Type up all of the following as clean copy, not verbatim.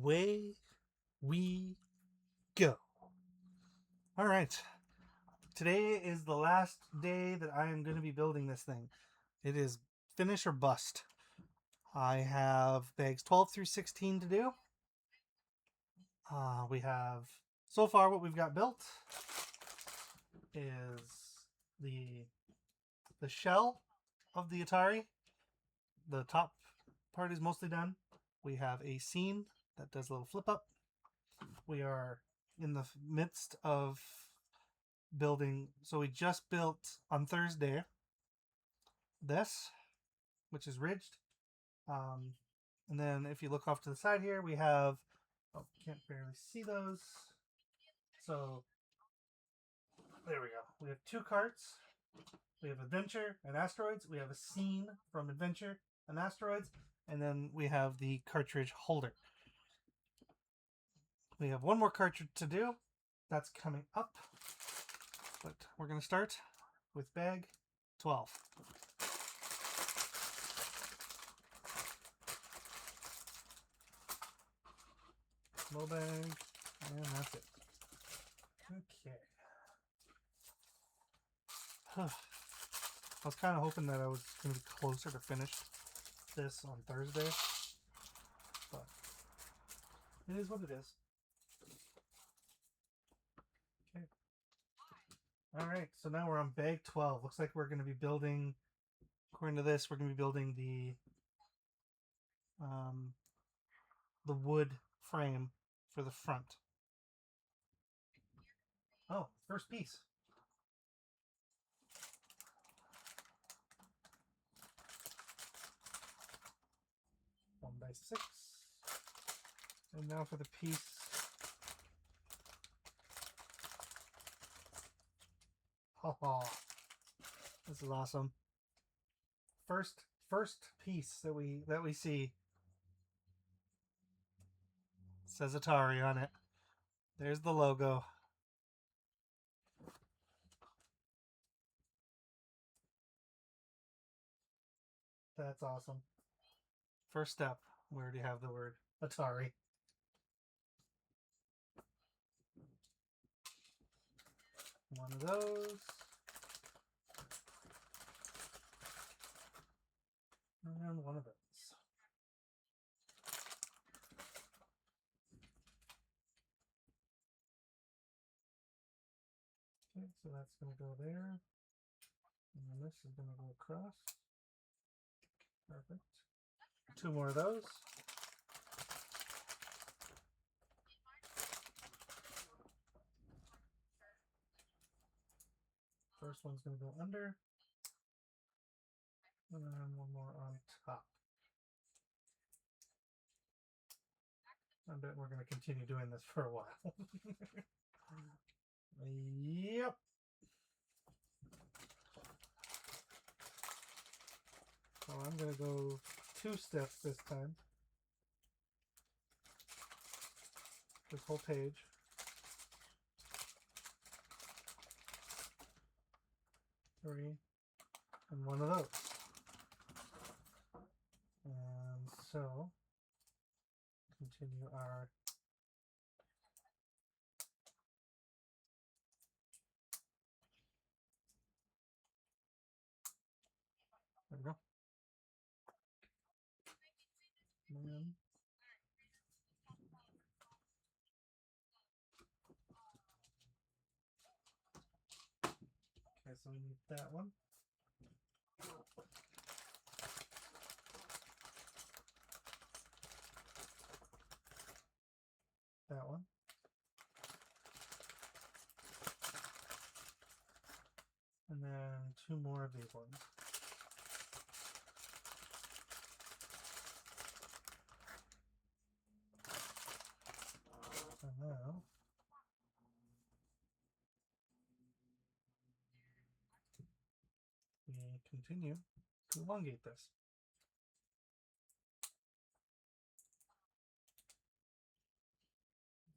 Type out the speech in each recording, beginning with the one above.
away we go. All right. Today is the last day that I am going to be building this thing. It is finish or bust. I have bags 12 through 16 to do. We have, so far what we've got built is the shell of the Atari. The top part is mostly done. We have a scene that does a little flip up. We are in the midst of building. So we just built on Thursday this, which is ridged. And then if you look off to the side here, we have, oh, can't barely see those. So there we go. We have two carts. We have Adventure and Asteroids. We have a scene from Adventure and Asteroids. And then we have the cartridge holder. We have one more cartridge to do. That's coming up. But we're going to start with bag 12. Low bag, and that's it. Okay. I was kind of hoping that I was going to be closer to finish this on Thursday, but it is what it is. Okay. All right, so now we're on bag 12. Looks like we're going to be building, according to this, we're going to be building the wood frame for the front. Oh, first piece. One by 6. And now for the piece. Oh, this is awesome. First piece that we see. It says Atari on it. There's the logo. That's awesome. First step, we already have the word Atari. One of those. And one of those. Okay, so that's going to go there. And then this is going to go across. Perfect. 2 more of those. First one's going to go under. And then one more on top. I bet we're going to continue doing this for a while. Yep. So I'm going to go 2 steps this time. This whole page. Three. And one of those. And so, continue our there we go. And okay, so we need that one. That one. And then 2 more of these ones. And now we continue to elongate this.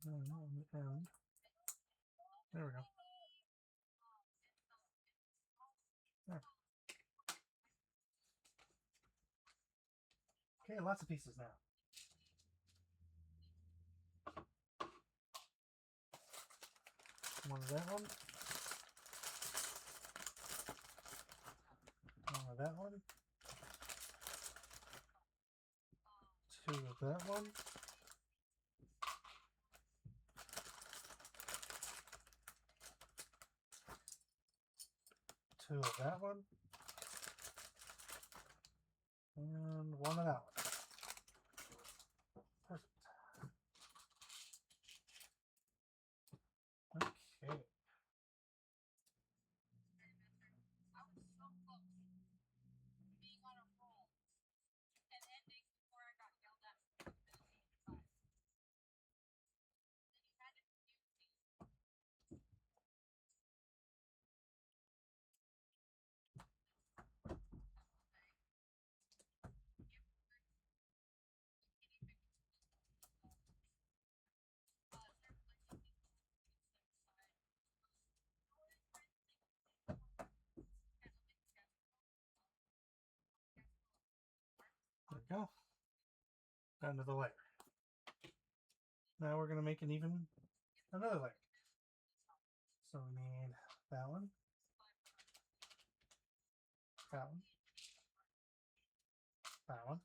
And on the end. There we go. There. Okay, lots of pieces now. One of that one. One of that one. Two of that one. Two of that one. And one of that one. Perfect. Okay. There we go. Got another layer. Now we're going to make another layer. So we need that one, that one, that one.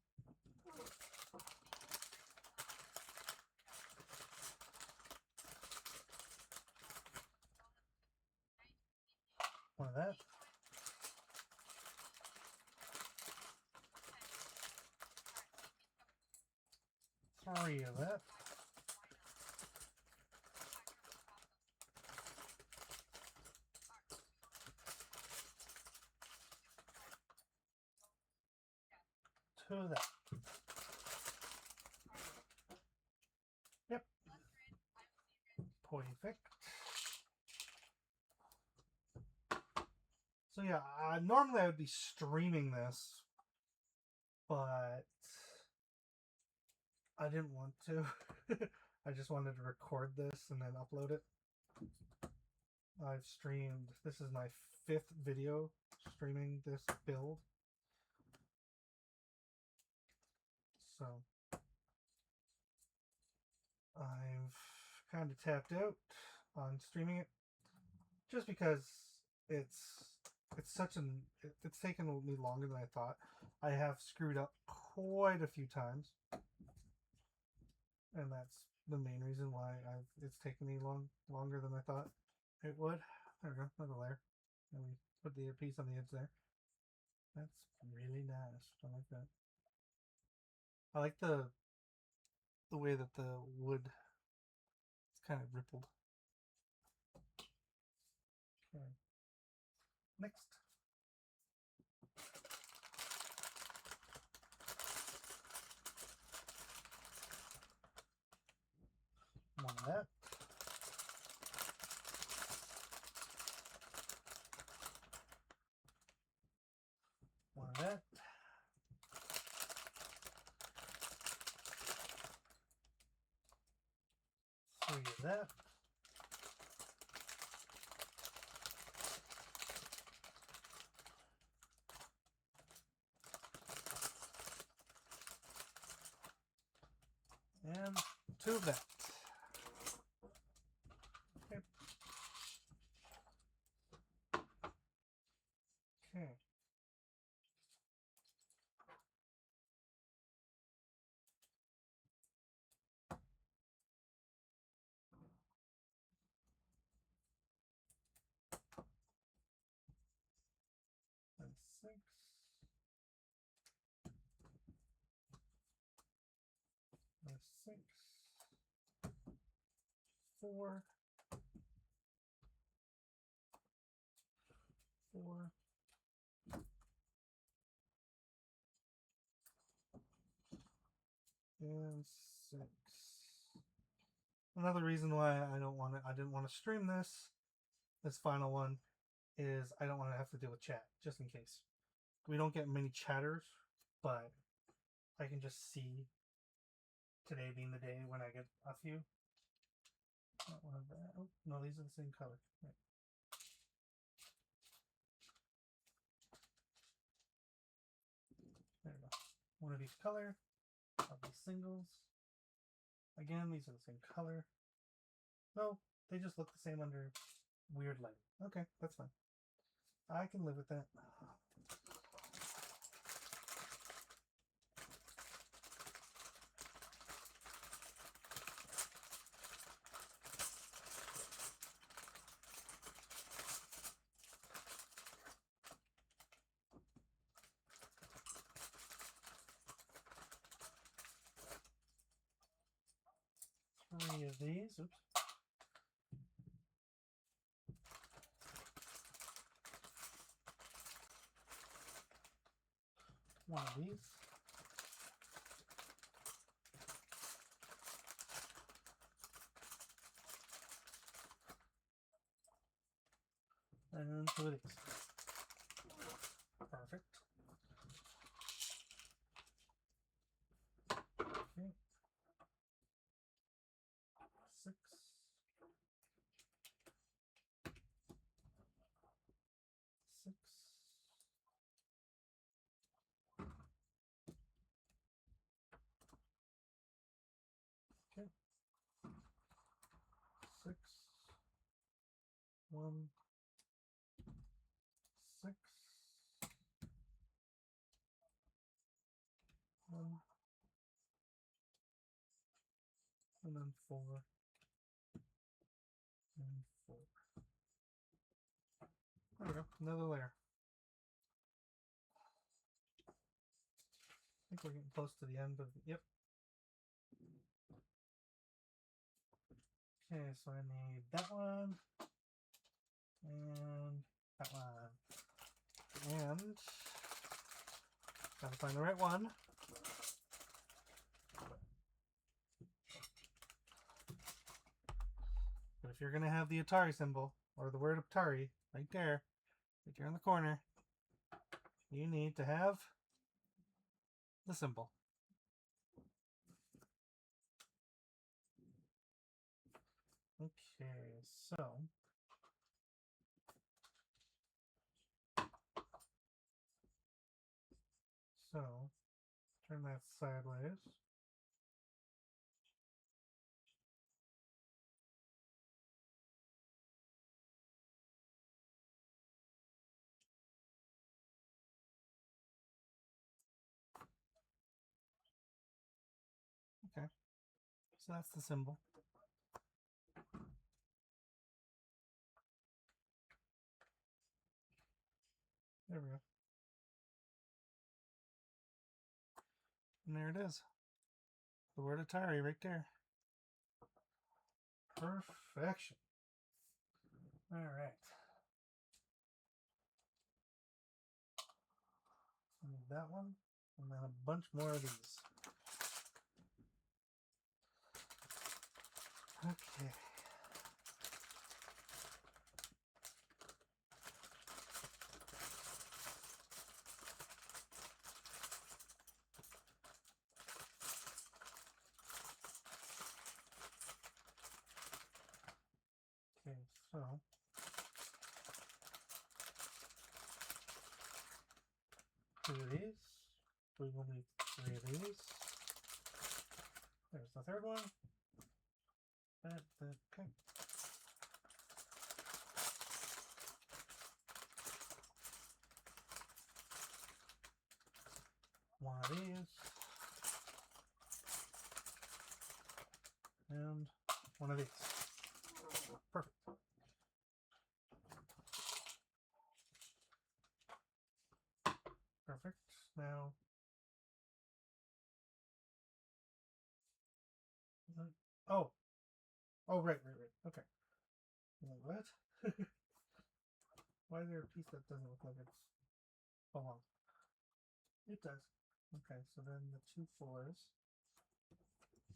One of that. Three of that. Two of that. Yep. Perfect. So yeah, normally I would be streaming this, but I didn't want to. I just wanted to record this and then upload it. I've streamed, this is my 5th video streaming this build. So I've kind of tapped out on streaming it just because it's taken me longer than I thought. I have screwed up quite a few times, and that's the main reason why it's taken me longer than I thought it would. There we go, another layer, and we put the piece on the edge there. That's really nice. I like that. I like the way that the wood is kind of rippled. Okay. Next. One of that. One of that. Three of that. And two of that. Okay. Okay. That's 6. That's 6. 4. 4. And 6. Another reason why I didn't want to stream this final one is I don't want to have to deal with chat, just in case. We don't get many chatters, but I can just see today being the day when I get a few. Not one of that. Oh, no, these are the same color. Right. There we go. One of each color of these singles. Again, these are the same color. No, they just look the same under weird light. Okay, that's fine. I can live with that. Three of these. Oops. One of these. And two of these. Perfect. Okay. 6. 6. Okay. 6. 1. 6. 1. And then 4. And 4. There we go. Another layer. I think we're getting close to the end of the, yep. Okay, so I need that one. And that one. And gotta find the right one. But if you're gonna have the Atari symbol or the word Atari right there in the corner, you need to have the symbol. Okay, so turn that sideways. Okay, so that's the symbol. There we go. And there it is. The word Atari right there. Perfection. All right. Need that one, and then a bunch more of these. Okay. Okay, so two of these. We will need 3 of these. There's the third one. Okay. One of these. And one of these. Perfect. Perfect. Now, oh, right. Okay. What? Why is there a piece that doesn't look like it's belongs? It does. Okay, so then the 2 4s,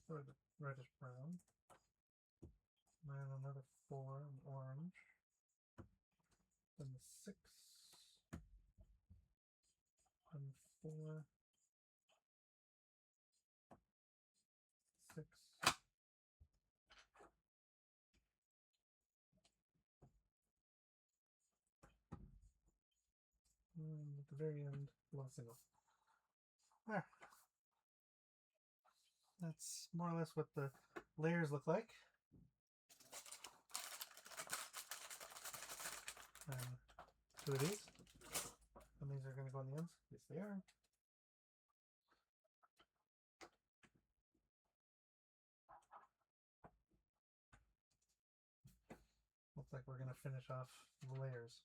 or the reddish brown, then another 4 in orange, then the 6, and 4, 6, and at the very end, one single. There. That's more or less what the layers look like. 2 of these. And these are going to go on the ends. Yes, they are. Looks like we're going to finish off the layers.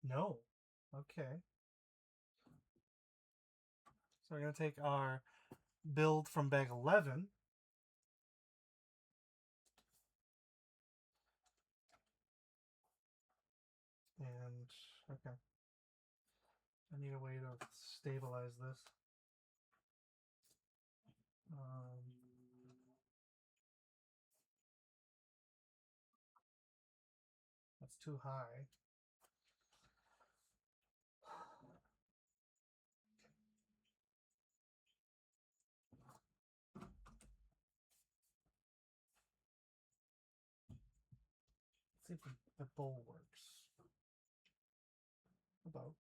No. Okay. So we're going to take our build from bag 11. And, okay. I need a way to stabilize this. That's too high. Let's see if the bowl works. About.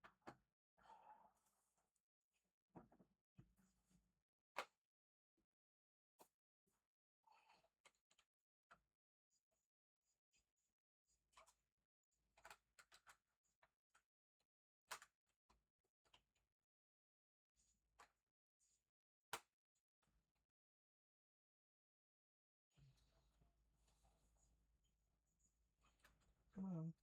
Come on.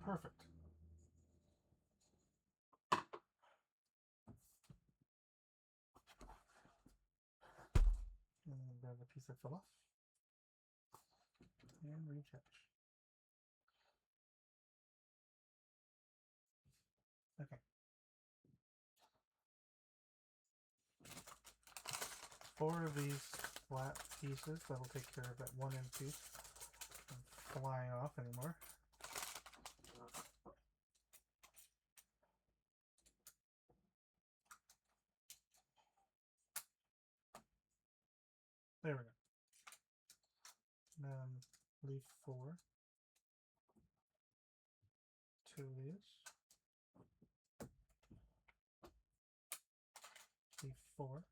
Perfect. And then grab the piece I fell off. And retouch. Okay. 4 of these flat pieces. That'll take care of that one end piece from flying off anymore. There we go. Then leaf 4. 2 of these. Leaf 4.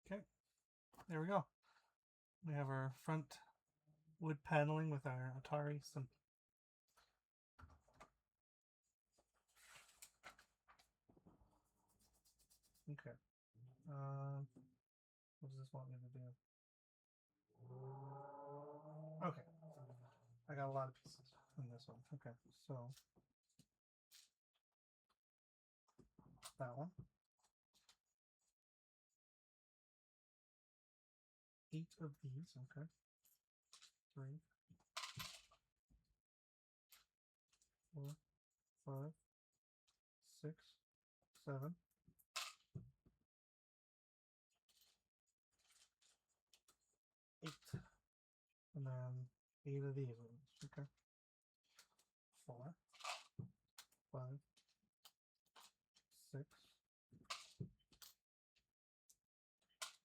Okay, there we go. We have our front wood paneling with our Atari. Okay. What does this want me to do? Okay. I got a lot of pieces in this one. Okay, so that one. 8 of these, okay. 3, 4, 5, 6, 7. 8. And then 8 of these ones, okay. 4, 5, 6,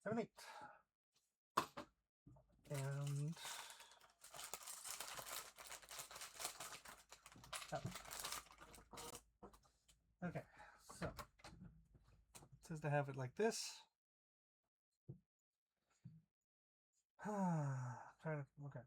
7, 8. And okay, so it says to have it like this. Trying to, okay.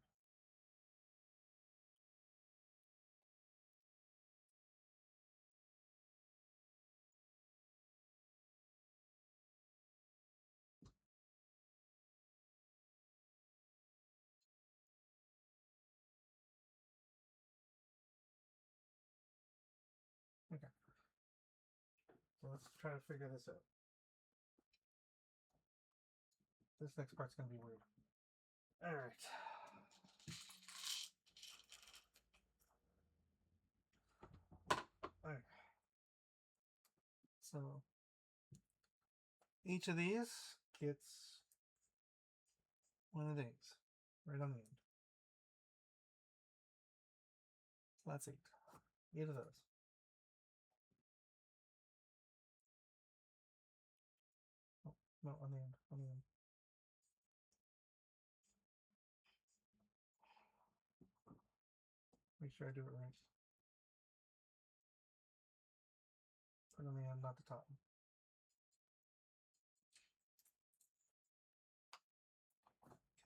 Okay. So let's try to figure this out. This next part's going to be weird. All right. All right. So each of these gets one of these right on the end. So that's 8. 8 of those. Oh, no, on the end. On the end. Make sure I do it right. Put on the end, not the top.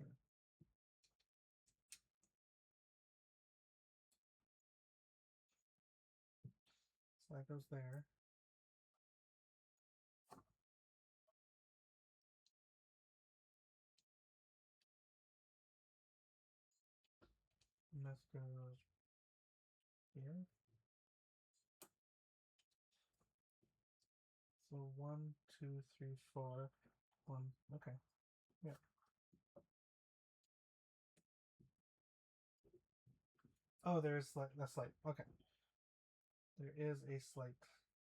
Okay. So that goes there. And this goes here. So 1, 2, 3, 4, 1. Okay. Yeah. Oh, there's like a slight. Okay. There is a slight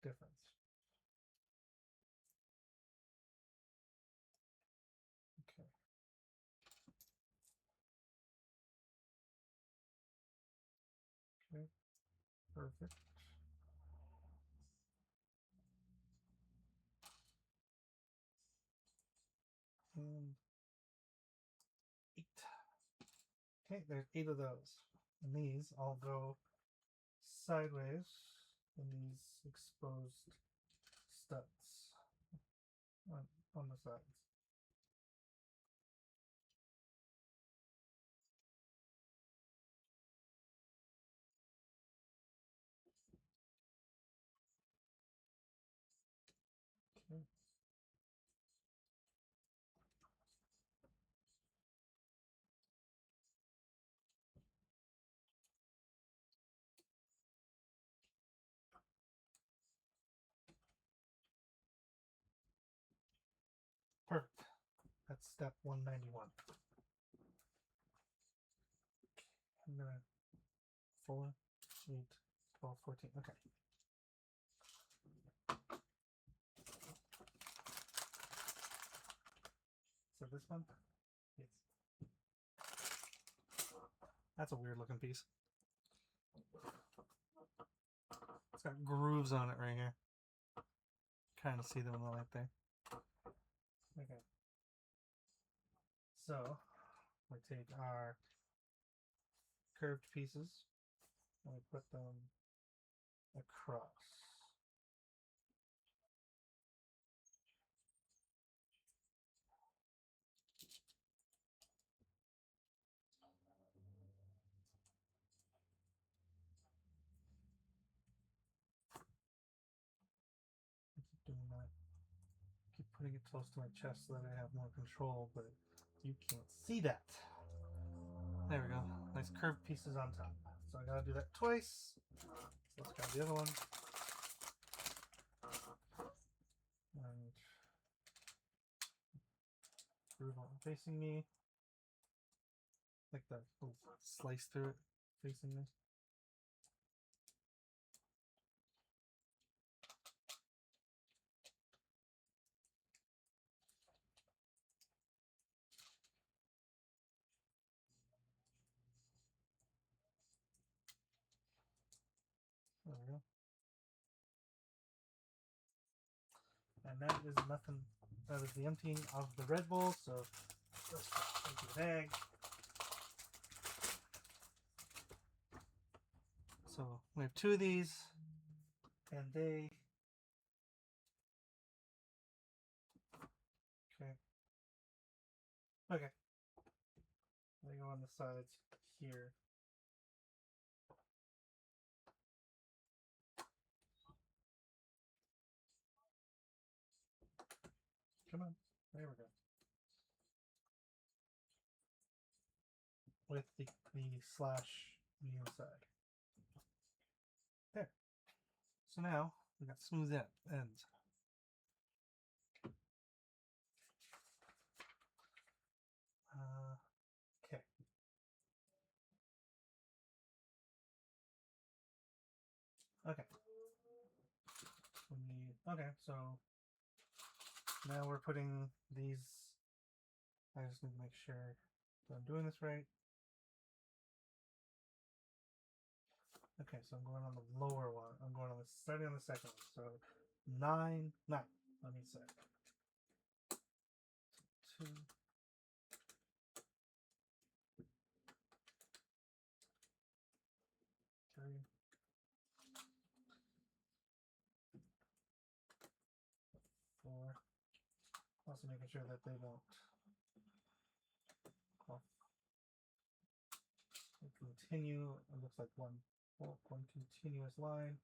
difference. Okay. Okay. Perfect. And 8. Okay, there's 8 of those. And these all go sideways in these exposed studs on the sides. Okay. Perfect. That's step 191. I'm gonna 4, 8, 12, 14. Okay. So this one? Yes. That's a weird looking piece. It's got grooves on it right here. Kind of see them in the light there. Okay. So we take our curved pieces and we put them across. I keep doing that. Keep putting it close to my chest so that I have more control, but you can't see that. There we go. Nice curved pieces on top. So I gotta do that twice. Let's grab the other one. And groove on facing me. Like the little slice through it facing me. There we go. And that is nothing. That is the emptying of the Red Bull. So let's empty the bag. So we have 2 of these, and they. Okay. They go on the sides here. Come on. There we go. With the slash on the inside. There. So now we got smooth ends. Okay. Okay. Okay, so now we're putting these. I just need to make sure that I'm doing this right. Okay, so I'm going on the lower one. I'm going on the starting on the second one. So 9. Let me say 2. Also making sure that they don't continue. It looks like one continuous line.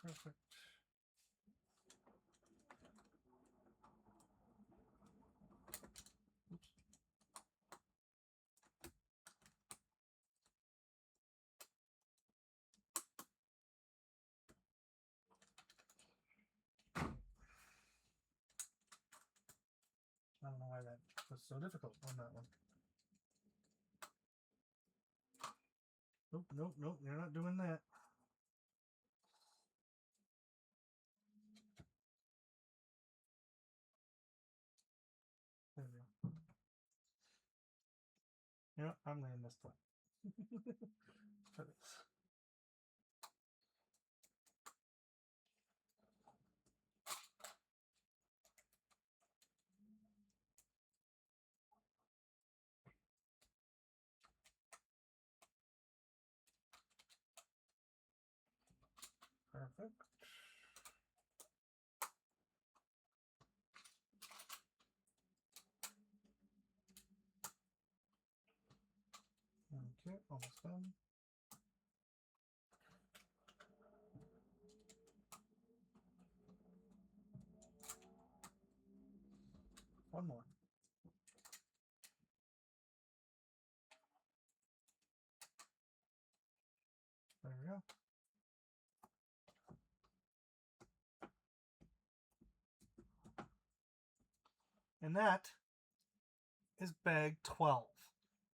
Perfect. Oops. I don't know why that was so difficult on that one. Nope, nope, nope, you're not doing that. There we go. You know, I'm laying this one. For this. Perfect. Okay, almost done. One more. There we go. And that is bag 12.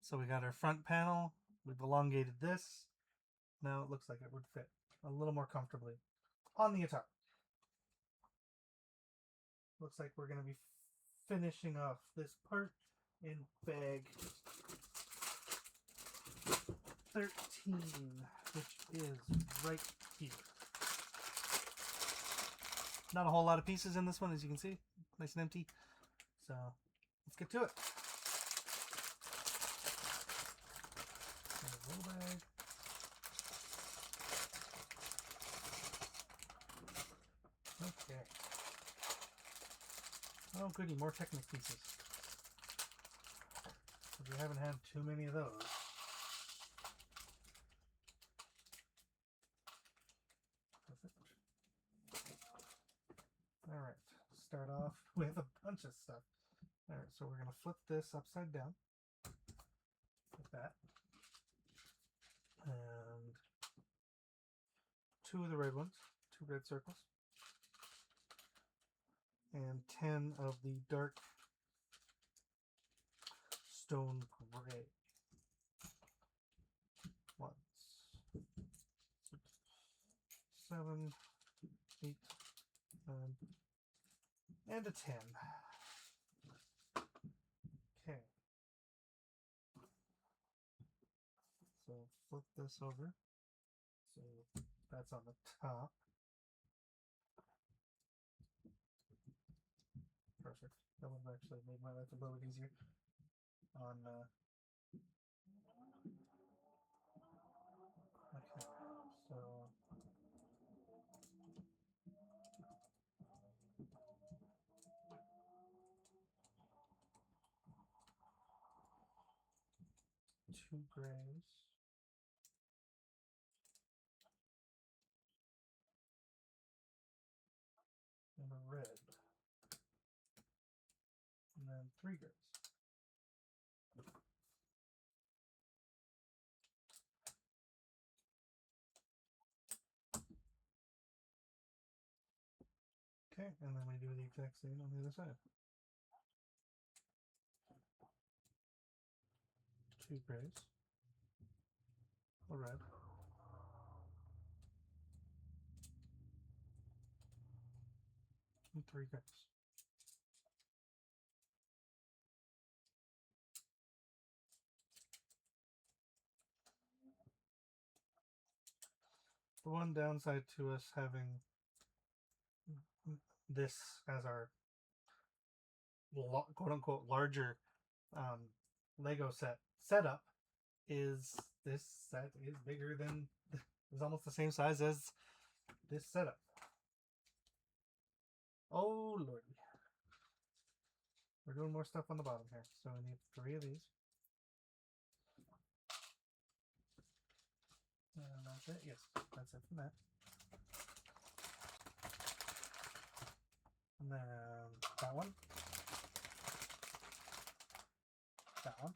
So we got our front panel. We've elongated this. Now it looks like it would fit a little more comfortably on the Atari. Looks like we're going to be finishing off this part in bag 13, which is right here. Not a whole lot of pieces in this one, as you can see. Nice and empty. So let's get to it. Roll bag. Okay. Oh goody, more Technic pieces. We haven't had too many of those. Perfect. Alright, start off with a bunch of stuff. Alright, so we're going to flip this upside down. Like that. And 2 of the red ones, 2 red circles. And 10 of the dark stone gray. 1, 6, 7, 8, 9, and a 10. Okay. So flip this over. So that's on the top. Perfect. That would have actually made my life a little bit easier. On okay, so two grays. And a red. And then 3 grays. Okay, and then we do the exact same on the other side. 2 grays. A red. And 3 grays. The one downside to us having this as our quote-unquote larger Lego setup is this set is bigger than, is almost the same size as this setup. Oh lordy. We're doing more stuff on the bottom here. So we need 3 of these. And that's it. Yes, that's it from that. And then that one. That one.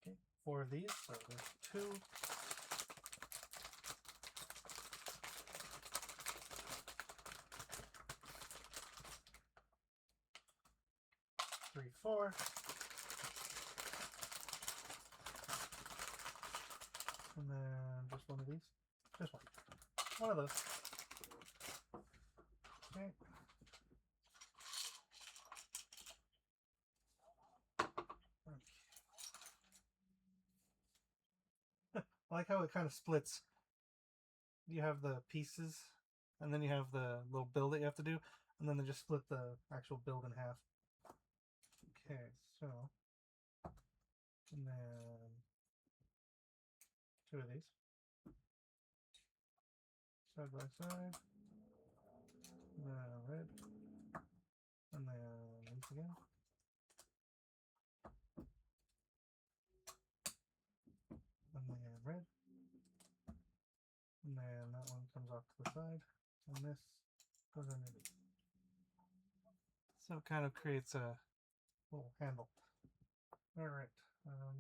Okay, 4 of these. So there's 2. Three, 4. And then just 1 of these. Just one. One of those. Okay. I like how it kind of splits. You have the pieces, and then you have the little build that you have to do, and then they just split the actual build in half. Okay, so, and then 2 of these. Side by side. And then red. And then once again. And then red. And then that one comes off to the side. And this goes underneath. So it kind of creates a little handle. Alright,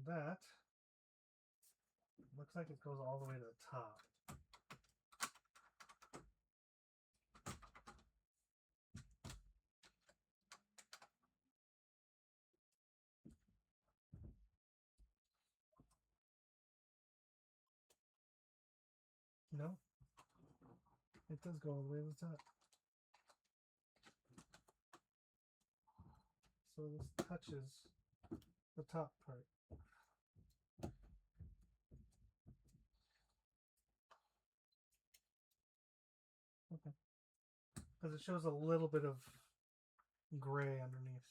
that looks like it goes all the way to the top. No, it does go all the way to the top. So this touches the top part. Okay. Because it shows a little bit of gray underneath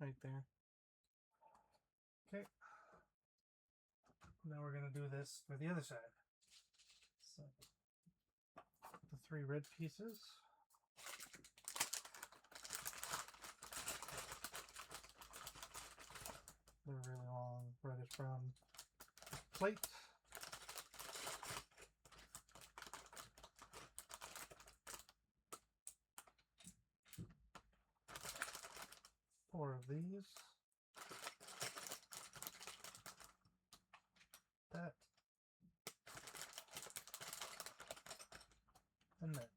right there. Okay. Now we're going to do this for the other side. So the 3 red pieces. They're really long reddish brown plate. Four of these. That. And that.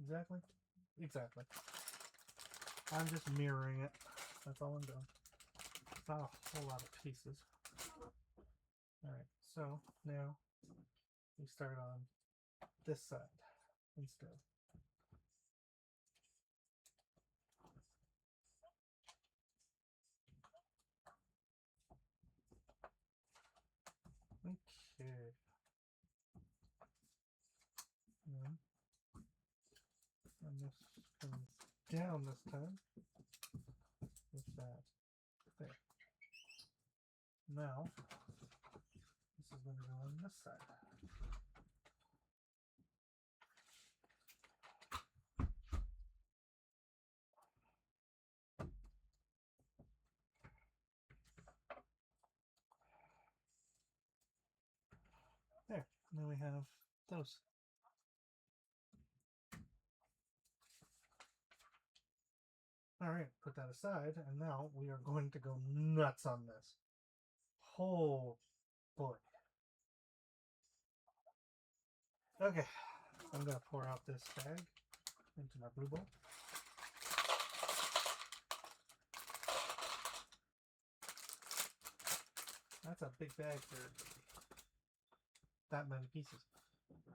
Exactly? Exactly. I'm just mirroring it. That's all I'm doing. It's not a whole lot of pieces. Alright, so now we start on this side instead. Okay. And this comes down this time. With that. There. Now, this is going to go on this side. There. Now we have those. Alright, put that aside, and now we are going to go nuts on this. Oh boy. Okay, I'm going to pour out this bag into my blue bowl. That's a big bag for that many pieces.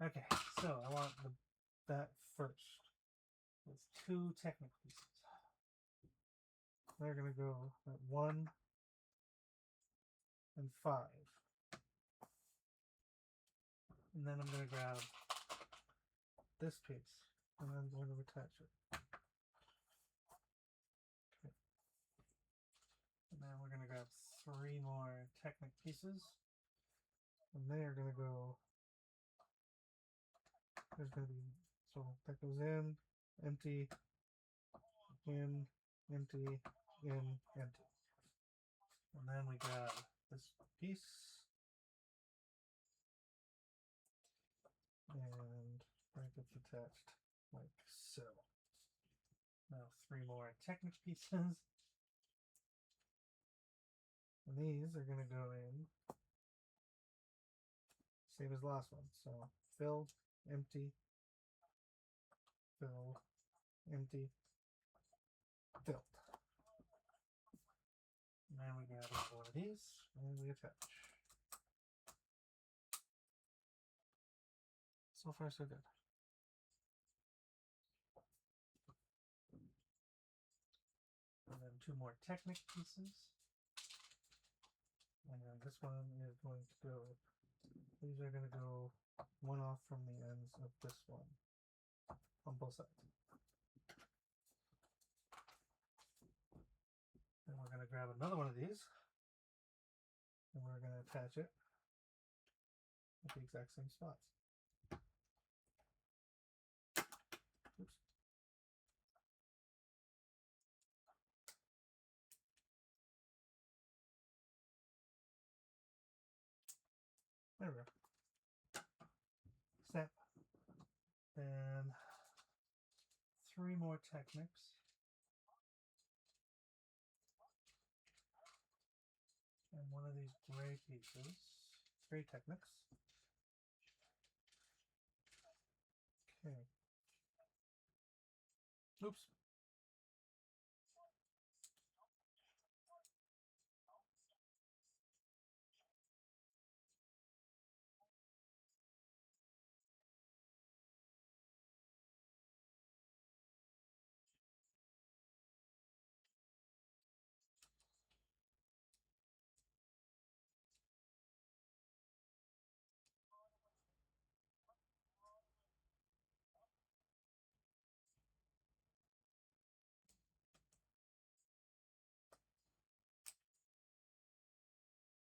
Okay, so I want that first. With 2 Technic pieces. They're going to go at 1 and 5. And then I'm going to grab this piece and I'm going to attach it. Okay. grab 3 more Technic pieces. And they are going to go. There's going to be. So that goes in, empty, in, empty, in, empty. And then we grab this piece. And that gets attached like so. Now 3 more Technic pieces. And these are going to go in, same as the last one. So fill, empty, fill, empty, fill. And then we grab one of these and we attach. So far, so good. And then 2 more Technic pieces. And then this one is going to go, these are going to go one off from the ends of this one on both sides. And we're going to grab another one of these and we're going to attach it at the exact same spots. Oops. There we go. Snap. And 3 more Technics. And one of these gray pieces. Gray Technics. Okay. Oops.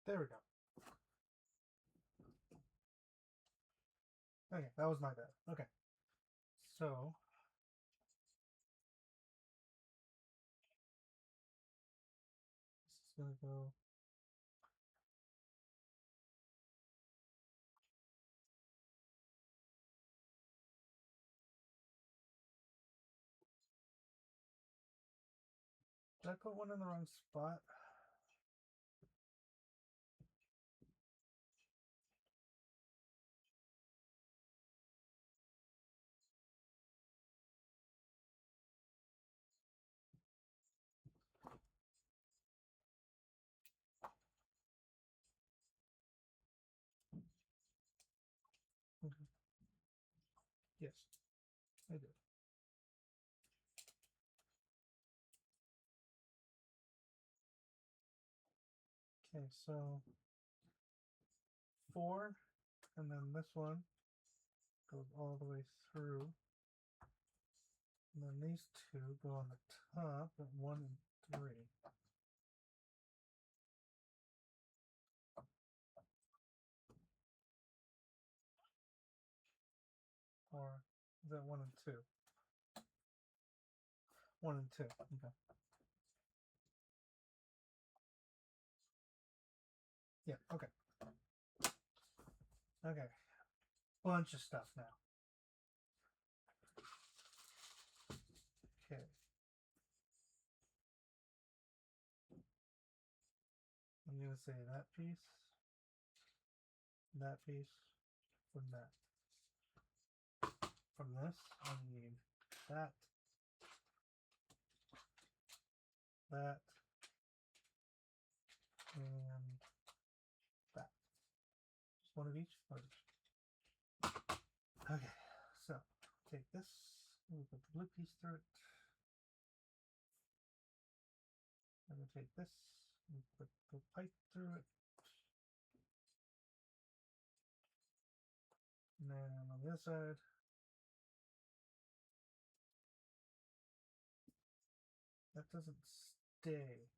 There we go. Okay, that was my bad. Okay. So this is gonna go. Did I put one in the wrong spot? Okay. Yes, I did. Okay, so 4, and then this one goes all the way through. And then these 2 go on the top at 1 and 3. Or is that 1 and 2? 1 and 2. Okay. Yeah, okay. Okay. Bunch of stuff now. Okay. I'm going to say that piece, from that. From this, I need that, that, and that. Just one of each. Okay, so take this, we put the blue piece through it. I'm going to take this and put the pipe through it. And then on the other side, that doesn't stay.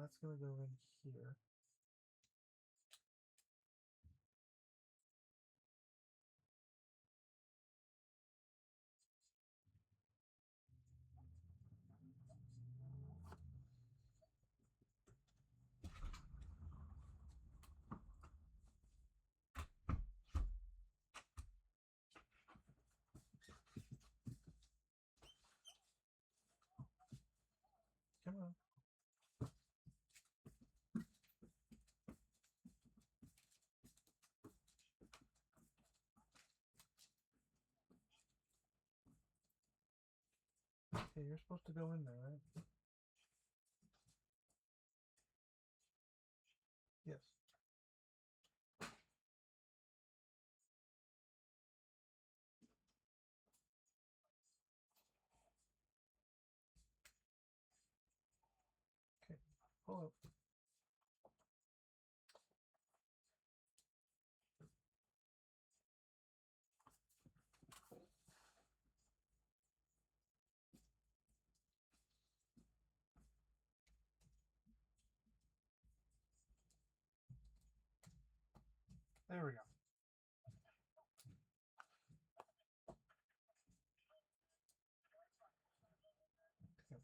that's going to go in here. Come on. Okay, you're supposed to go in there, right? Yes. Okay, pull up. There we go. Okay.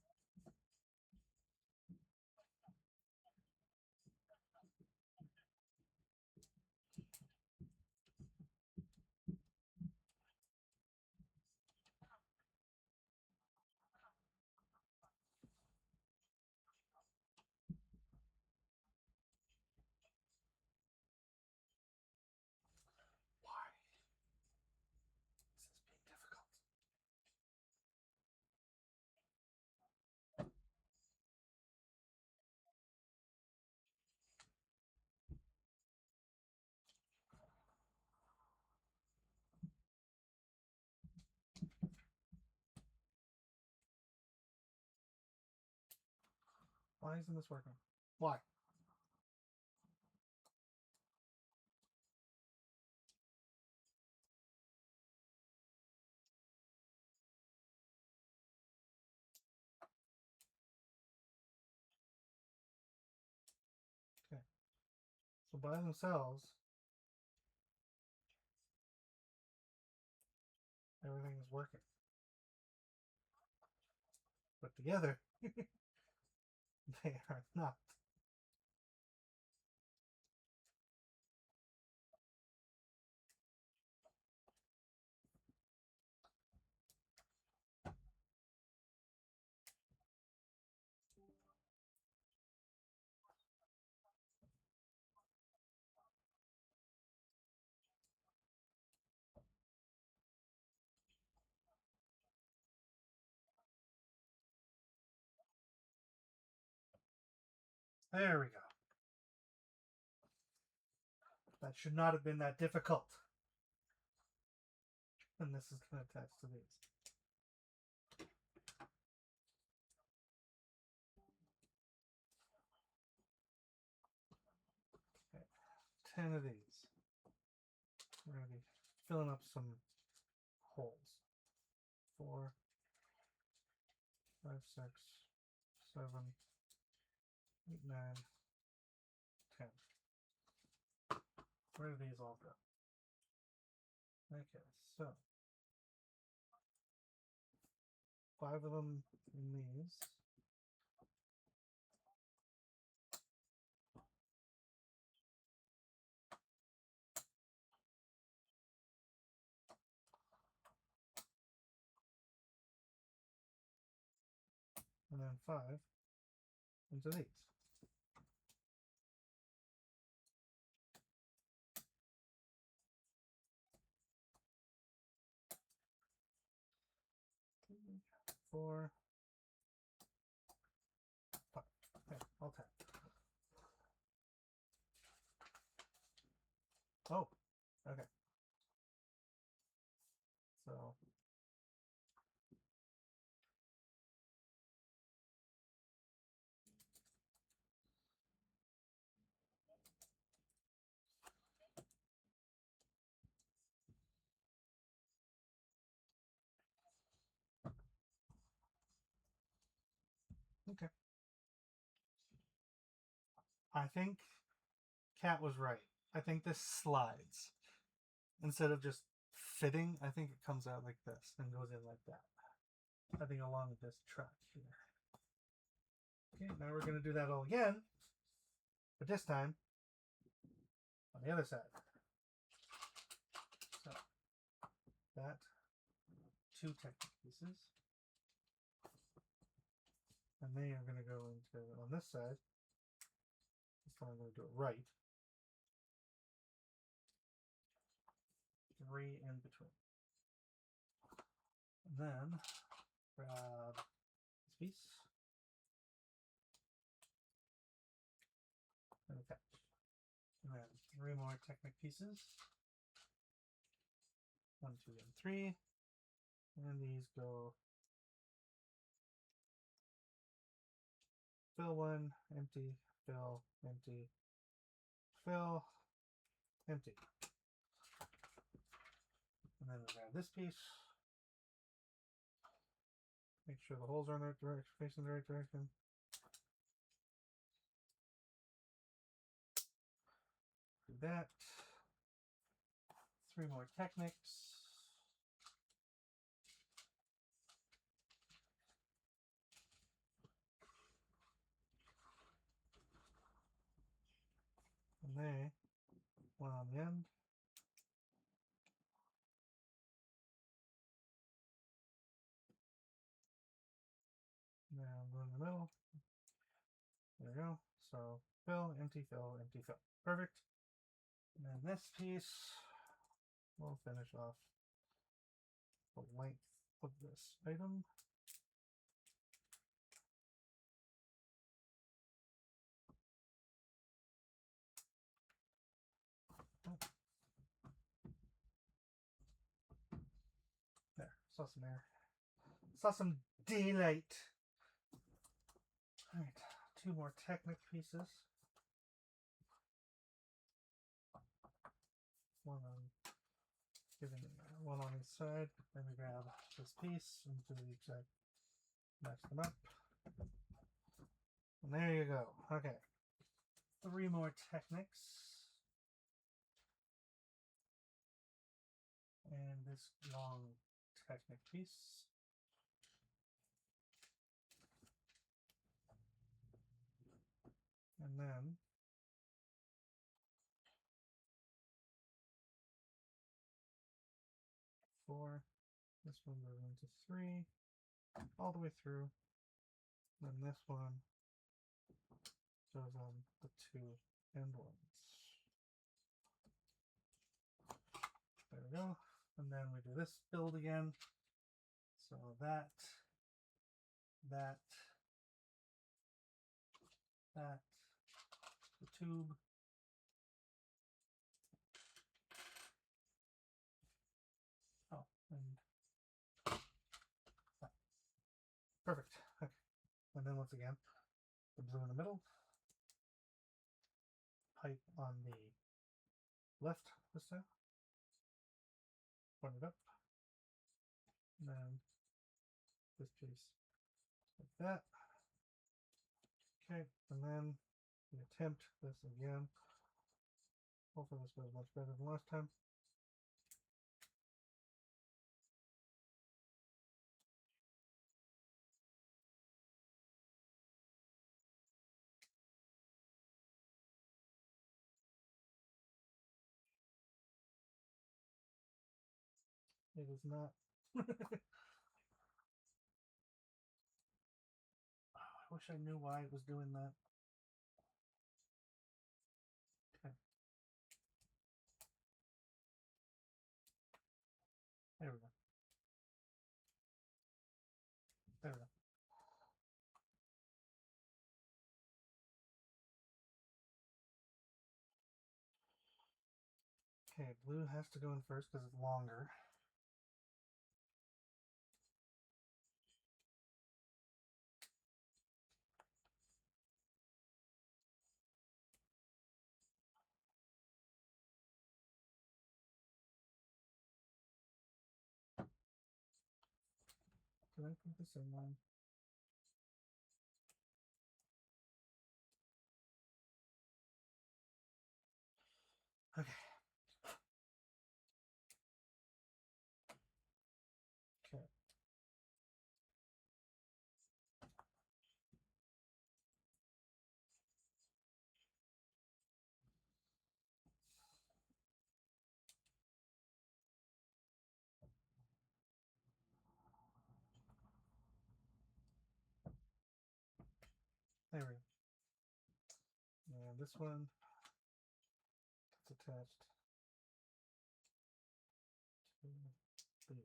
Why is this being difficult? Why isn't this working? Why? Okay. So by themselves, everything is working. But together, they are not. There we go. That should not have been that difficult. And this is going to attach to these. Okay. 10 of these. We're going to be filling up some holes. 4, 5, 6, 7, 8, 9, 10. Where do these all go? Okay, so 5 of them in these. And then 5 into these. Four, 5. Okay, all 10. Oh, okay. So okay. I think Kat was right. I think this slides. Instead of just fitting, I think it comes out like this and goes in like that. I think along this track here. Okay, now we're going to do that all again, but this time on the other side. So that, two technique pieces, and they are going to go into on this side. This time I'm going to do it right. 3 in between. And then grab this piece and attach. And then 3 more technic pieces. 1, 2, and 3. And these go fill 1, empty, fill, empty, fill, empty. And then we grab this piece. Make sure the holes are in the right direction, facing the right direction. Do that. 3 more techniques. And they, one on the end. Now go in the middle. There we go. So fill, empty, fill, empty, fill. Perfect. And then this piece will finish off the length of this item. There, saw some air. Saw some daylight. Alright, 2 more technic pieces. One on each side. Then we grab this piece and do the exact match them up. And there you go. Okay. 3 more techniques. And this long technic piece. And then four. This one goes into 3, all the way through. Then this one goes on the 2 end ones. There we go. And then we do this build again. So that, the tube. Oh, and that. Perfect. Okay. And then once again, the blue in the middle. Pipe on the left this time. Point it up. And then this piece like that. Okay, and then we attempt this again. Hopefully this goes much better than last time. It is not. I wish I knew why it was doing that. Okay. There we go. There we go. Okay, blue has to go in first because it's longer. Can I put this in line? There we go. And this one is attached to these.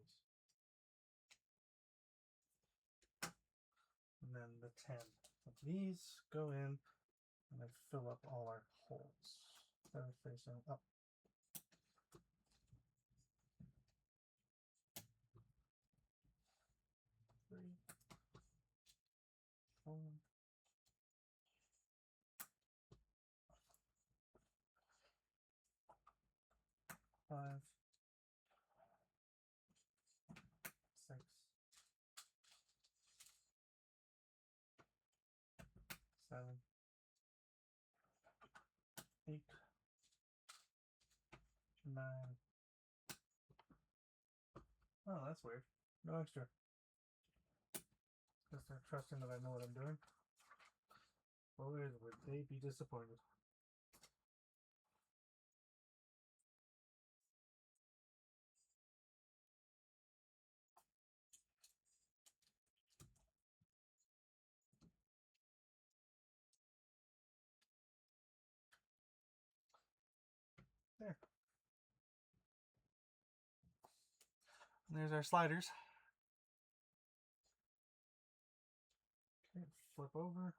And then the 10 of these go in and I fill up all our holes that are facing up. Three, 4, 5, 6, 7, 8, 9. Oh, that's weird. No extra. Guess they're trusting that I know what I'm doing. Boy, would they be disappointed. There. And there's our sliders. Okay, flip over.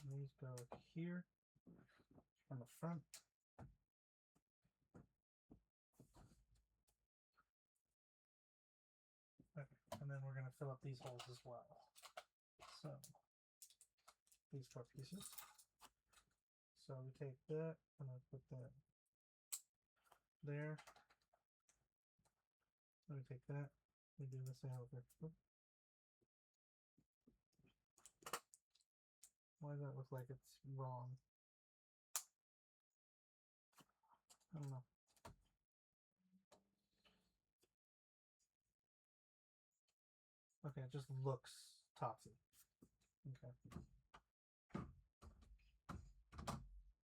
And these go here on the front. Okay, and then we're going to fill up these holes as well. So, these 4 pieces. So we take that and I put that there. So we take that, we do the same over. Why does that look like it's wrong? I don't know. Okay, it just looks topsy. Okay.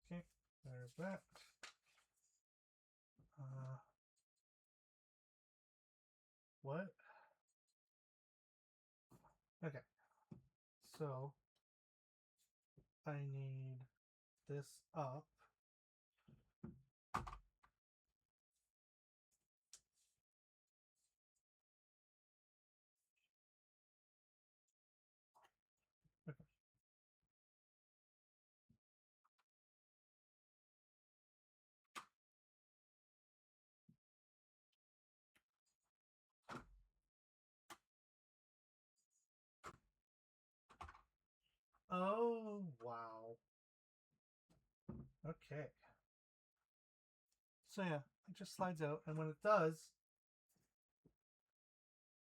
Okay, there's that. What? Okay. So I need this up. Okay. Oh, wow. Okay. So yeah, it just slides out, and when it does,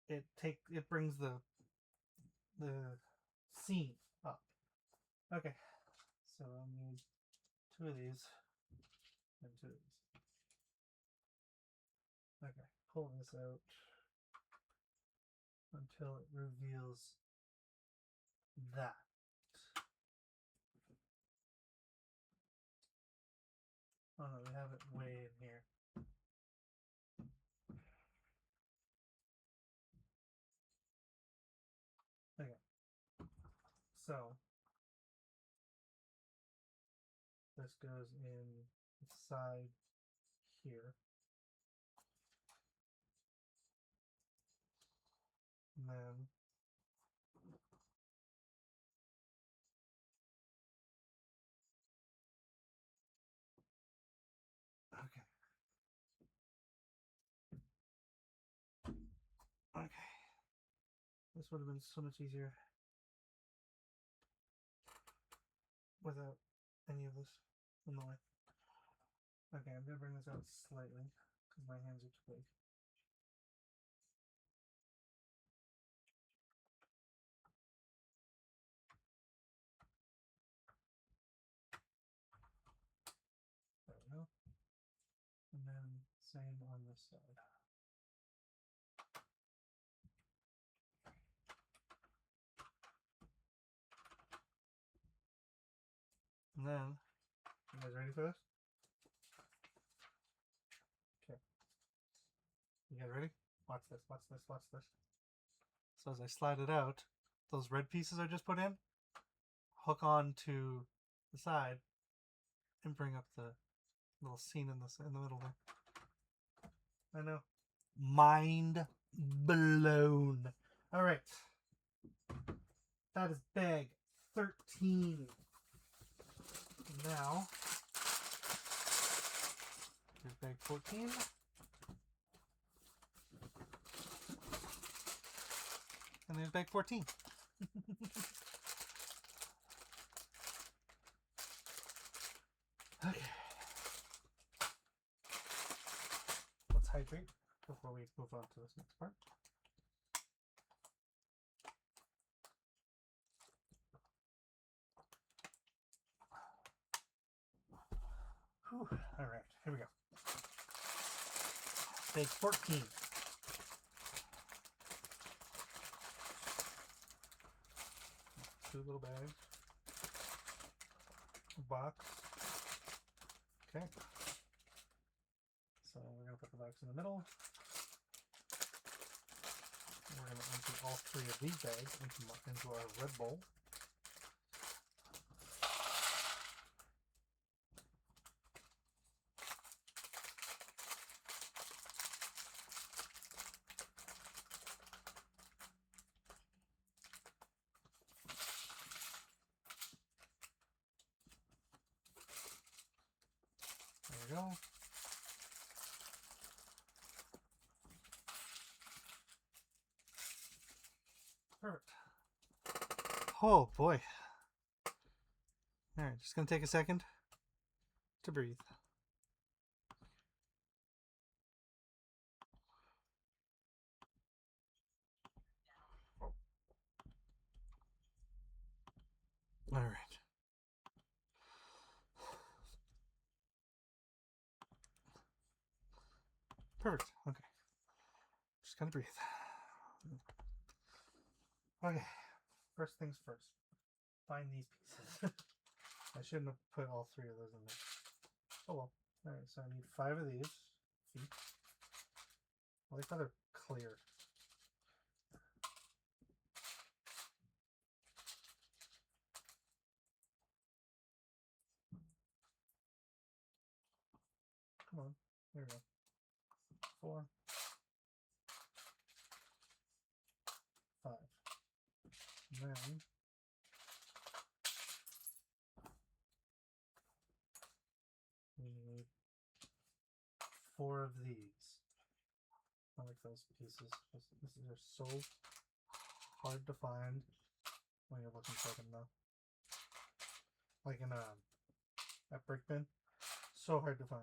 it brings the seam up. Okay. So I'll need 2 of these and 2 of these. Okay, pull this out until it reveals that. Oh no, we have it way in here. Okay. So this goes in inside here. And then okay. Okay. This would have been so much easier without any of this in the way. Okay, I'm gonna bring this out slightly because my hands are too big. There we go. And then same on this side. And then, you guys ready for this? You guys ready? Watch this, watch this, watch this. So as I slide it out, those red pieces I just put in hook on to the side and bring up the little scene in the middle there. I know. Mind blown. All right. That is bag 13. Now, here's bag 14. And there's bag 14. Okay. Let's hydrate before we move on to this next part. Whew. All right, here we go. Bag 14. Two little bags. A box. Okay. So we're going to put the box in the middle. We're going to empty all three of these bags into our red bowl. There we go. Perfect. Oh boy. Alright, just gonna take a second to breathe. Alright. Perfect. Okay. Just gotta breathe. Okay. First things first. Find these pieces. I shouldn't have put all three of those in there. Oh well. Alright, so I need 5 of these feet. I like how they're clear. Come on. There we go. 4. 5. And then we need 4 of these. I like those pieces. These are so hard to find when you're looking for them though. Like in a brick bin. So hard to find.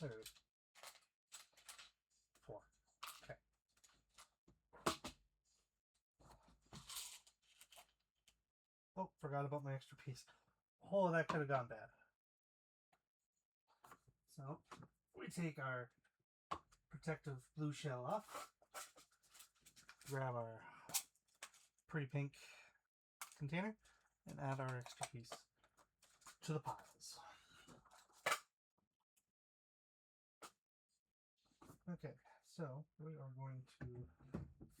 There it is. 4. Okay. Oh, forgot about my extra piece. Oh, that could have gone bad. So, we take our protective blue shell off. Grab our pretty pink container and add our extra piece to the piles. Okay, so we are going to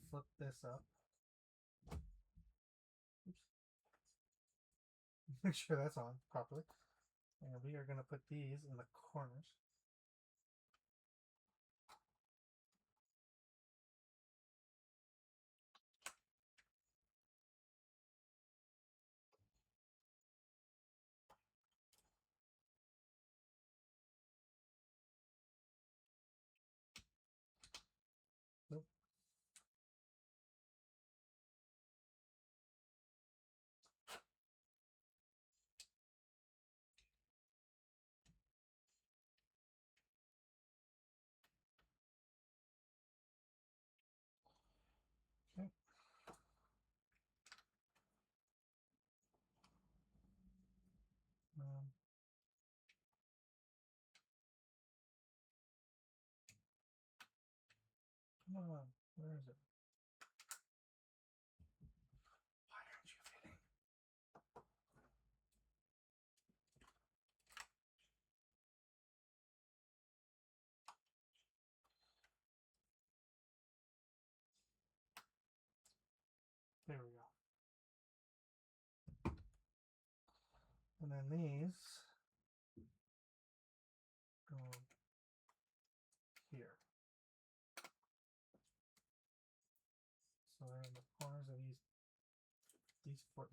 flip this up. Oops. Make sure that's on properly. And we are going to put these in the corners. Nope. Come on, where is it? Why aren't you fitting? There we go. And then these go here. So they're in the corners of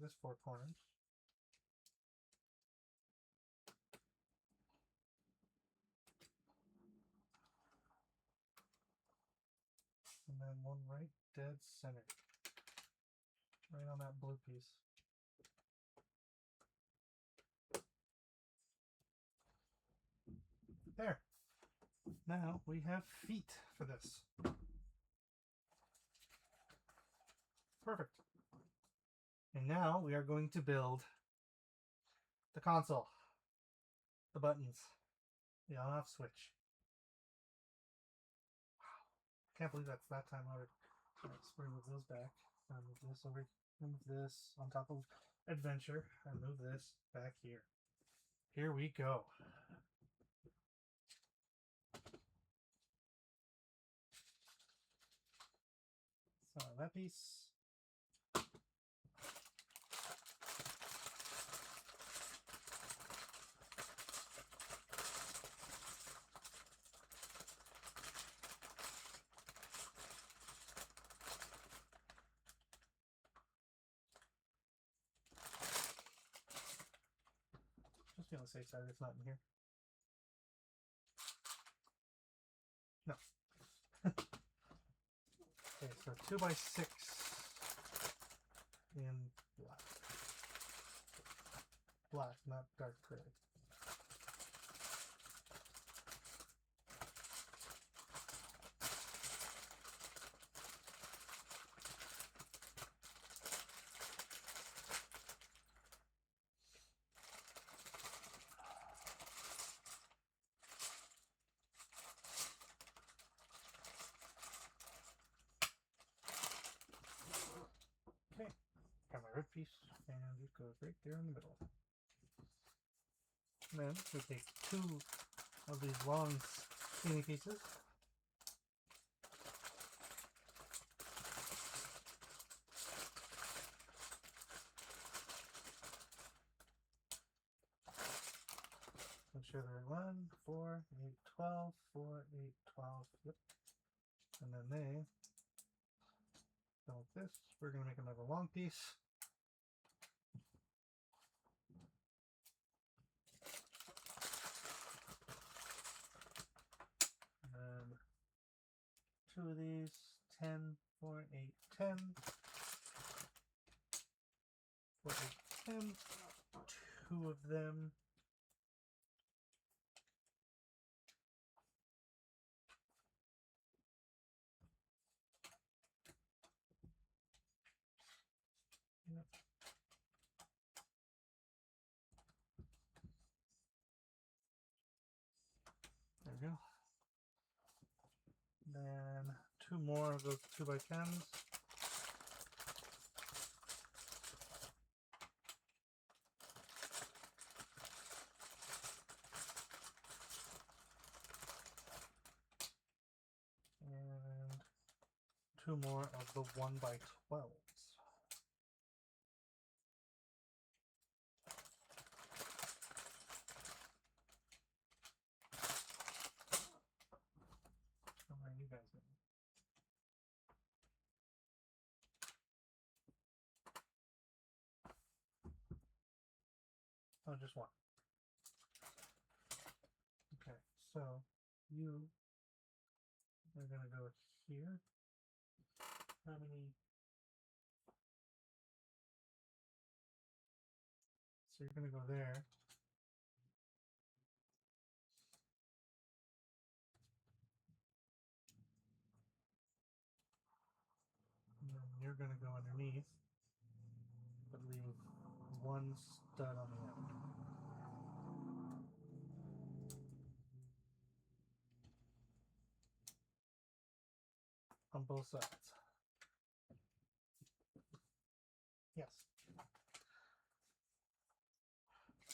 this four corners. And then one right dead center. Right on that blue piece. There. Now we have feet for this. Perfect. And now we are going to build the console. The buttons. The on-off switch. Wow. Can't believe that's that time already. Let's remove those back. Move this over. Move this on top of Adventure. And move this back here. Here we go. So that piece. Just be on the safe side, it's not in here. No. Okay, so 2x6 in black. Black, not dark gray. Okay, got my red piece, and it goes right there in the middle. And then we take two of these long skinny pieces. Make sure they're 1, 4, 8, 12, 4, 8, 12. Yep. And then they go like this. We're going to make another long piece. And then two of these. 10, 4, 8, 10. 4, 8, 10. Two of them. Yep. There we go. Then two more of those 2x10s. And two more of the 1x12s. How are you guys doing? Oh, just one. Okay, so you are going to go here. How many? So you're going to go there. And then you're going to go underneath, but leave one stud on the end. on both sides. Yes.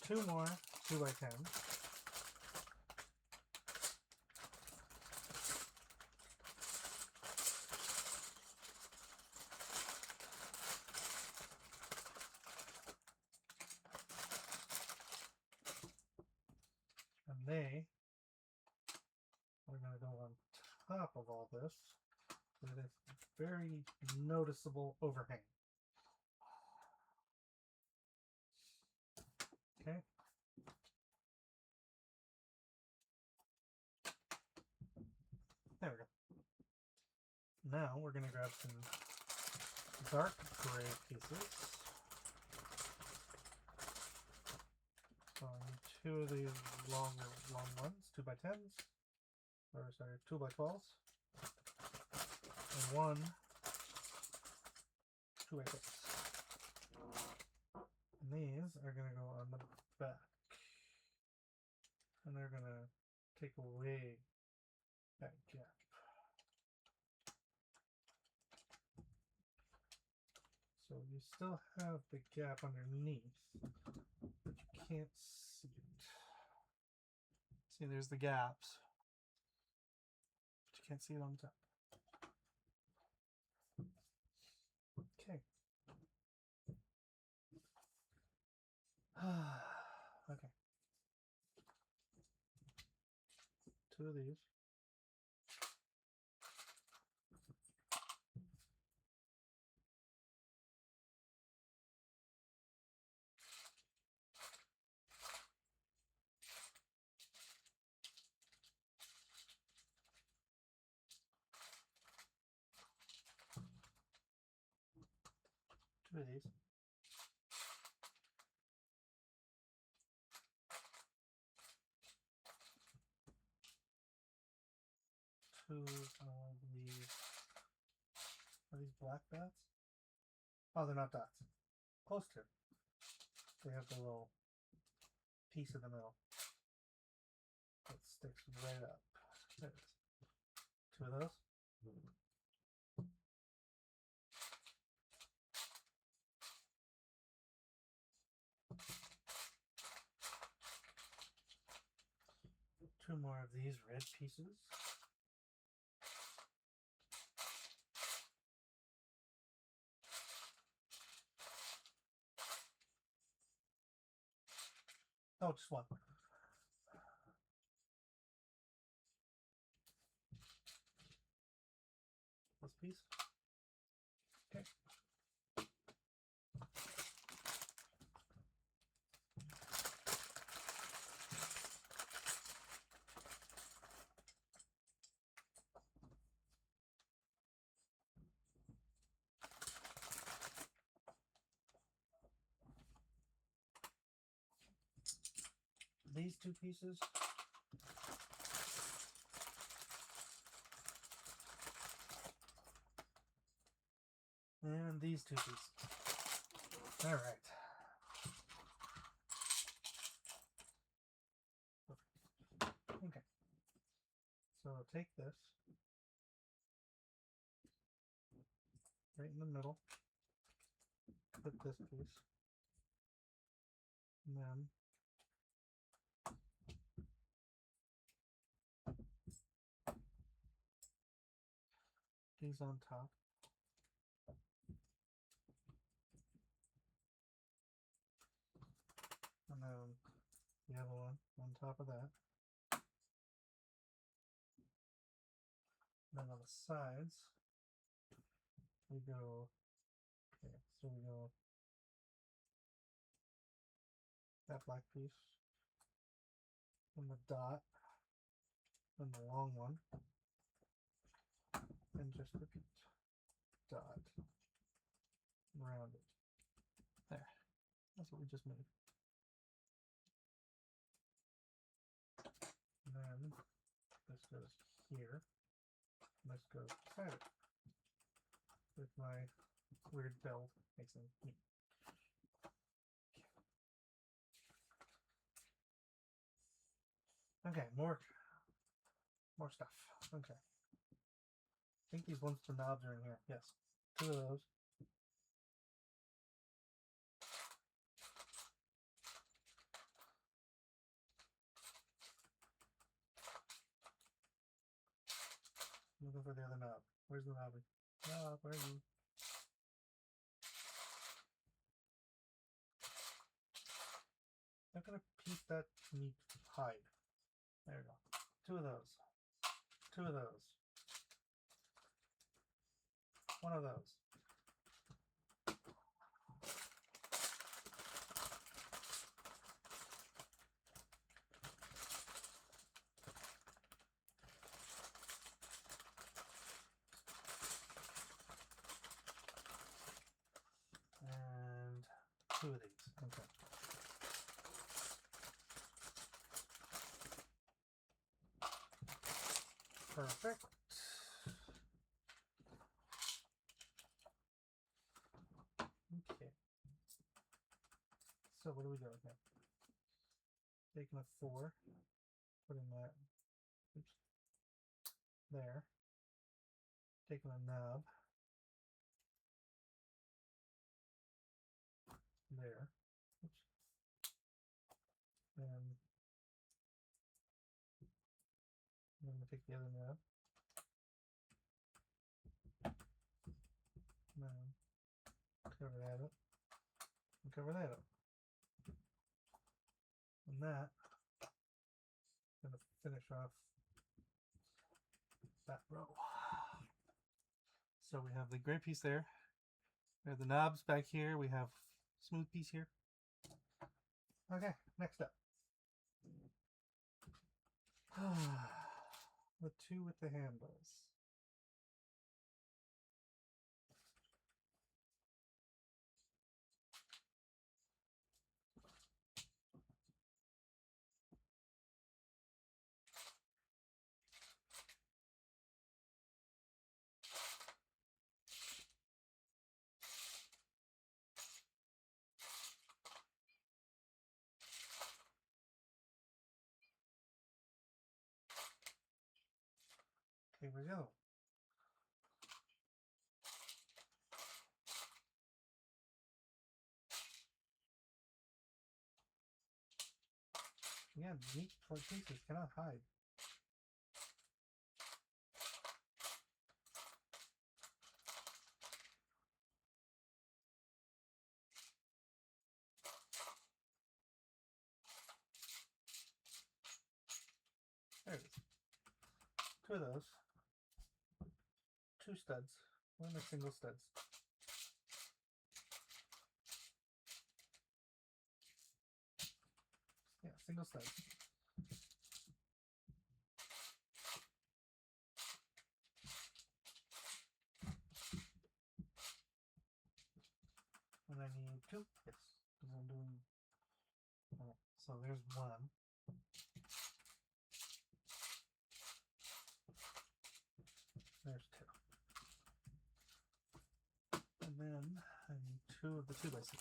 2 more 2x10s. And they are going to go on top of all this with a very noticeable overhang. Okay. There we go. Now we're going to grab some dark gray pieces. So I need 2 of these long ones, 2x10s, or sorry, 2x12s, and 1 2x6. And these are going to go on the back, and they're going to take away that gap. So you still have the gap underneath, but you can't see it. See, there's the gaps, but you can't see it on the top. Okay. Okay. 2 of these. Two of these. Two of these. Are these black dots? Oh, they're not dots. Close to. They have the little piece in the middle that sticks right up. There it is. 2 of those. 2 more of these red pieces. Oh, just 1. This piece. Okay. These 2 pieces. And these 2 pieces. All right. Okay. So I'll take this right in the middle. Put this piece. And then these on top. And then the other one on top of that. And then on the sides, we go, okay, so we go that black piece, and the dot, and the long one, and just repeat. Dot, round it. There. That's what we just made. And then this goes here. And this goes beside it. With my weird build makes them neat. Okay, more stuff. Okay. think these ones with the knobs are in here. Yes. 2 of those. I'm looking for the other knob. Where's the knob? Knob, where are you? I'm gonna piece that neat hide. There we go. 2 of those. 2 of those. 1 of those. And 2 of these. Okay. Perfect. Okay. So what do we do with that? Taking a 4, putting that there. Taking a knob there. And I'm going to take the other knob. Now cover that up. And cover that up. And that I'm going to finish off that row. So we have the gray piece there. We have the knobs back here. We have smooth piece here. Okay, next up. The 2 with the handles. Here we go. Yeah, neat short pieces cannot hide. There it is. 2 of those. 2 studs. 1 of single studs. Yeah, single studs. And I need 2. Yes, because I'm doing. So there's 1. There's 2. And then I need 2 of the 2x6.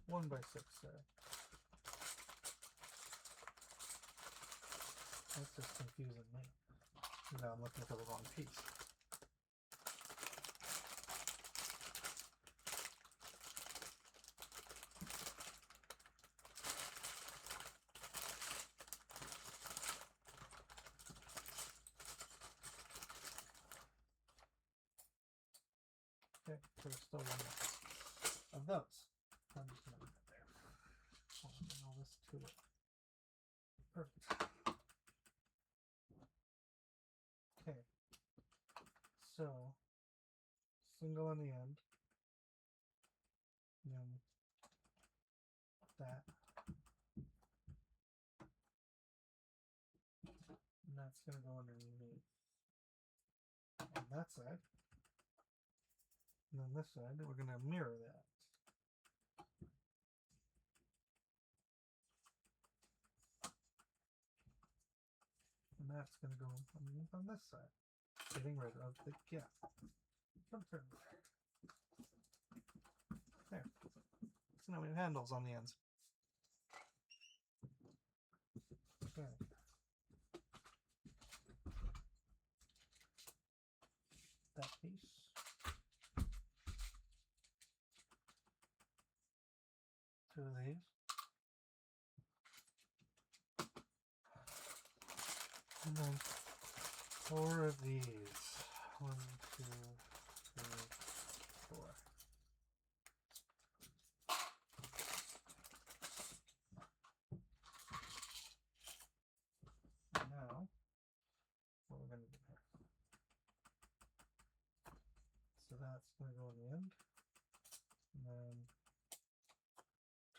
One by 6, sorry. That's just confusing me. Now I'm looking for the wrong piece. Okay, so there's still 1 of those. I'm just going to put that there. I'll bring all this to it. Perfect. Okay. So, single on the end. And then that. And that's going to go underneath on that side. And then this side, we're going to mirror that. And that's going to go underneath on this side, getting rid of the gap. There. So now we have handles on the ends. of these. And then 4 of these. 1, 2, 3, 4. Now, what we're going to do here. So that's going to go in the end. And then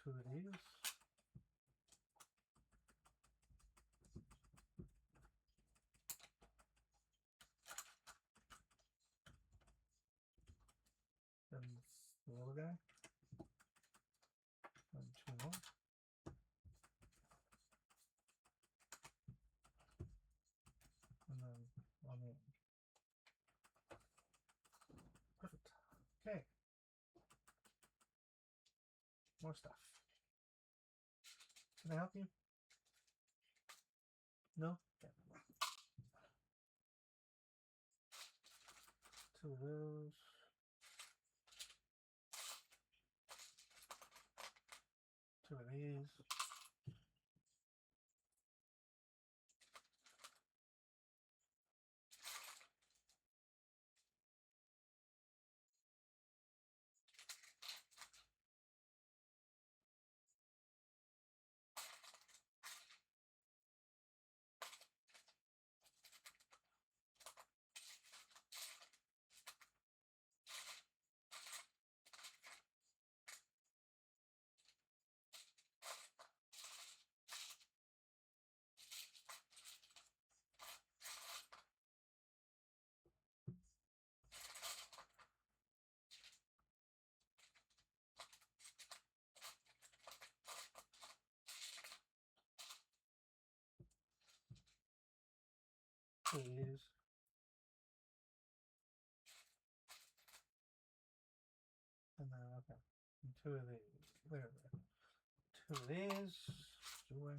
2 of these. Then the little guy. And 2 more. And then on the end. Perfect. Okay. More stuff. Can I help you? No? Okay. 2 of those. 2 of these. These. And then, okay. And 2 of these. There. 2 of these. Joy.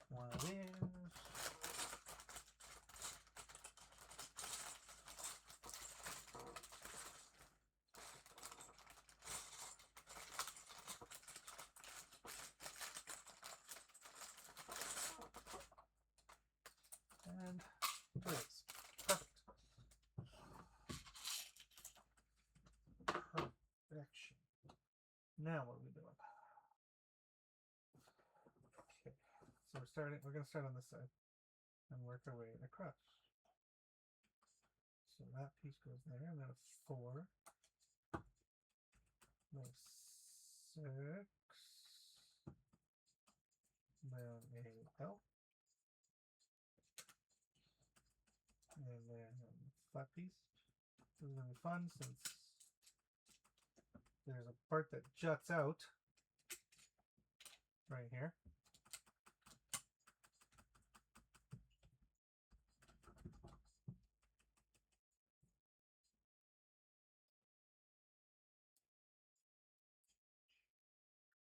One of these. And 2 of these. Perfect. Perfection. Now what are we doing? Okay. So we're going to start on this side and work our way across. So that piece goes there, and then a 4, then a 6, then a L, and then a flat piece. This is going to be fun since there's a part that juts out right here.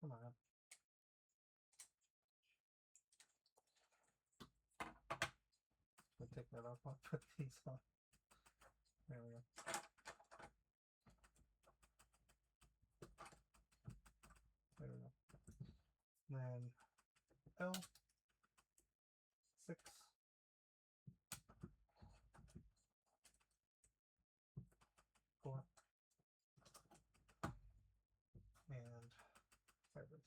Come on. I'll take that off. I'll put these on. There we go. There we go. Then L, 6, four, and fibers.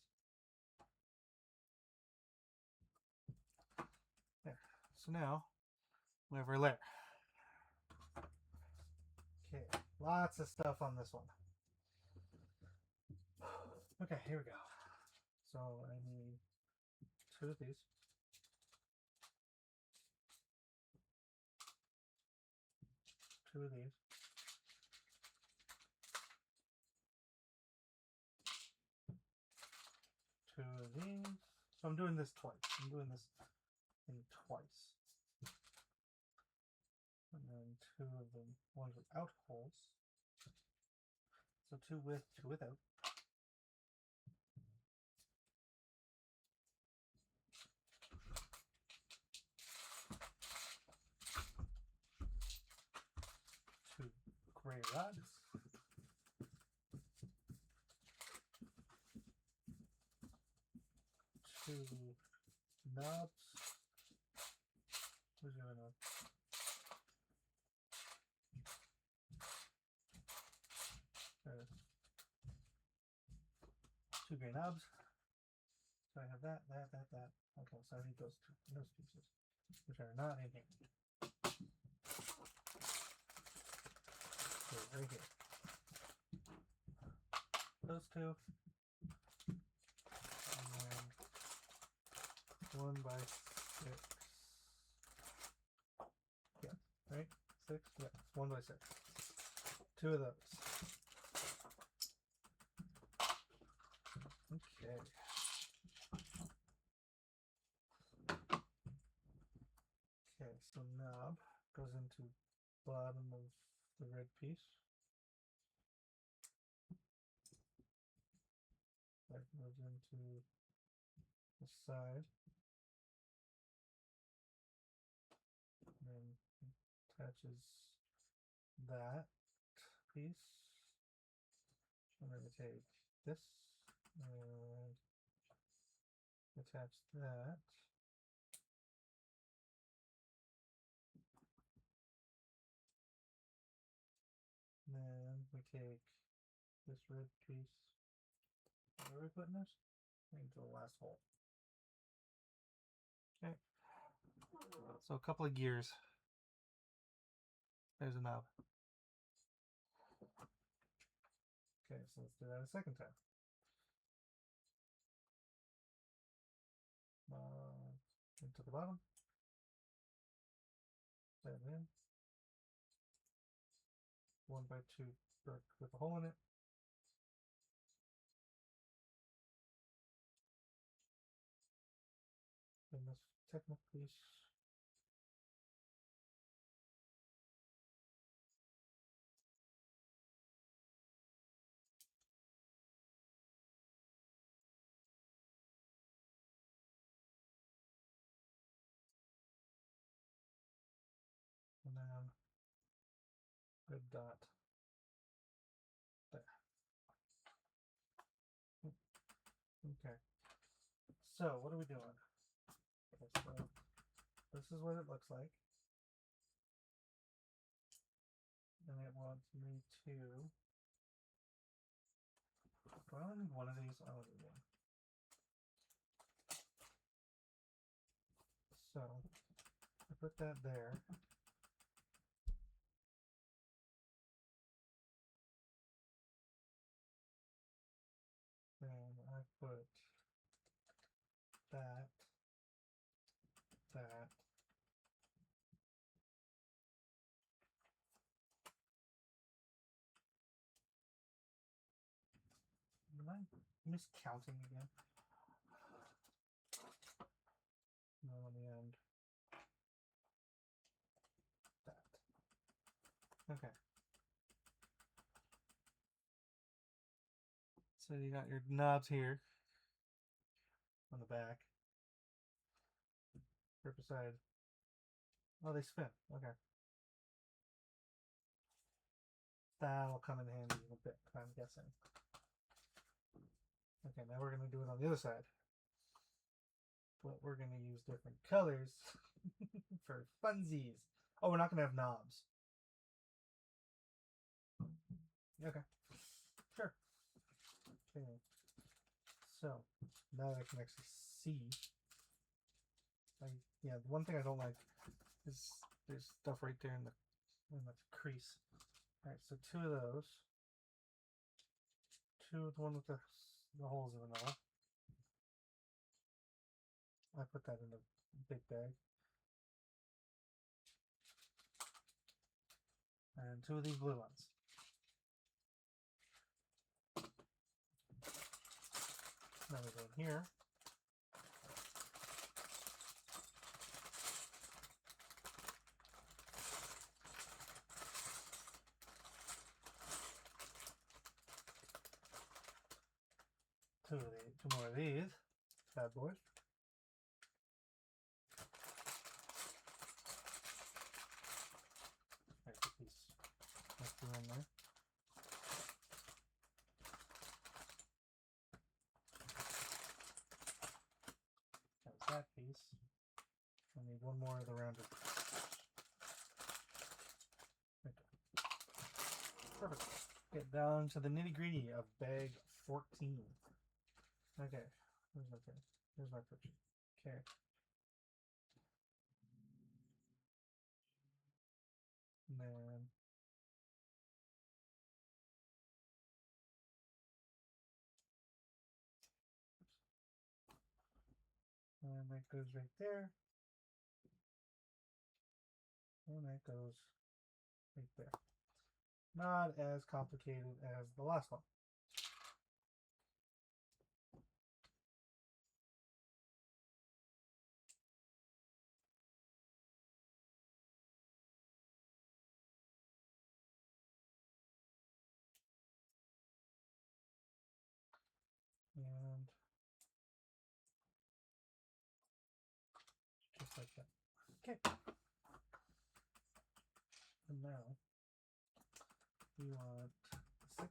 There. So now we have our layer. Okay, lots of stuff on this one. Okay, here we go. So I need 2 of these. 2 of these. 2 of these. So I'm doing this twice. I'm doing this thing twice. And then 2 of the ones without holes. So 2 with, 2 without. rods. Two knobs. Where's the other knob? Two gray knobs. So I have that. Okay, so I need those pieces, which are not in here. So right here. Those two. And then 1x6. Yeah, right? 6? Yeah, it's 1x6. Two of those. Okay. Okay, so knob goes into bottom of the red piece. That goes into the side. And then attaches that piece. I'm going to take this and attach that. And then we take this red piece. Where are we putting this? Into the last hole. Okay. So a couple of gears. There's a knob. Okay, so let's do that a second time. Into the bottom. Set it in. 1x2 brick with a hole in it. And this technical piece. And then red dot there. Okay. So what are we doing? Okay, so this is what it looks like. And it wants me to. Do I only need one of these? I only need one. So I put that there. And I put that. Am I miscounting again? No, on the end. That. Okay. So you got your knobs here on the back. Purple side. Oh, they spin. Okay. That'll come in handy in a bit, I'm guessing. Okay, now we're going to do it on the other side. But we're going to use different colors for funsies. Oh, we're not going to have knobs. Okay. Sure. Okay. So, now that I can actually see. Yeah, the one thing I don't like is there's stuff right there in the crease. Alright, so two of those. The one with the holes in the middle. I put that in a big bag. And two of these blue ones. Now we go in here. Two more of these bad boys. Right, put these in there. flat piece. I need one more of the rounded piece. Okay. Perfect. Get down to the nitty gritty of bag 14. Okay. Where's my pin? Here's my push. Okay. And then and that goes right there. And that goes right there. Not as complicated as the last one. And just like that. Okay. And now we want 6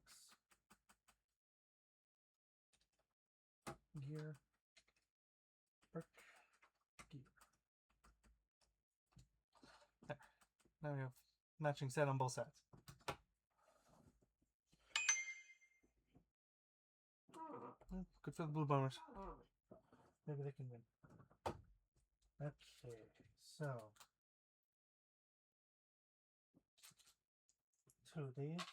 gear brick gear. There. Now we have matching set on both sides. Good for the blue bombers. Maybe they can win. Okay, so 2 of these,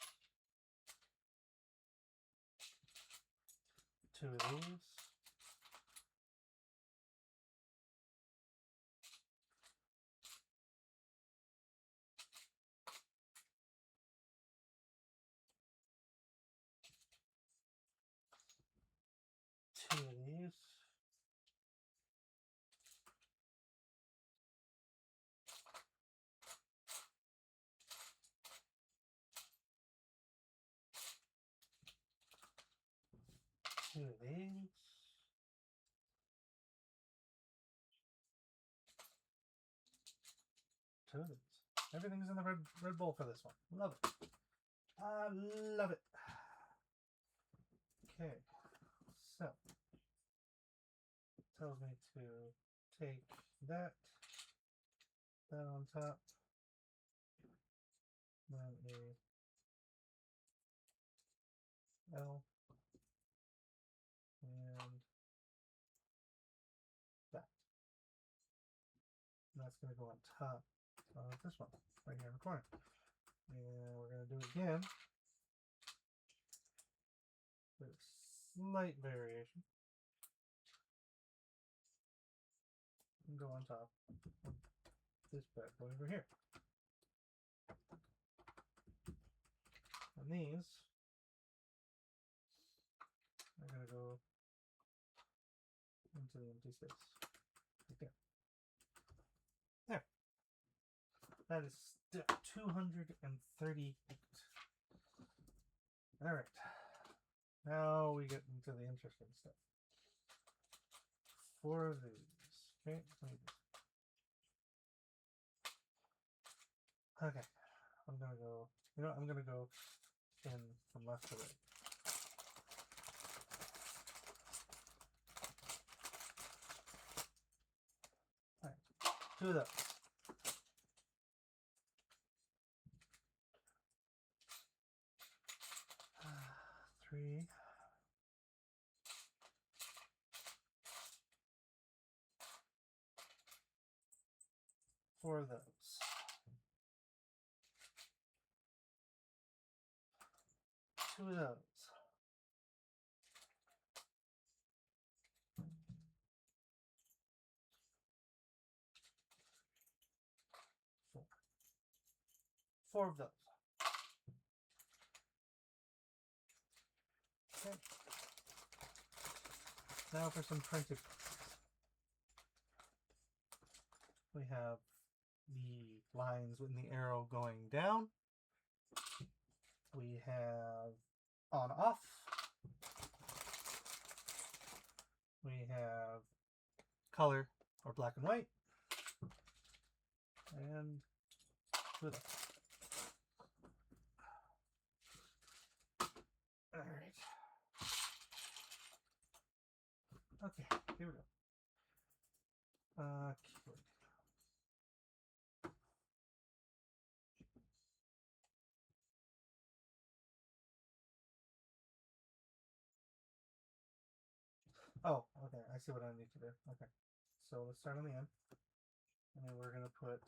2 of these, 2 of these, 2 of these, 2 of these. Everything's in the red bowl for this one. Love it. I love it. Okay, so it tells me to take that on top, then a L, and that. And that's going to go on top of this one, right here in the corner. And we're going to do it again with a slight variation. And go on top of this bad boy over here. And these are going to go into the empty space. Right there. There. That is step 238. Alright. Now we get into the interesting stuff. 4 of these. Okay. Okay. I'm gonna go. You know, I'm gonna go in from left to right. Alright. 2 of those. 3. 4 of those. 2 of those. 4 of those. Okay. Now for some printed pieces. We have the lines with the arrow going down. We have on off. We have color or black and white. And with it. All right. Okay, here we go. Okay. Oh, okay. I see what I need to do. Okay. So let's start on the end. And then we're going to put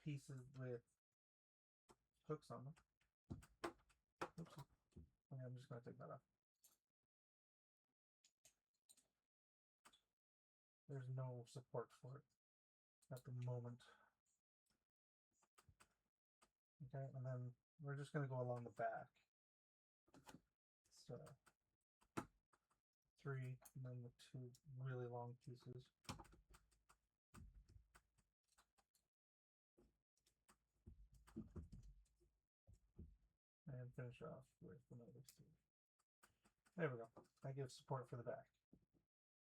pieces with hooks on them. Oops. Okay, I'm just going to take that off. There's no support for it at the moment. Okay, and then we're just going to go along the back. So 3, and then the 2 really long pieces. And finish off with another 2. There we go. That gives support for the back.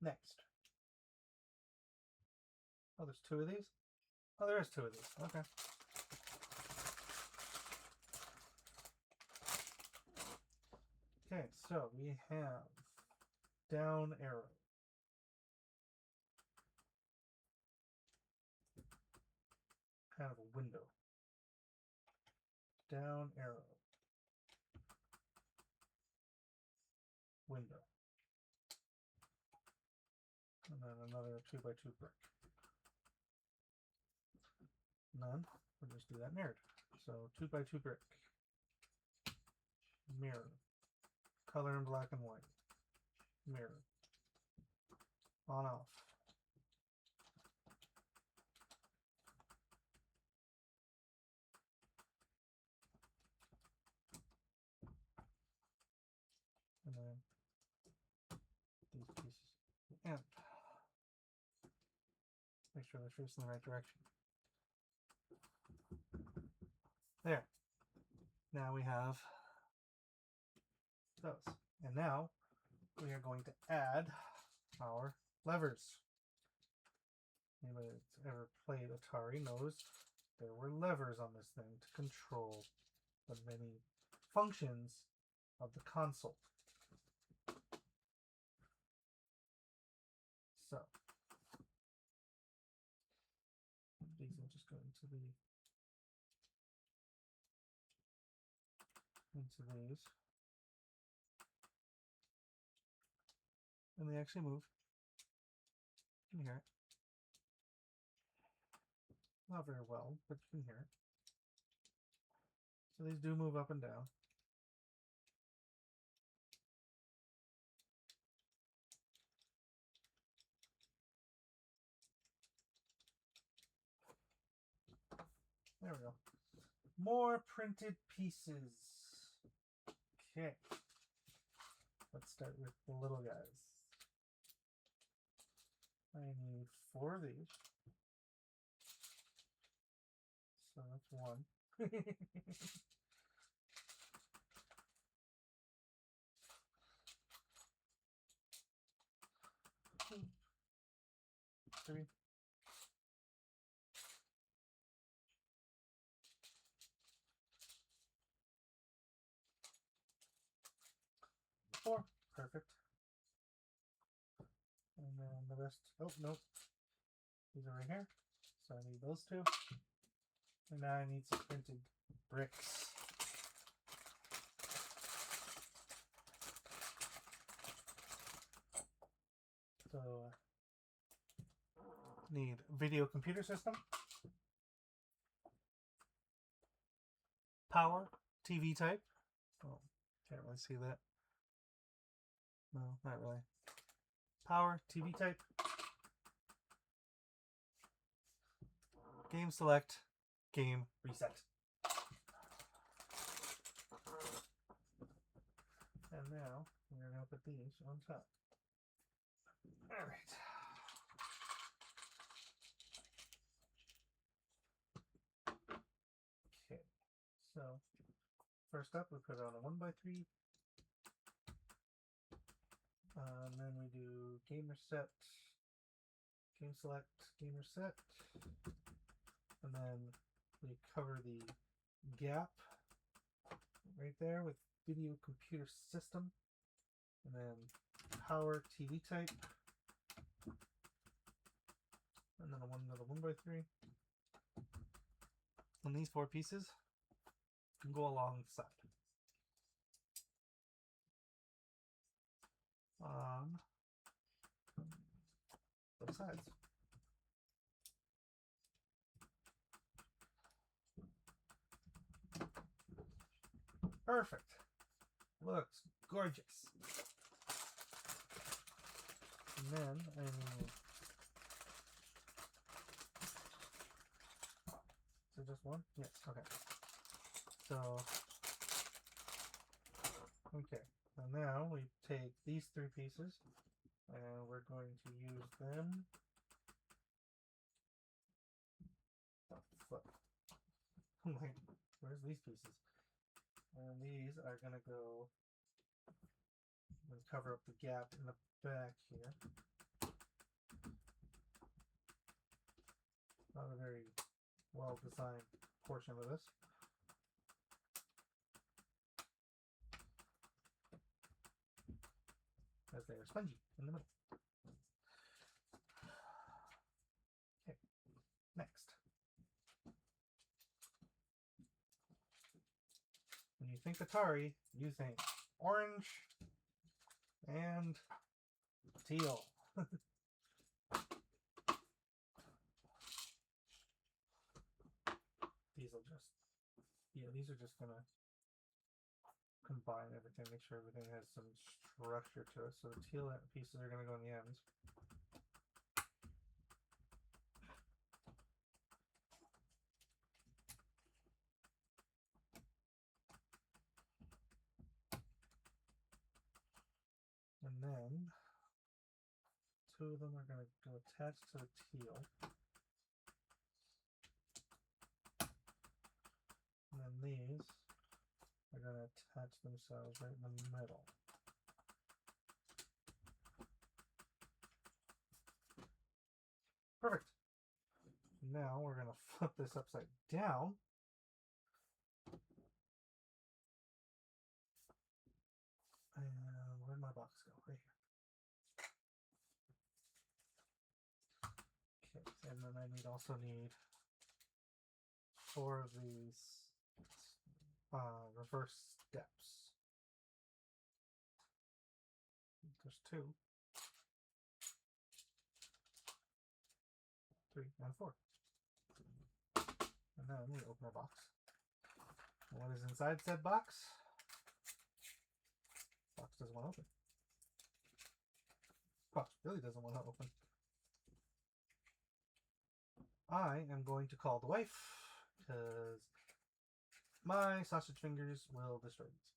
Next. Oh, there's 2 of these? Oh, there is 2 of these. Okay. Okay, so we have down arrow. Kind of a window. Down arrow. Window. And then another 2x2 brick. None. We'll just do that mirrored. So 2x2 brick. Mirror. Color in black and white. Mirror. On off. And then these pieces. And make sure they're facing the right direction. There. Now we have those. And now we are going to add our levers. Anybody that's ever played Atari knows there were levers on this thing to control the many functions of the console. So these will just go into these. And they actually move. You can hear it. Not very well, but you can hear it. So these do move up and down. There we go. More printed pieces. Okay. Let's start with the little guys. I need 4 of these. So that's 1. 3. 4. Perfect. And then the rest. Oh, nope. These are right here. So I need those 2. And now I need some printed bricks. So need video computer system, power, TV type. Oh, can't really see that. No, not really. Power, TV type, game select, game reset. And now we're going to put these on top. All right. Okay. So first up, we put it on a 1x3. And then we do gamer set, game select, gamer set. And then we cover the gap right there with video computer system. And then power TV type. And then another 1x3. And these 4 pieces can go alongside. On both sides. Perfect. Looks gorgeous. And then I need. Is it just one? Yes. Okay. So. Okay. And now we take these 3 pieces and we're going to use them. I'm like, where's these pieces? And these are going to go and cover up the gap in the back here. Not a very well designed portion of this. As they are spongy in the middle. Okay, next. When you think Atari, you think orange and teal. These are just gonna combine everything, make sure everything has some structure to it. So the teal pieces are gonna go in the ends. And then 2 of them are going to go attached to the teal. And then these are going to attach themselves right in the middle. Perfect. Now we're going to flip this upside down. And where'd my box go? Right here. Okay, and then I also need 4 of these reverse steps. There's 2, 3, and 4. And then we open our box. What is inside said box? Box doesn't want to open. Box really doesn't want to open. I am going to call the wife because my sausage fingers will destroy these.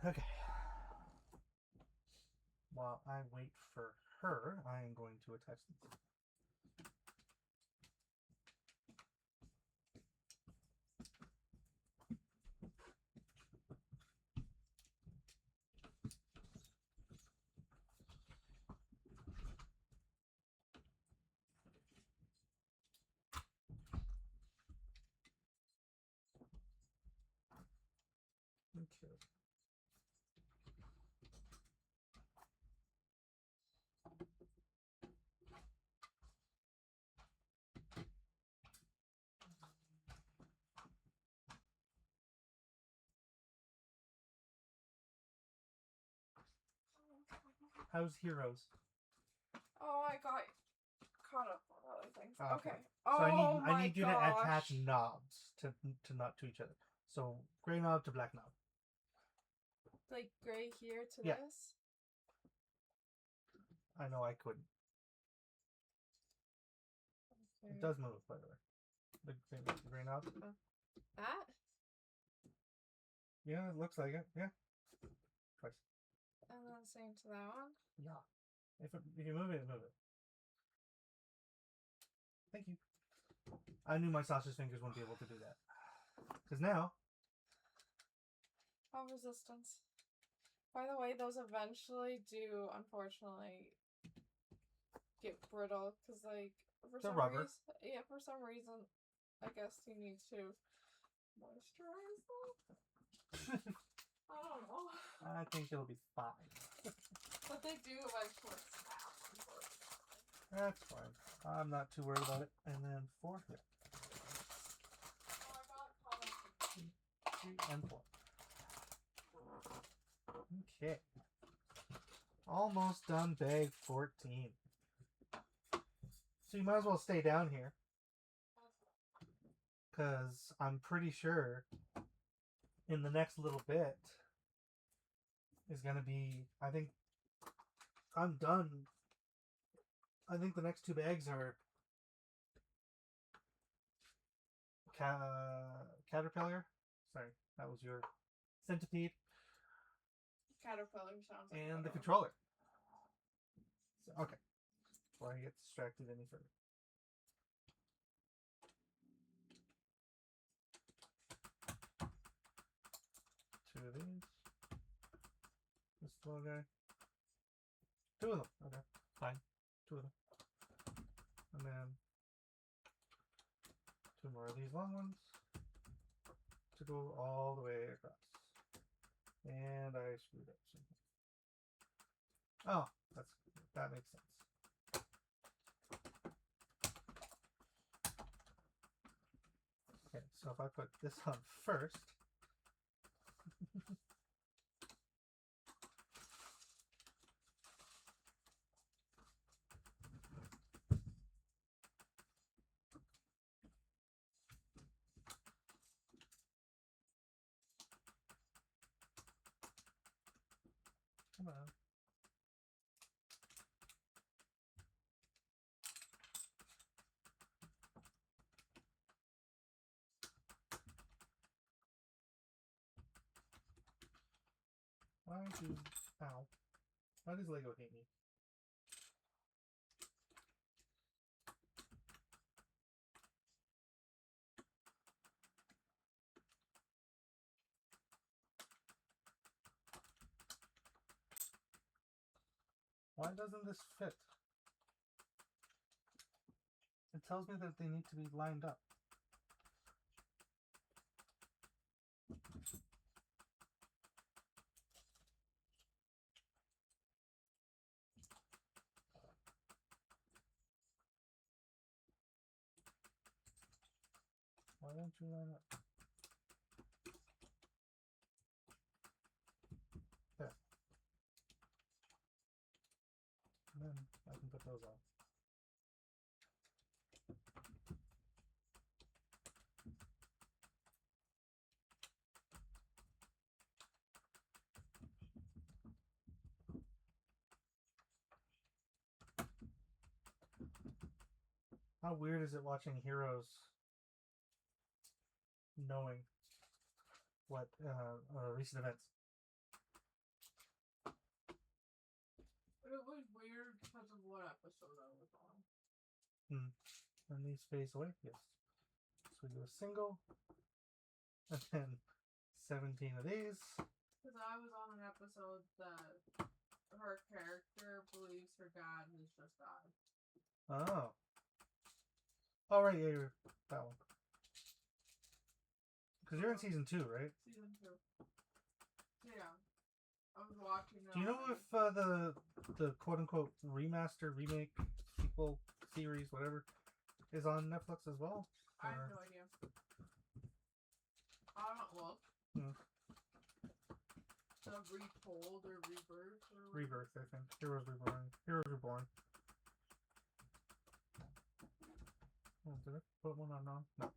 Okay. While I wait for her, I am going to attach these. Okay. How's Heroes? Oh, I got caught up on other things. Okay. So Oh, I need you to attach knobs to each other. So gray knob to black knob. Like gray here to Yeah. this? I know I couldn't. Okay. It does move, by the way. The gray knob. That? Yeah, it looks like it. Yeah. Twice. And then same to that one? Yeah. If you move it, move it. Thank you. I knew my sausage fingers wouldn't be able to do that. Because now... All resistance. By the way, those eventually do, unfortunately, get brittle because, like, for They're some rubber. reason, yeah, for some reason, I guess you need to moisturize them. I don't know. I think it'll be fine. But they do eventually snap, unfortunately. That's fine. I'm not too worried about it. And then 4 here. Oh, I got caught up. 3 and 4. Okay. Almost done bag 14. So you might as well stay down here. Because I'm pretty sure in the next little bit is going to be, I think I'm done. I think the next 2 bags are Caterpillar. Sorry, that was your Centipede. Caterpillar sounds like And a the better controller. So, okay. Before I get distracted any further. Two of these. This little guy. 2 of them. Okay, fine. 2 of them. And then 2 more of these long ones to go all the way across. And I screwed up something. Oh, that makes sense. Okay, so if I put this on first. Come on. Ow. Why does Lego hate me? Why doesn't this fit? It tells me that they need to be lined up. Why don't you line up? There. And then I can put those on. How weird is it watching Heroes knowing what recent events? It was weird because of what episode I was on. And these face away? Yes. So we do a single, and then 17 of these. Because I was on an episode that her character believes her dad has just died. Oh. Oh, right, yeah, you're that one. Because you're in season 2, right? Season 2. Yeah. I was watching it. Do you know if the quote-unquote remaster, remake, sequel, series, whatever, is on Netflix as well? I have no idea. I haven't looked. The Retold or Rebirth or whatever. Rebirth, I think. Heroes Reborn. Heroes Reborn. Oh, did I put one on non? No.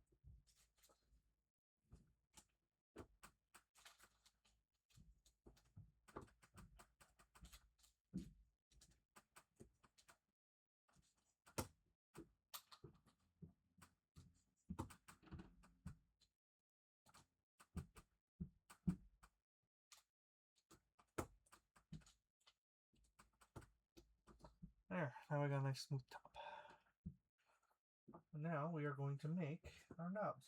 There, now we got a nice smooth top. Now we are going to make our knobs.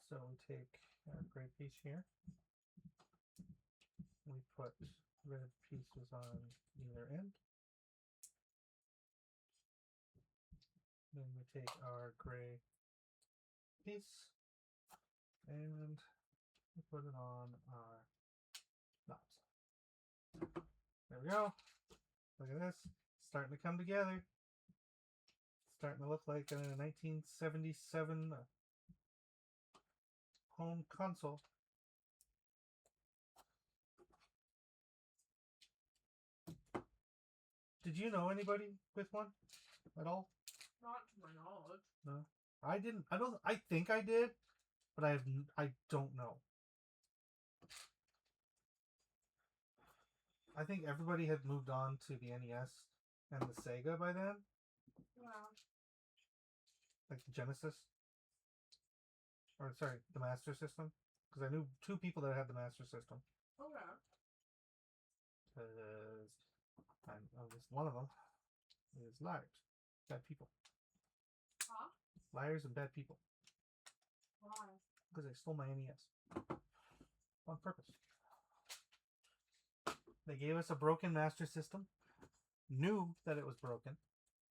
So we take our gray piece here, we put red pieces on either end. Then we take our gray piece and we put it on our knobs. There we go. Look at this. Starting to come together. Starting to look like a 1977 home console. Did you know anybody with one at all? Not to my knowledge. No, I didn't. I don't. I think I did, but I don't know. I think everybody had moved on to the NES and the Sega by then. Yeah. Like the Genesis. Or sorry, the Master System. Because I knew 2 people that had the Master System. Okay. Because at least one of them is liars. Bad people. Huh? Liars and bad people. Why? Because they stole my NES. On purpose. They gave us a broken Master System, knew that it was broken,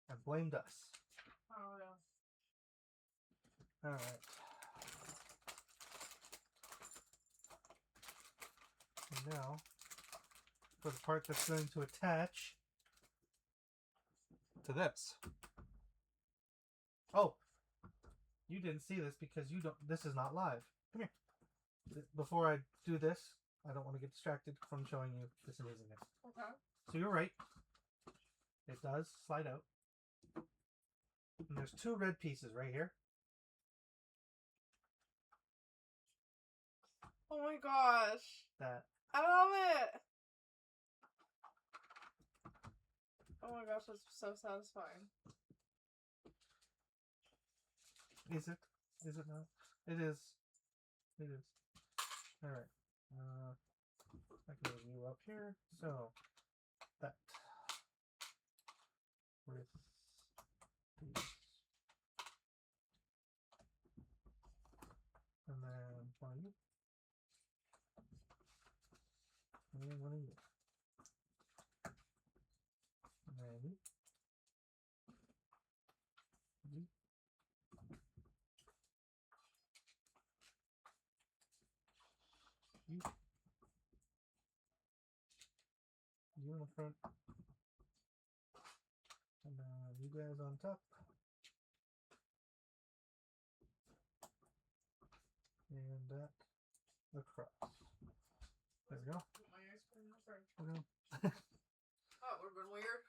and blamed us. Oh, yeah. Alright. And now, for the part that's going to attach to this. Oh! You didn't see this because you don't. This is not live. Come here. Before I do this, I don't want to get distracted from showing you this amazingness. Okay. So you're right. It does slide out. And there's 2 red pieces right here. Oh my gosh. That I love it. Oh my gosh, that's so satisfying. is it? Is it not? It is. It is. All right. I can move you up here. So that with these, and then one of you, and then one of you, and then you, you, you. You in the front, and you guys on top, and that across. There we go. Put my ice cream in the fridge. Okay. That would have been weird.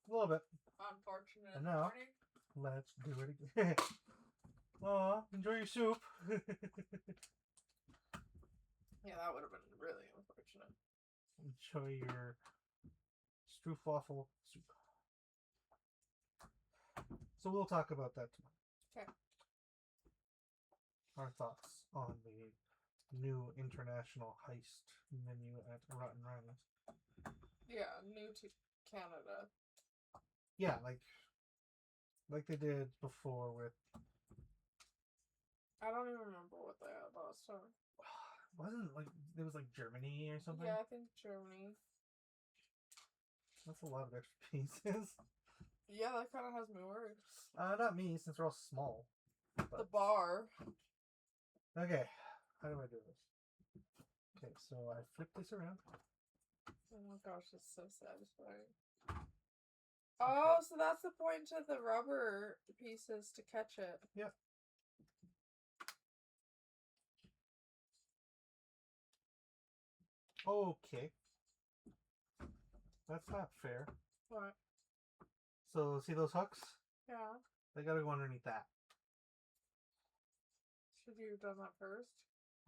A little bit. Unfortunate. And now- morning. Let's do it again. Aw, enjoy your soup. Yeah, that would have been really unfortunate. Enjoy your stroopwafel soup. So we'll talk about that tomorrow. Okay. Our thoughts on the new international heist menu at Rotten Rhinos. Yeah, new to Canada. Yeah, like they did before with. I don't even remember what they had last time. Wasn't like it was like Germany or something. Yeah, I think Germany. That's a lot of extra pieces. Yeah, that kind of has me worried. Not me, since they're all small. The But bar. okay, how do I do this? Okay, so I flip this around. Oh my gosh, it's so satisfying. Oh, so that's the point of the rubber pieces to catch it. Yep. Okay. That's not fair. What? So, see those hooks? Yeah. They gotta go underneath that. Should you have done that first?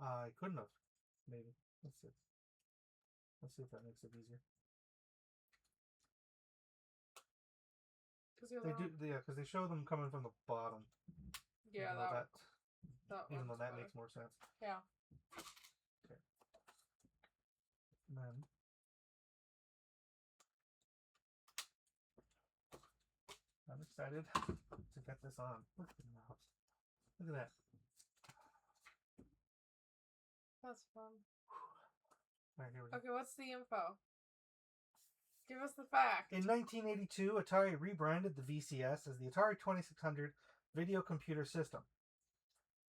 I couldn't have. Maybe. Let's see. Let's see if that makes it easier. Because They do, yeah, because they show them coming from the bottom. Yeah, even though that even though one's that better. makes more sense. Yeah. And then I'm excited to get this on. Look at the knobs. Look at that. That's fun. Right, here we go. Okay, what's the info? Give us the fact. In 1982, Atari rebranded the VCS as the Atari 2600 Video Computer System,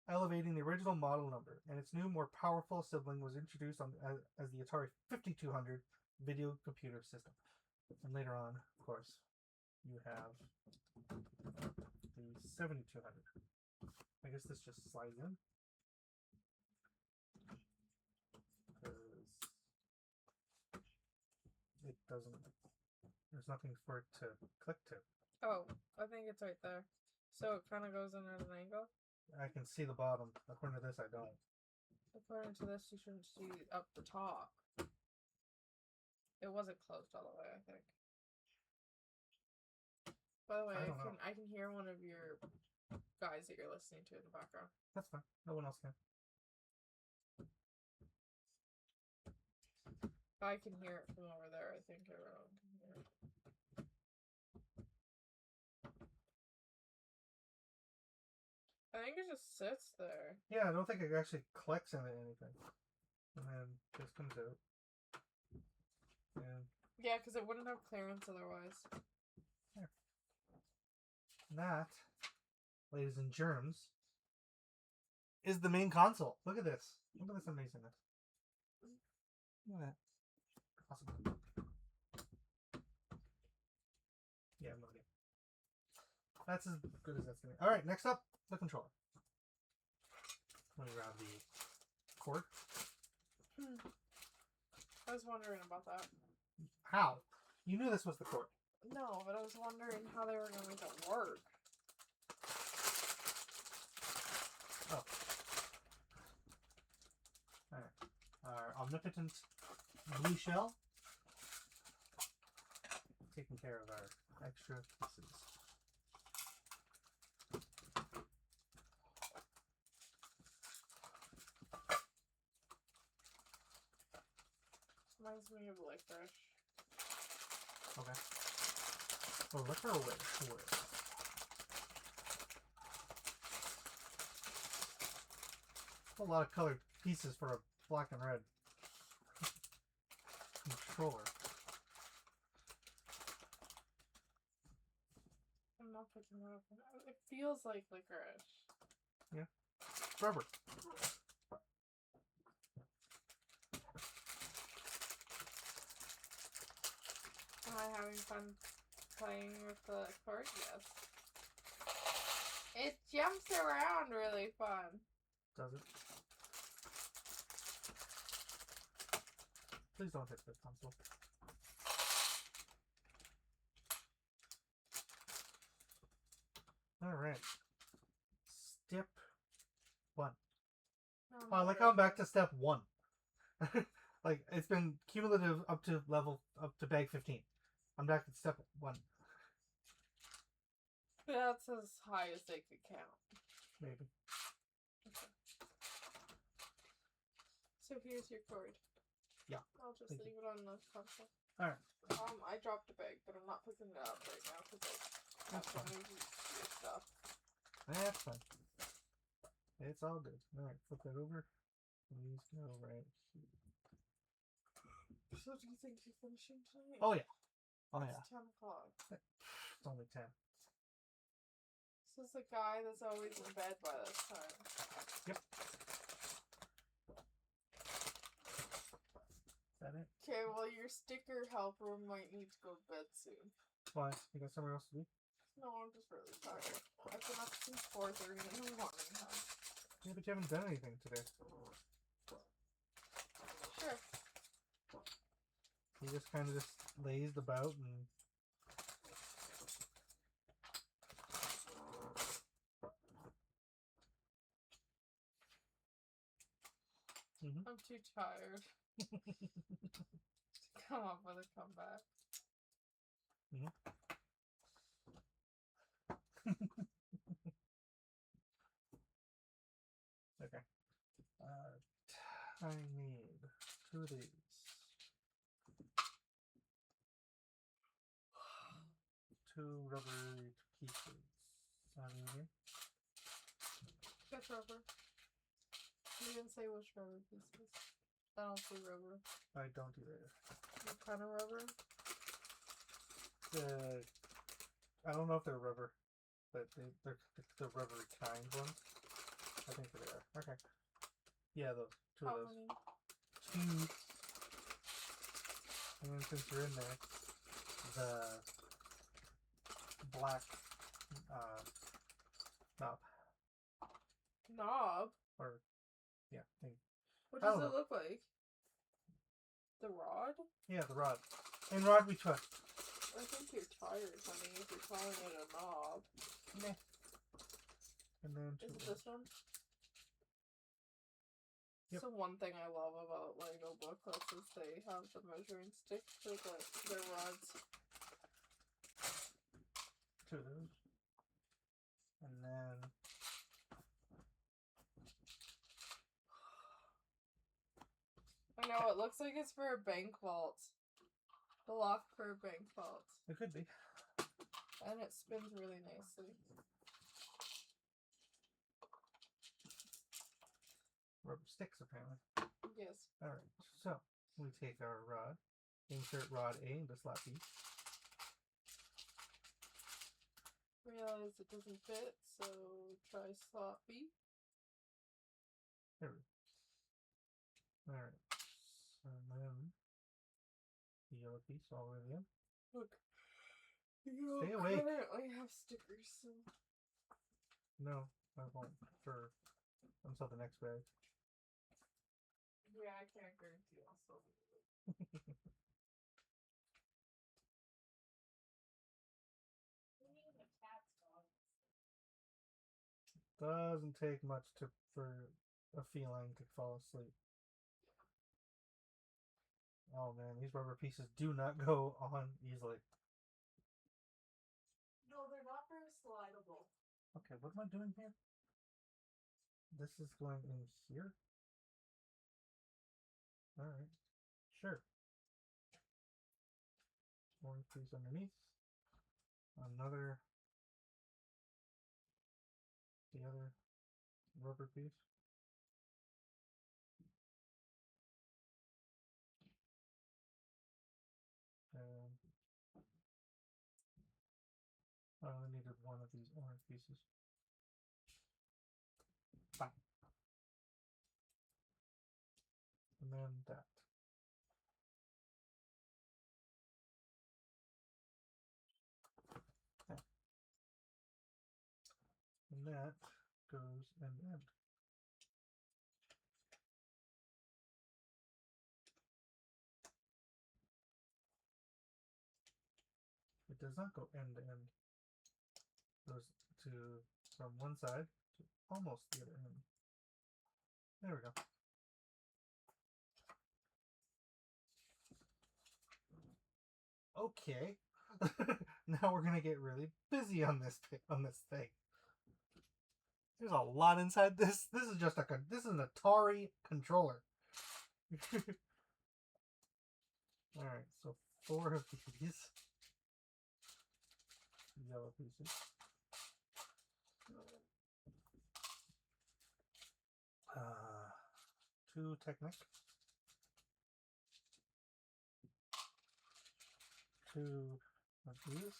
elevating the original model number, and its new, more powerful sibling was introduced as the Atari 5200 Video Computer System. And later on, of course, you have the 7200. I guess this just slides in. Because it doesn't, there's nothing for it to click to. Oh, I think it's right there. So it kind of goes in at an angle. I can see the bottom. According to this, I don't. According to this, you shouldn't see up the top. It wasn't closed all the way, I think. By the way, I can hear one of your guys that you're listening to in the background. That's fine. No one else can. I can hear it from over there. I think everyone can hear it. I think it just sits there. Yeah, I don't think it actually collects into anything. And then this comes out. And yeah, because it wouldn't have clearance otherwise. There. That, ladies and germs, is the main console. Look at this. Look at this amazingness. Look at that. Awesome. Yeah, no idea. That's as good as that's gonna be. Alright, next up, the controller. Let me grab the cord. I was wondering about that. How? You knew this was the cord. No, but I was wondering how they were going to make it work. Oh. Alright. Our omnipotent blue shell. Taking care of our extra pieces. Reminds me of licorice. Okay. Oh, licorice. A lot of colored pieces for a black and red controller. I'm not picking it up. It feels like licorice. Yeah. Rubber. Am I having fun playing with the cord? Yes. It jumps around really fun. Does it? Please don't hit the console. Alright. Step 1. Oh, I like how I'm back to step 1. Like, it's been cumulative up to bag 15. I'm back at step 1. That's as high as they could count. Maybe. Okay. So here's your cord. Yeah. I'll just leave it on the console. Alright. I dropped a bag, but I'm not picking it up right now because I have to move your stuff. That's fine. It's all good. Alright, flip that over. Please go right here. So do you think you're finishing tonight? Oh, yeah. Oh, yeah. It's 10 o'clock. It's only 10. This is the guy that's always in bed by this time. Yep. Is that it? Okay, well, your sticker helper might need to go to bed soon. Why? You got somewhere else to be? No, I'm just really tired. I've been up since 4:30 in the morning. Yeah, but you haven't done anything today. Sure. You just kind of just lazed about and... I'm too tired to come up with a comeback. Okay. I need 2 of these. 2 rubber pieces. Here. Which rubber? You didn't say which rubber pieces. I don't see rubber. I don't either. What kind of rubber? I don't know if they're rubber, but they're the rubbery kind ones. I think they are. Okay. Yeah, those. Two How of those. many? Two. And then since you're in there, the black knob. Knob? Or, yeah, thing. What I does don't it know. look like? The rod? Yeah, the rod. In rod we trust. I think you're tired, honey, if you're calling it a knob. Meh. And then two. Is it this one? Yep. So one thing I love about Lego booklets is they have the measuring stick for their rods. Two of those. And then I know, it looks like it's for a bank vault. The lock for a bank vault. it could be. And it spins really nicely. Rubber sticks, apparently. Yes. Alright, so we take our rod, insert rod A into slot B. Realize it doesn't fit, so try slot B. There we go. Alright, so then the yellow piece all the way to the end. Look. You Stay awake. currently have stickers, so... No, I won't for until the next bag. Yeah, I can't guarantee I'll still do it. Doesn't take much for a feline to fall asleep. Oh man, these rubber pieces do not go on easily. No, they're not very slidable. Okay, what am I doing here? This is going in here? Alright, sure. One piece underneath. Another. The other rubber piece. And I only needed one of these orange pieces. Fine. And then that. Okay. And that goes end to end. It does not go end to end. It goes to from one side to almost the other end. There we go. Okay. Now we're gonna get really busy on this thing. There's a lot inside this. This is just this is an Atari controller. All right, so 4 of these yellow pieces. 2 Technic. 2 of these.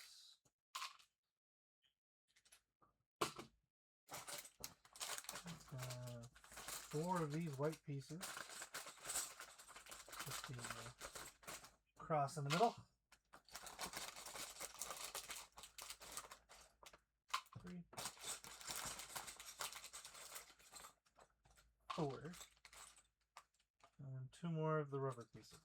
4 of these white pieces. With the cross in the middle. 3, 4, and 2 more of the rubber pieces.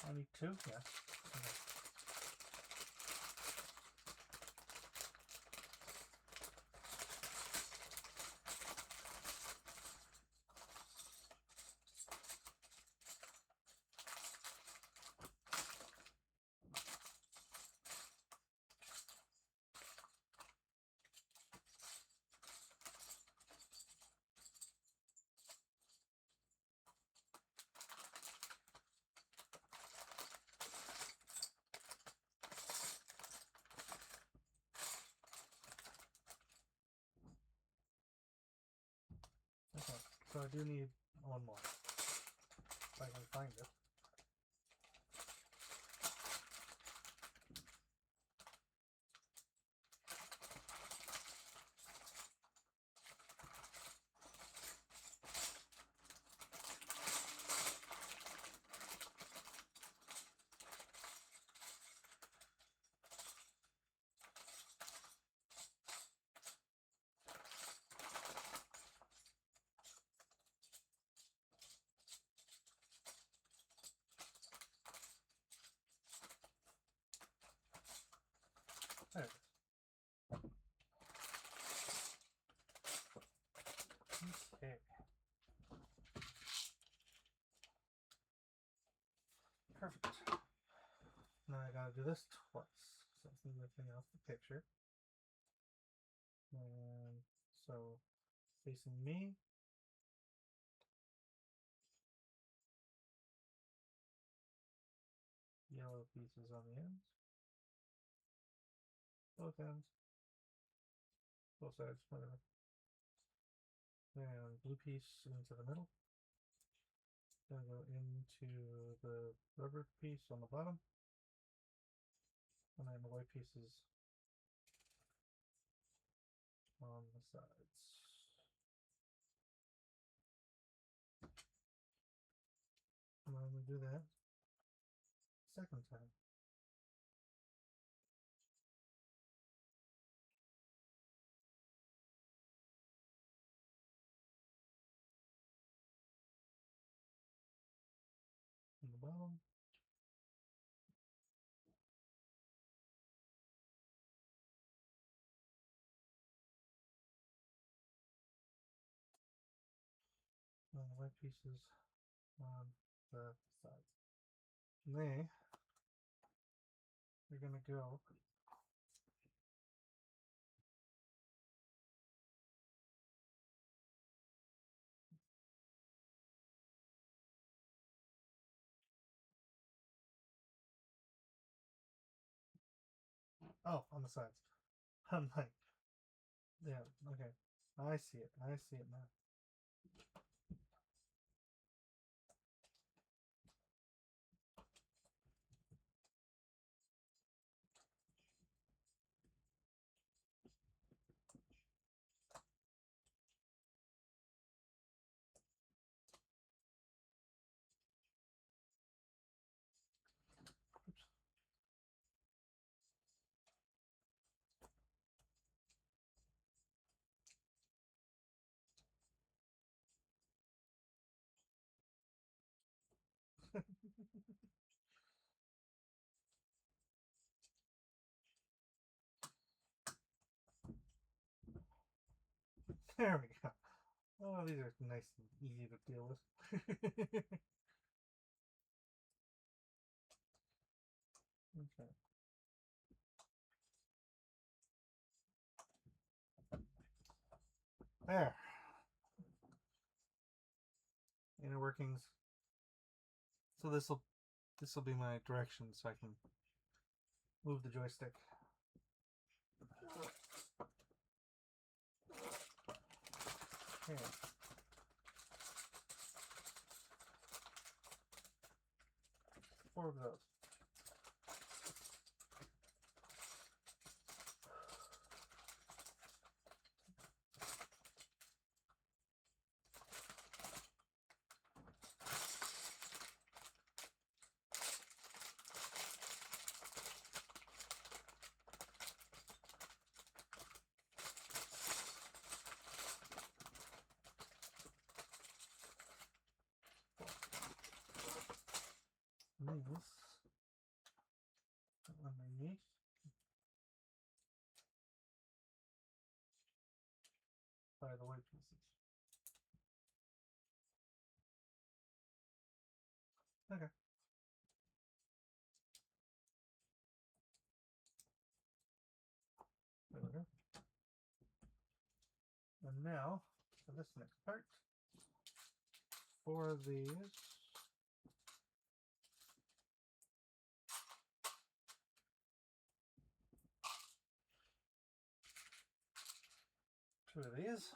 I need two? Yeah. Okay. Okay, so I do need one more. If I can find it. There it is. Okay. Perfect. Now I gotta do this twice. So it's lifting off the picture. And so facing me. Yellow pieces on the ends. Both ends. Both sides, whatever. And blue piece into the middle. Then go into the rubber piece on the bottom. And then the white pieces on the sides. And then we do that second time. On the bottom. And the white pieces on the sides. And then we're gonna go on the sides. I'm like, yeah, okay. I see it. I see it now. Oops. There we go. Oh, these are nice and easy to deal with. Okay. There. Inner workings. So this'll be my direction so I can move the joystick. Okay. 4 of those. these underneath. By the white pieces. Okay. There we go. And now, for this next part, 4 of these. 2 of these.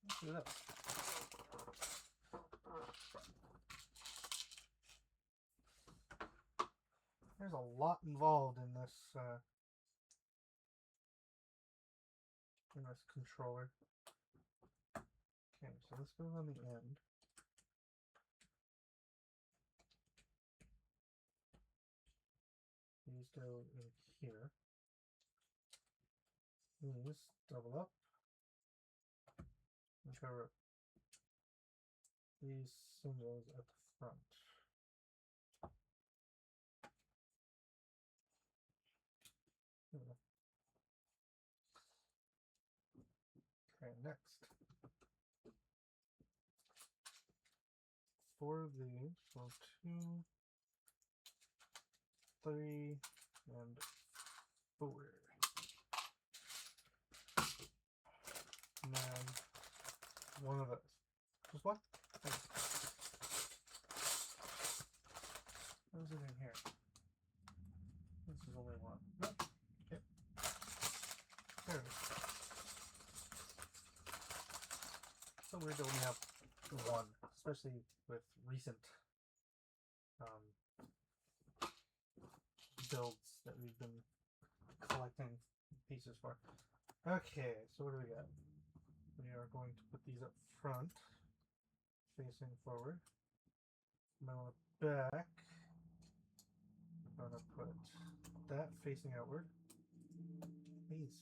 Let's do this. There's a lot involved in this controller. Okay, so this goes on the end. These go in here. These double up and cover up these symbols at the front. Okay, next. 4 of these, so 2, 3, and 4. And then 1 of those. Just one? Thanks. What is it in here? This is only 1. Nope. Yep. There it is. So weird that we have 1, especially with recent builds that we've been collecting pieces for. Okay, so what do we got? We are going to put these up front, facing forward. And on the back, I'm going to put that facing outward. These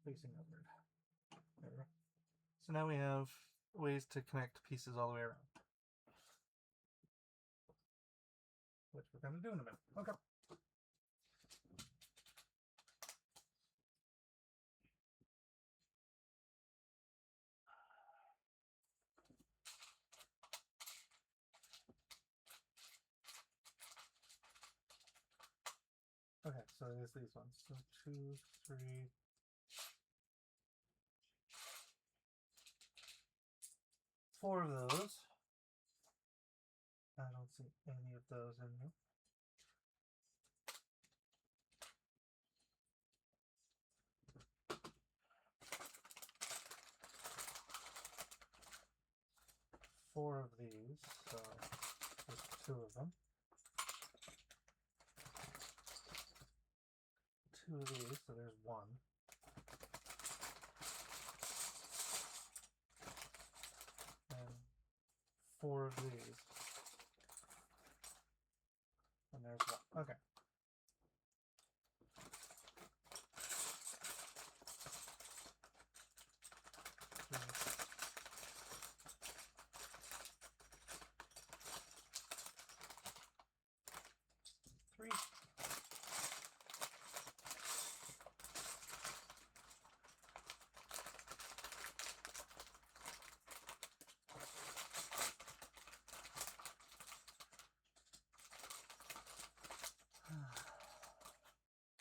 facing outward. There we go. So now we have ways to connect pieces all the way around. Which we're going to do in a minute. Okay. Okay, so there's these ones. So 2, 3, 4 of those. I don't see any of those in here. Four of these, so there's 2 of them. 2 of these, so there's 1. And 4 of these. And there's 1. Okay. Three.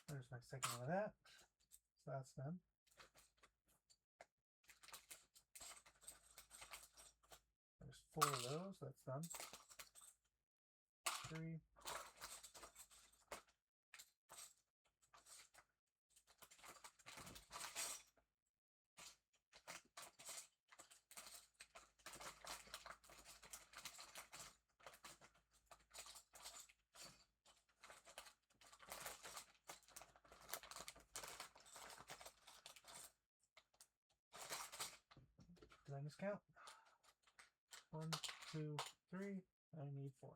There's my second one of that. So that's done. There's 4 of those. That's done. 3. Did I miscount? 1, 2, 3. I need 4.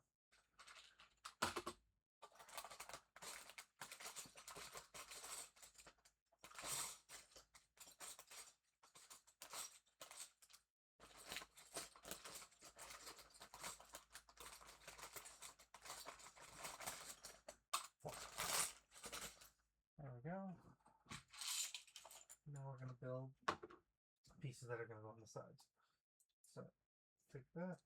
we go. Now we're going to build pieces that are going to go on the sides. So take that.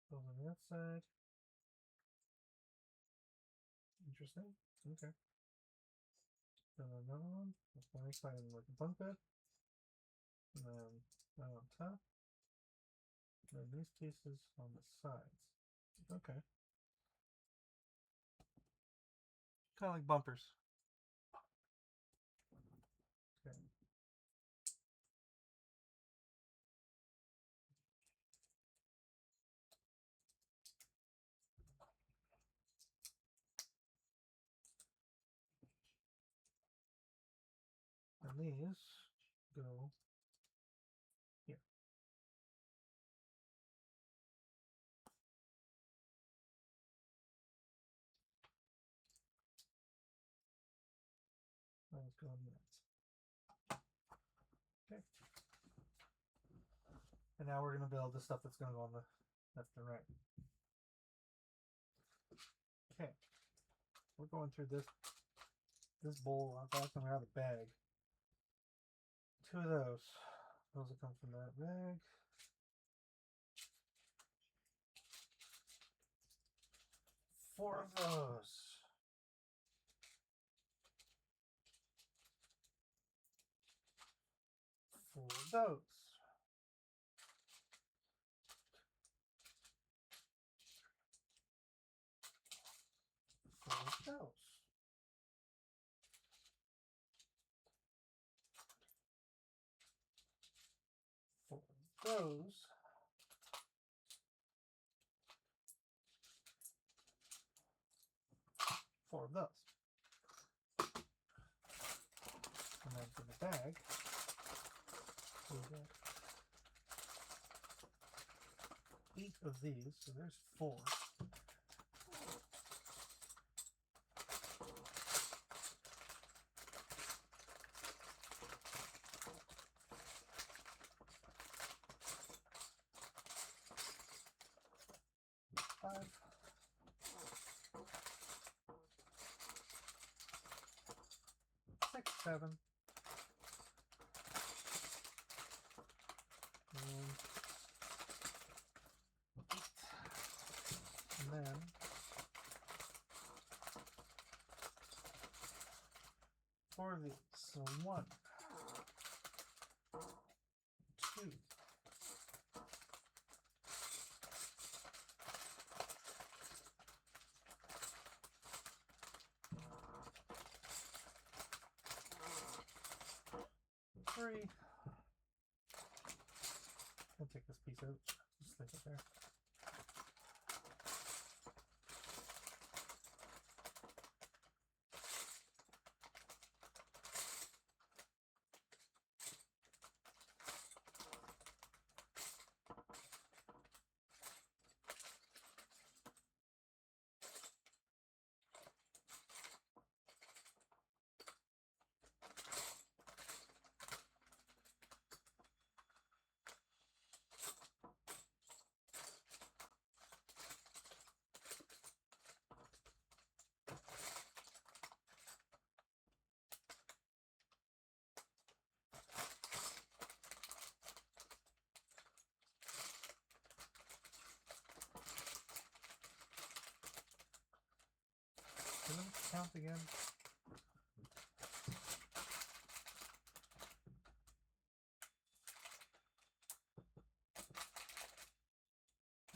Build on the outside. Interesting. Okay. Then another one. That's very exciting, like a bunk bed. And then that on top. And then these pieces on the sides. Okay. Kind of like bumpers. Okay. And these go here. Let's go on that. Okay. And now we're going to build the stuff that's going to go on the left and right. Okay. We're going through this bowl. I've got them out of the bag. 2 of those. Those will come from that bag. 4 of those. 4 of those. 4 of those. 4 of those. 4 of those. And then for the bag, we got 8 of these, so there's 4. 5. 6, 7. And 8. And then 4 of these. So 1, 2, 3. I'll take this piece out. Just leave it there. Can I count again?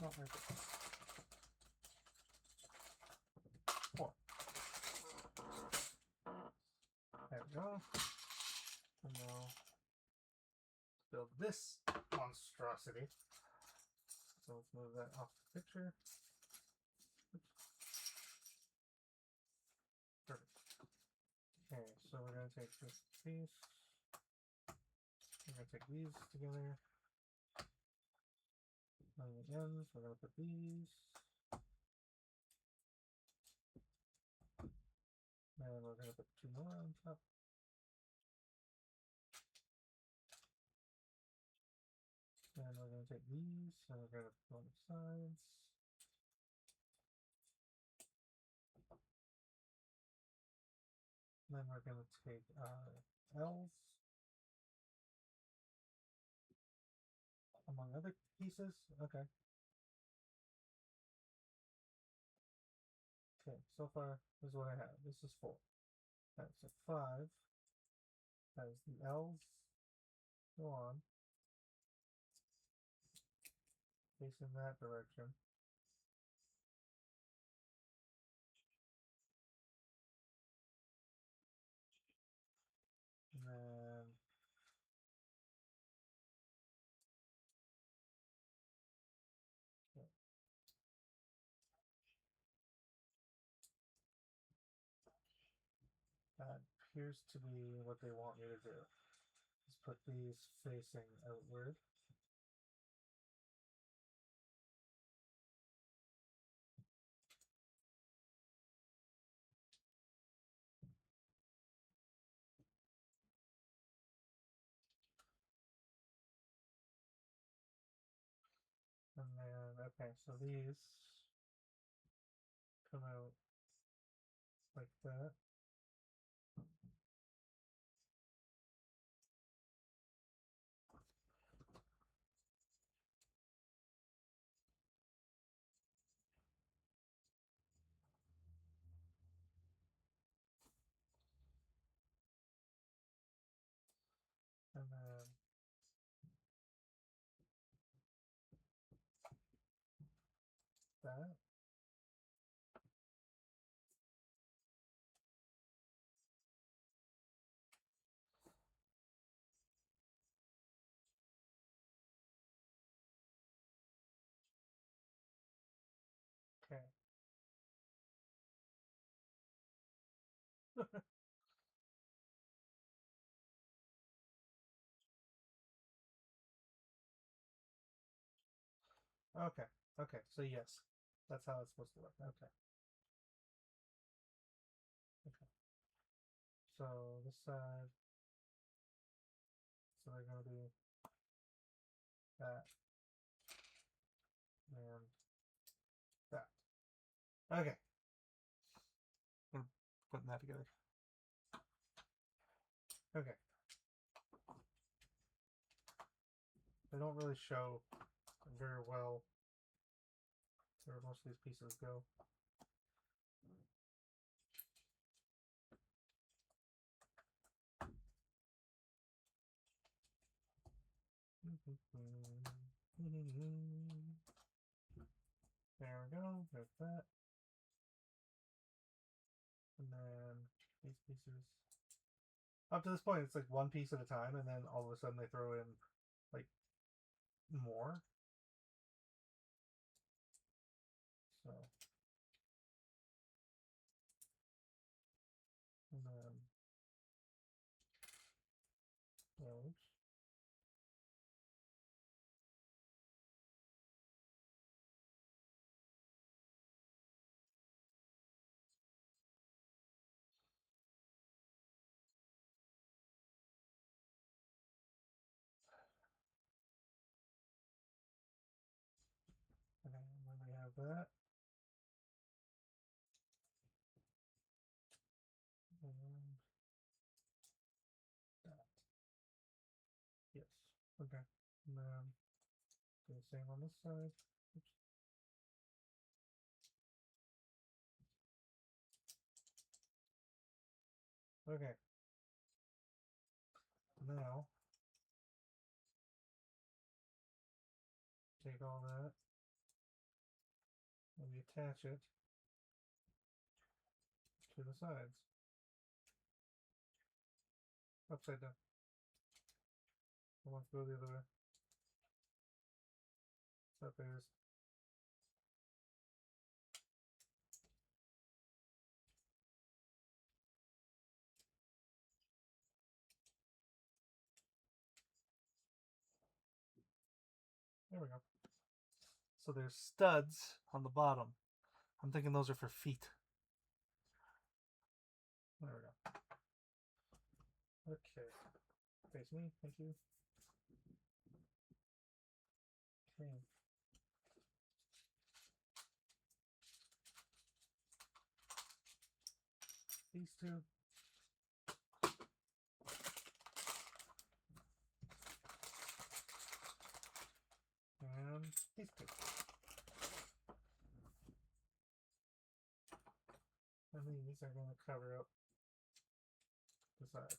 Oh, right there. 4. There we go. And now build this monstrosity. So let's move that off the picture. Perfect. Okay, so we're going to take this piece. We're going to take these together. On the ends, we're going to put these. And we're going to put 2 more on top. going to take these and we're going to put on the sides. Then we're going to take L's among other pieces. Okay. Okay, so far this is what I have. This is 4. Alright, so 5 has the L's go on, facing that direction. And then that appears to be what they want me to do. Let's put these facing outward. And then, okay, so these come out like that. And then that. Okay. Okay. Okay. So yes, that's how it's supposed to work. Okay. Okay. So this side. So they're gonna be that and that. Okay. I'm putting that together. Okay. They don't really show very well where most of these pieces go. There we go. There's that. And then these pieces. Up to this point, it's like one piece at a time, and then all of a sudden they throw in like more. So, and then those. And then we have that. And that. Yes. Okay. And then do the same on this side. Oops. Okay. Now take all that and we attach it to the sides. Upside down. I want to go the other way. So there's there we go. So there's studs on the bottom. I'm thinking those are for feet. There we go. Okay. Face me, thank you. Okay. These two. And these two. And these are going to cover up the sides.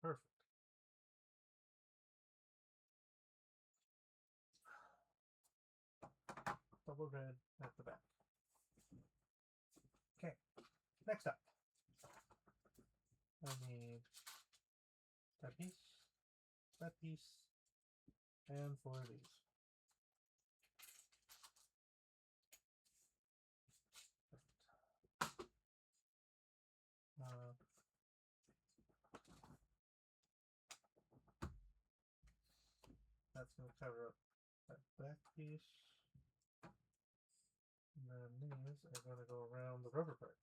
Perfect. Double red at the back. Okay, next up. I need that piece, and 4 of these. That's going to cover up that back piece. And then these are going to go around the rubber parts.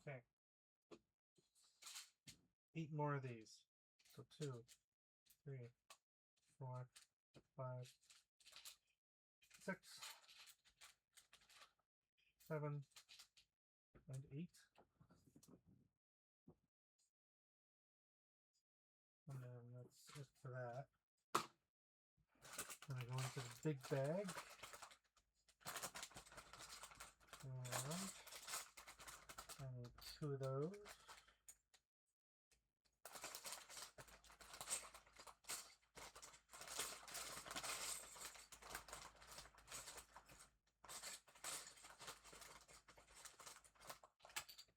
Okay. 8 more of these. So 2, 3, 4, 5, 6, 7, and 8. And then that's it for that. Then I go into the big bag. And I need 2 of those.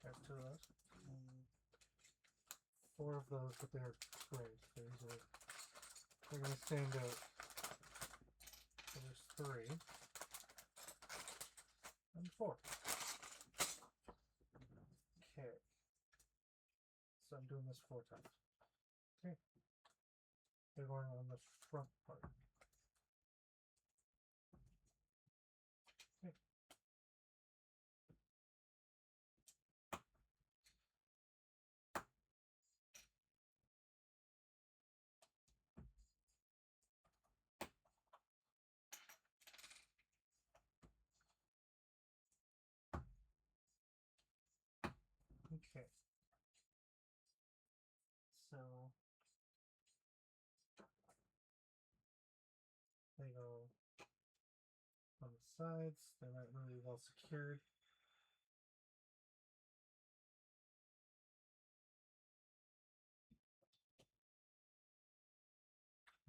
I have 2 of those. 4 of those, but they're gray. They're going to stand out. So there's 3. And 4. Okay. So I'm doing this 4 times. Okay. They're going on the front part. Okay. Okay. So they go on the sides. They're not really well secured.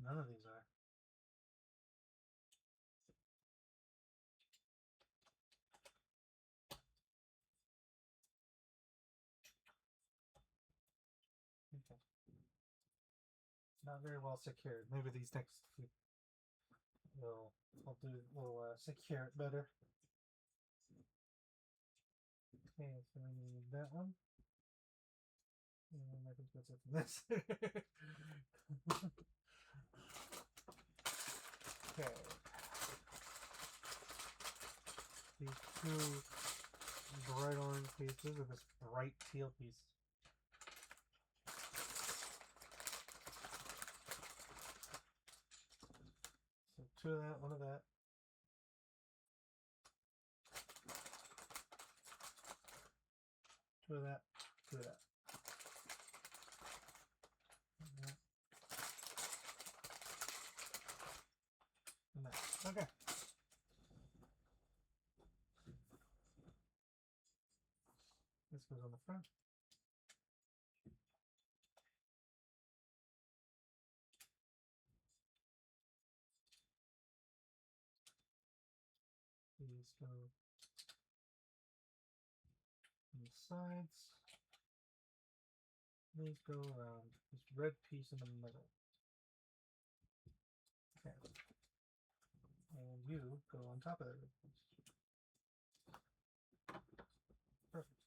None of these are. Okay. Not very well secured. Maybe these next few will secure it better. Okay, so we need that one. And I think that's it from this. Okay. These 2 bright orange pieces of this bright teal piece. So 2 of that, 1 of that. Two of that, 2 of that. And that. Okay. This goes on the front. These go on the sides. These go around this red piece in the middle. Okay. And you go on top of it. Perfect.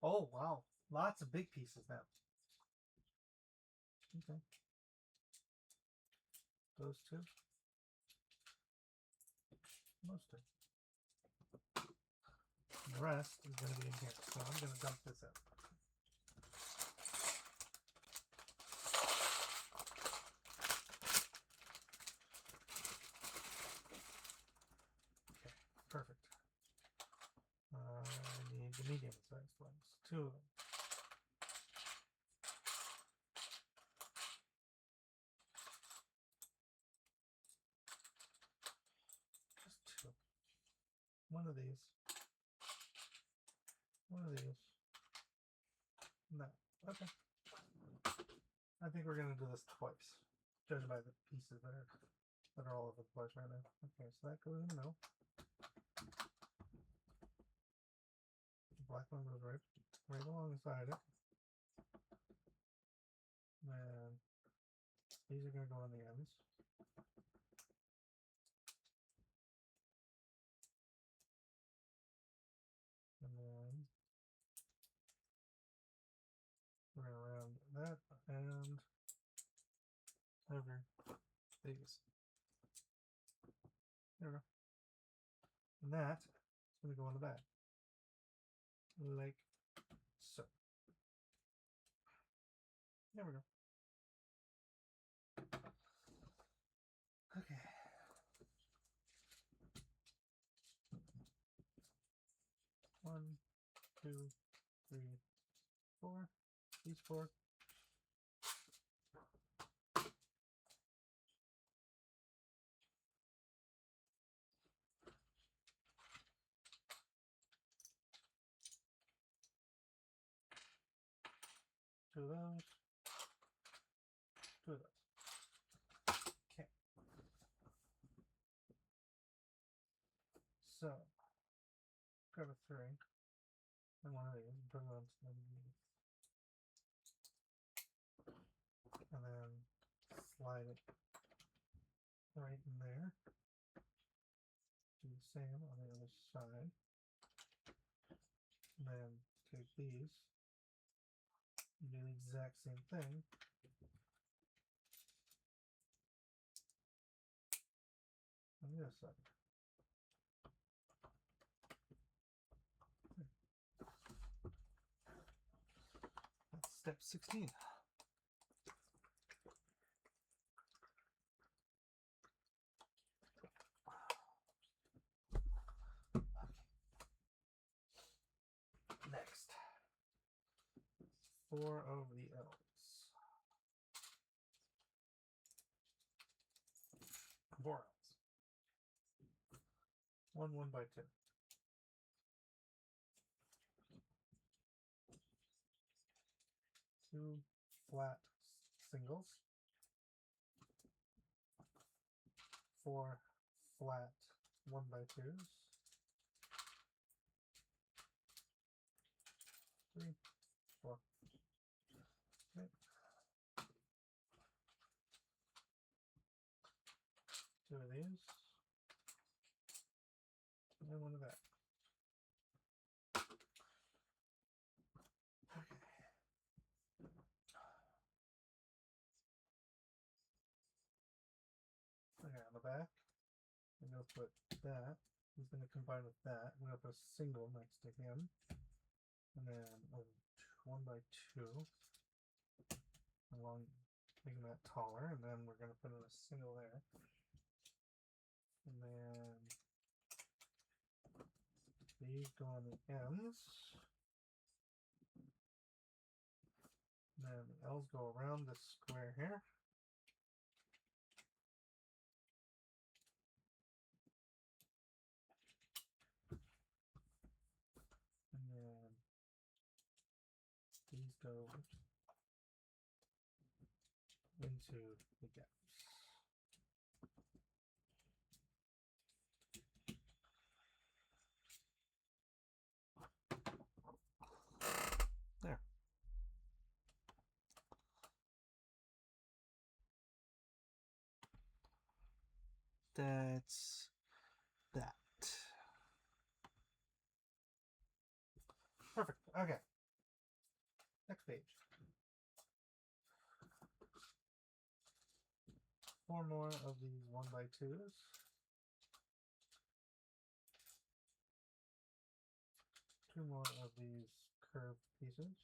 Oh, wow. Lots of big pieces now. Okay. Those two. Those two. And the rest is going to be in here. So I'm going to dump this out. Okay, perfect. I need the medium-sized ones. Two of them. Just two. One of these. One of these. No. Okay. I think we're gonna do this twice, judging by the pieces that are all over the place right now. Okay, so that goes in the middle. The black one goes right alongside it. And these are gonna go on the ends. And then we're gonna round that and over these. There we go. And that is going to go on the back. Like so. There we go. Okay. One, two, three, four. These four. Two of those. Two of those. Okay. So, grab a three and one of these and put it on some of these. And then slide it right in there. Do the same on the other side. And then take these and do the exact same thing. On the other side. That's step 16. Next, 4 of the L's. 4 L's. 1 by 2. 2 flat singles. 4 flat 1 by 2s. 3, 4. Okay. 2 of these. And 1 of that. Okay, on the back, I'm going to put that. He's going to combine with that. I'm going to put a single next to him. And then 1 by 2 along, making that taller. And then we're going to put in a single there. And then these go on the ends. And then the L's go around this square here. And then these go into the gaps. There. That's that. Perfect. Okay. Next page. 4 more of these 1x2s. 2 more of these curved pieces.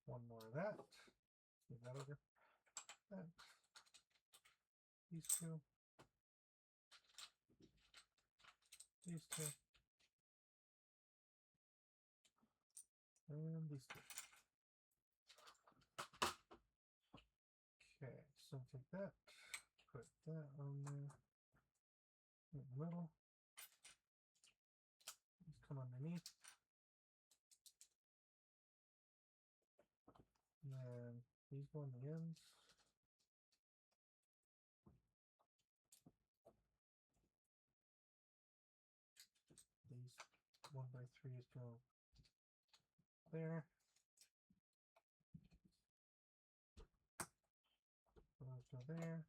One more of that. Move that over. That. These two. These two. And these two. Okay, so take that. Put that on there. In the middle. These come underneath. And then these go on the ends. These 1x3s go there. Those go there.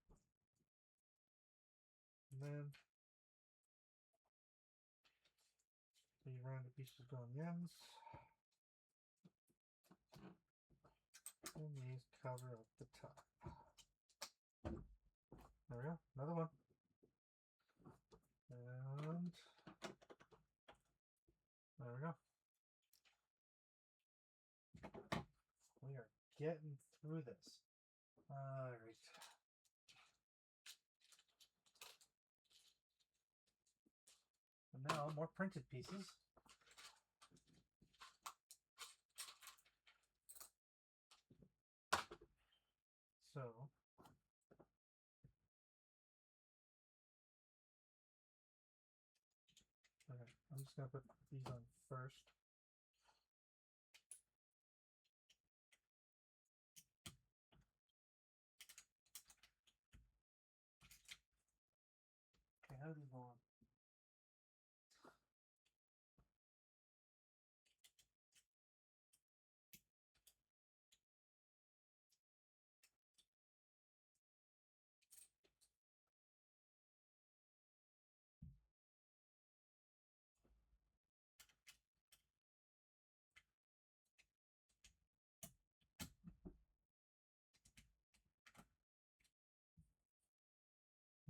And then the rounded pieces go on the ends. And these cover up the top. There we go. Another one. And there we go. We are getting through this. Alright. And now more printed pieces. So okay, I'm just gonna put these on first. Okay, how do these go on?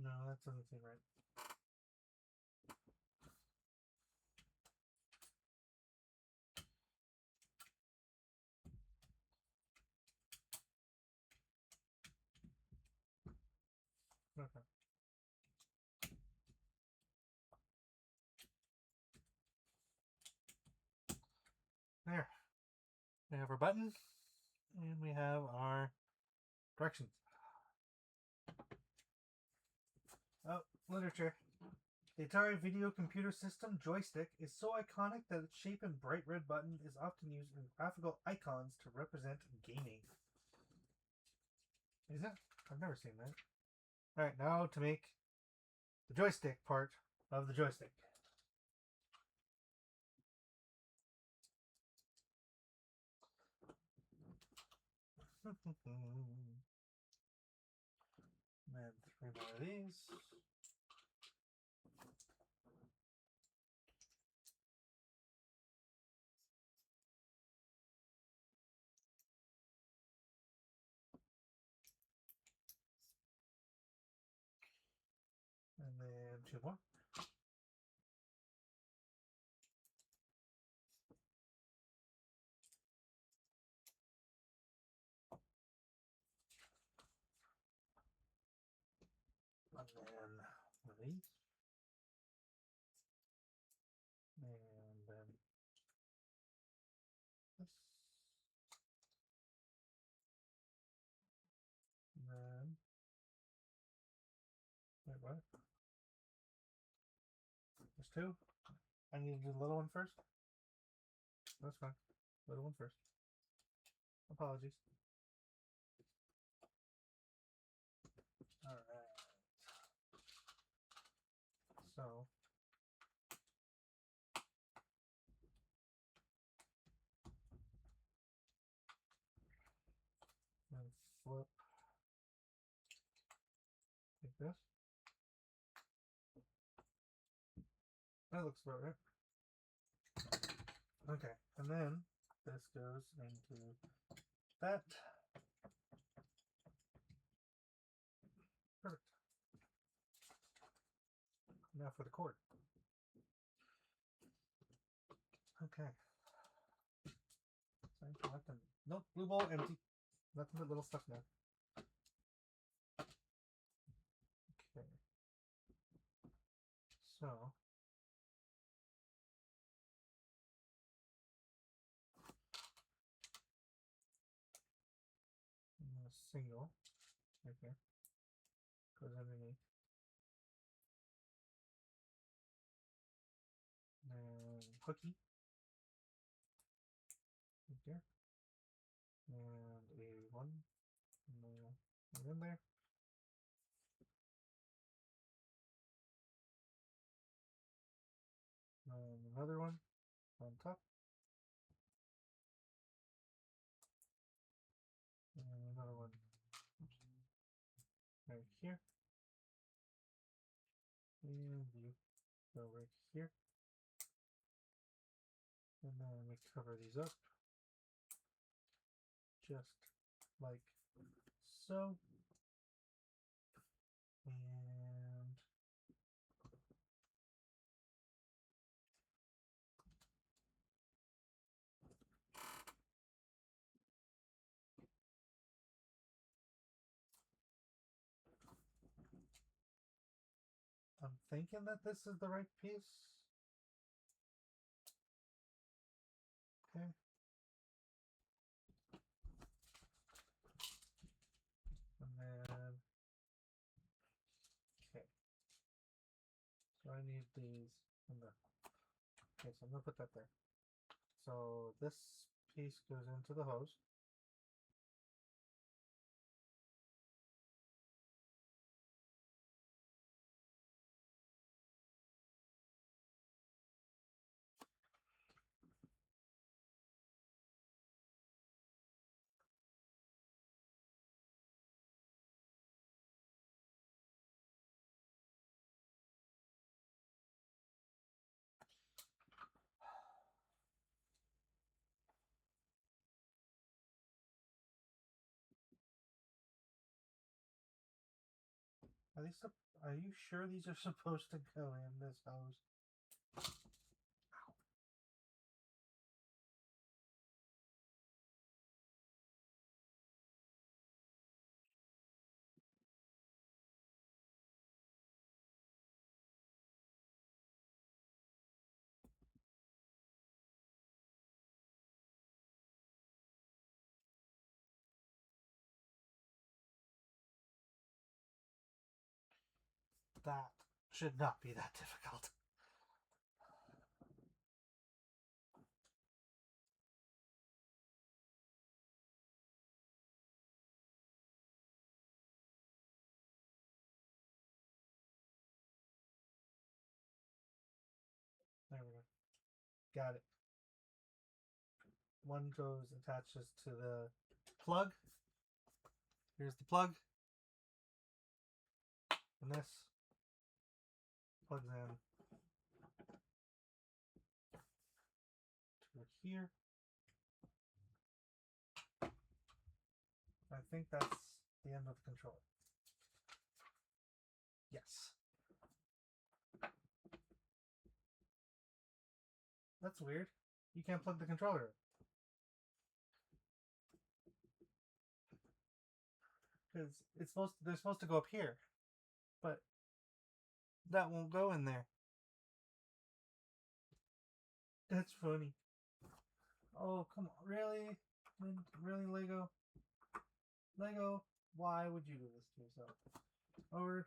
No, that doesn't seem right. Okay. There. We have our button and we have our directions. Oh, literature. The Atari Video Computer System joystick is so iconic that its shape and bright red button is often used in graphical icons to represent gaming. Is it? I've never seen that. Alright, now to make the joystick part of the joystick. And 3 more of these. And then 2 more. And then one of these. And then this. And then wait, what? There's 2. I need to do the little one first. That's fine. Little one first. Apologies. Alright. So flip like this. That looks about right. Okay, and then this goes into that. Perfect. Now for the cord. Okay. Nothing. Nope, blue bowl empty. Nothing but little stuff now. Okay. So single right there goes underneath. And hooky right there. And a one in there. And another one on top. And another one right here. And you go right here. And then we cover these up. Just like so. And I'm thinking that this is the right piece. Okay. And then, okay. So I need these in the, okay, so I'm gonna put that there. So this piece goes into the hose. Are these? Are you sure these are supposed to go in this hose? Ow. That should not be that difficult. There we go. Got it. One goes attaches to the plug. Here's the plug. And this plugs in to here. I think that's the end of the controller. Yes. That's weird. You can't plug the controller in. Because they're supposed to go up here. But that won't go in there. That's funny. Oh, come on. Really? Really, Lego? Lego, why would you do this to yourself? Over.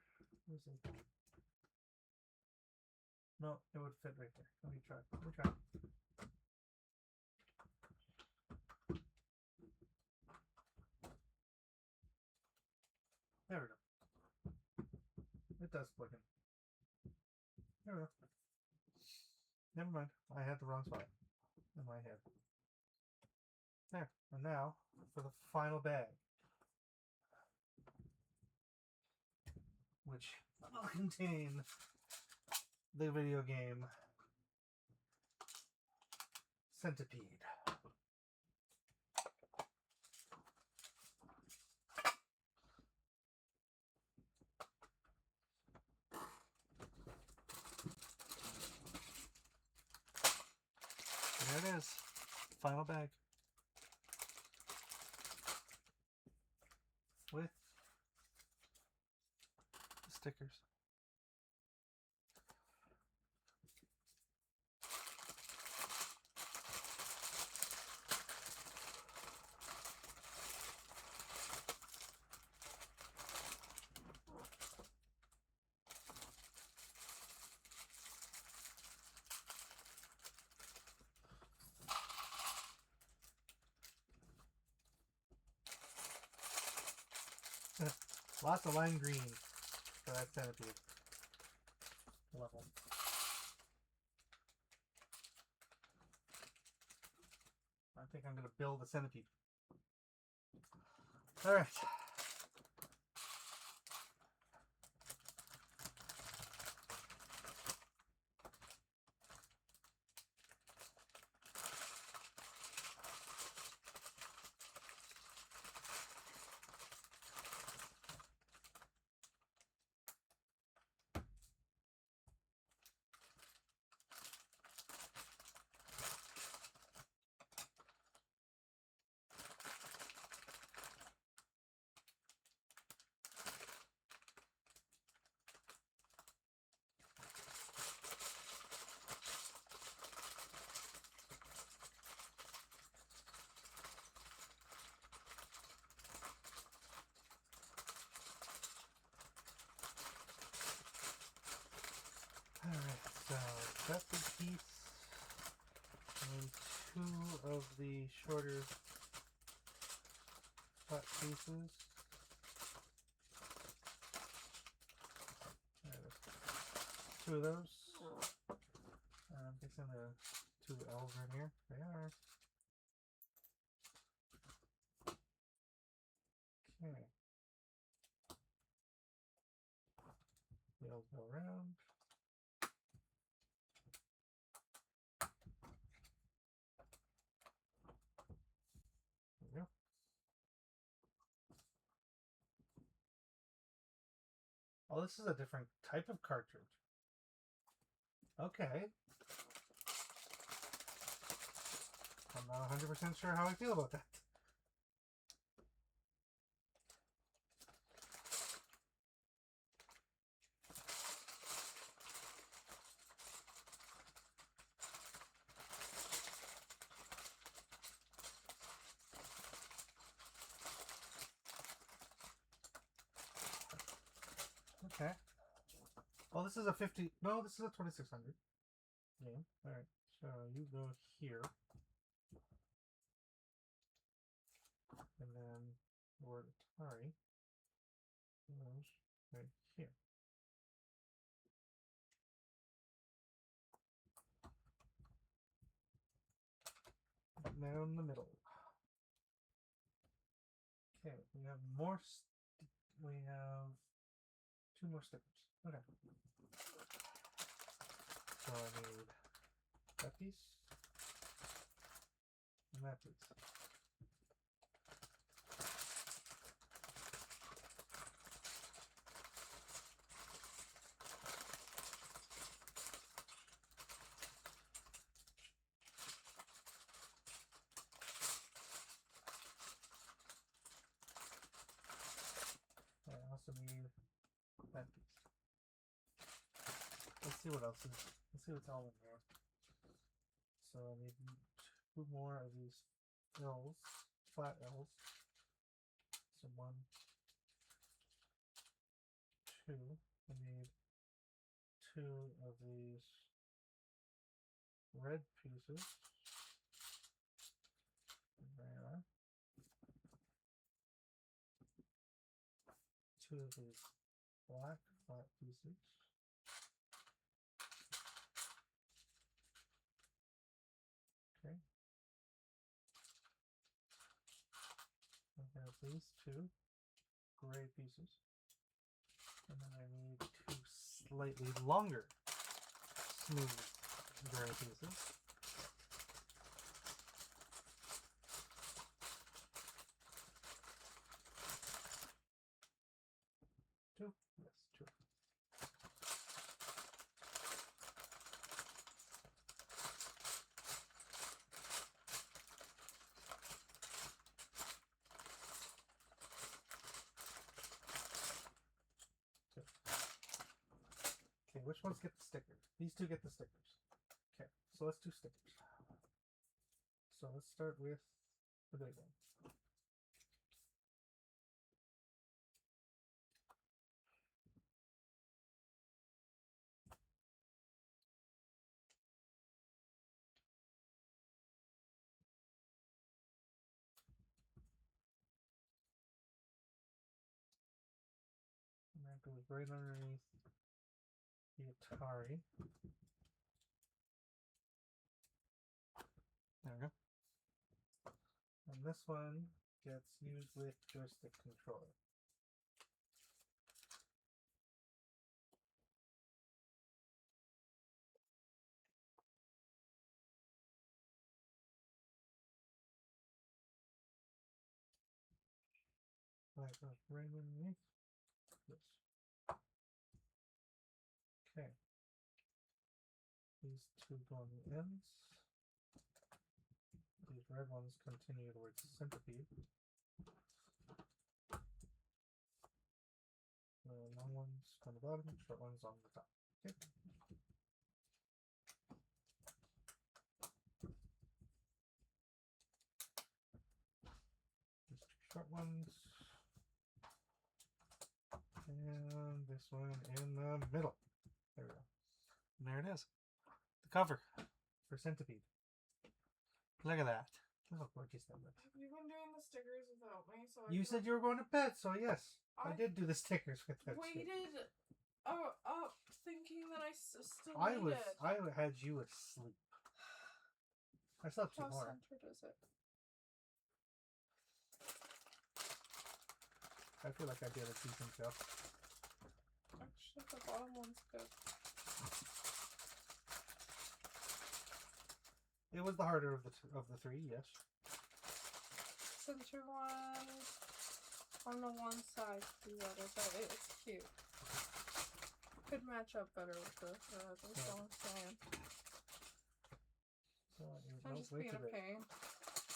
Let me see. No, it would fit right there. Let me try. There we go. It does plug in. There we go. Never mind. I had the wrong spot in my head. There. And now for the final bag. which will contain the video game Centipede. There it is. Final bag. With the stickers. Lots of lime green for that centipede level. I think I'm going to build a centipede. Alright. Alright, so got the piece and two of the shorter flat pieces. Two of those. I'm guessing the two L's are in here. They are. Okay. The L's go around. There we go. Oh, this is a different type of cartridge. Okay. I'm not 100% sure how I feel about that. Okay. Well, this is a 50. No, this is a 2600 game. Alright, so you go here. And then the word Atari goes right here. Now in the middle. Okay, we have more. We have two more stickers. Okay. So I need that piece and that piece. I also need that piece. Let's see what else is. Let's see what's all in there. So I need two more of these L's, flat L's. So 1, 2. I need two of these red pieces. There. Two of these black flat pieces. Okay. I have these two gray pieces. And then I need 2 slightly longer smooth gray pieces. Two? Yes, 2. Okay, which ones get the sticker? These 2 get the stickers. Okay, so let's do stickers. So let's start with the big one. And that goes right underneath the Atari. There we go. And this one gets used with joystick controller. That goes right underneath this. Okay. These 2 go on the ends. These red ones continue towards the centipede. The long ones on the bottom, short ones on the top. Okay. These 2 short ones. And this one in the middle. There we go. And there it is. The cover for Centipede. Look at that. Look how gorgeous that looks. Have you been doing the stickers without me? So You said you were going to bed, so yes. I did do the stickers with that. Waited up thinking that I still I needed. had you asleep. I slept 2 How more. centered is it? I feel like I did a decent job. Actually, the bottom one's good. It was the harder of the 3, yes. Center one on the one side, the other, but it's cute. Could match up better with the that's all I'm saying. So I'm just being a pain.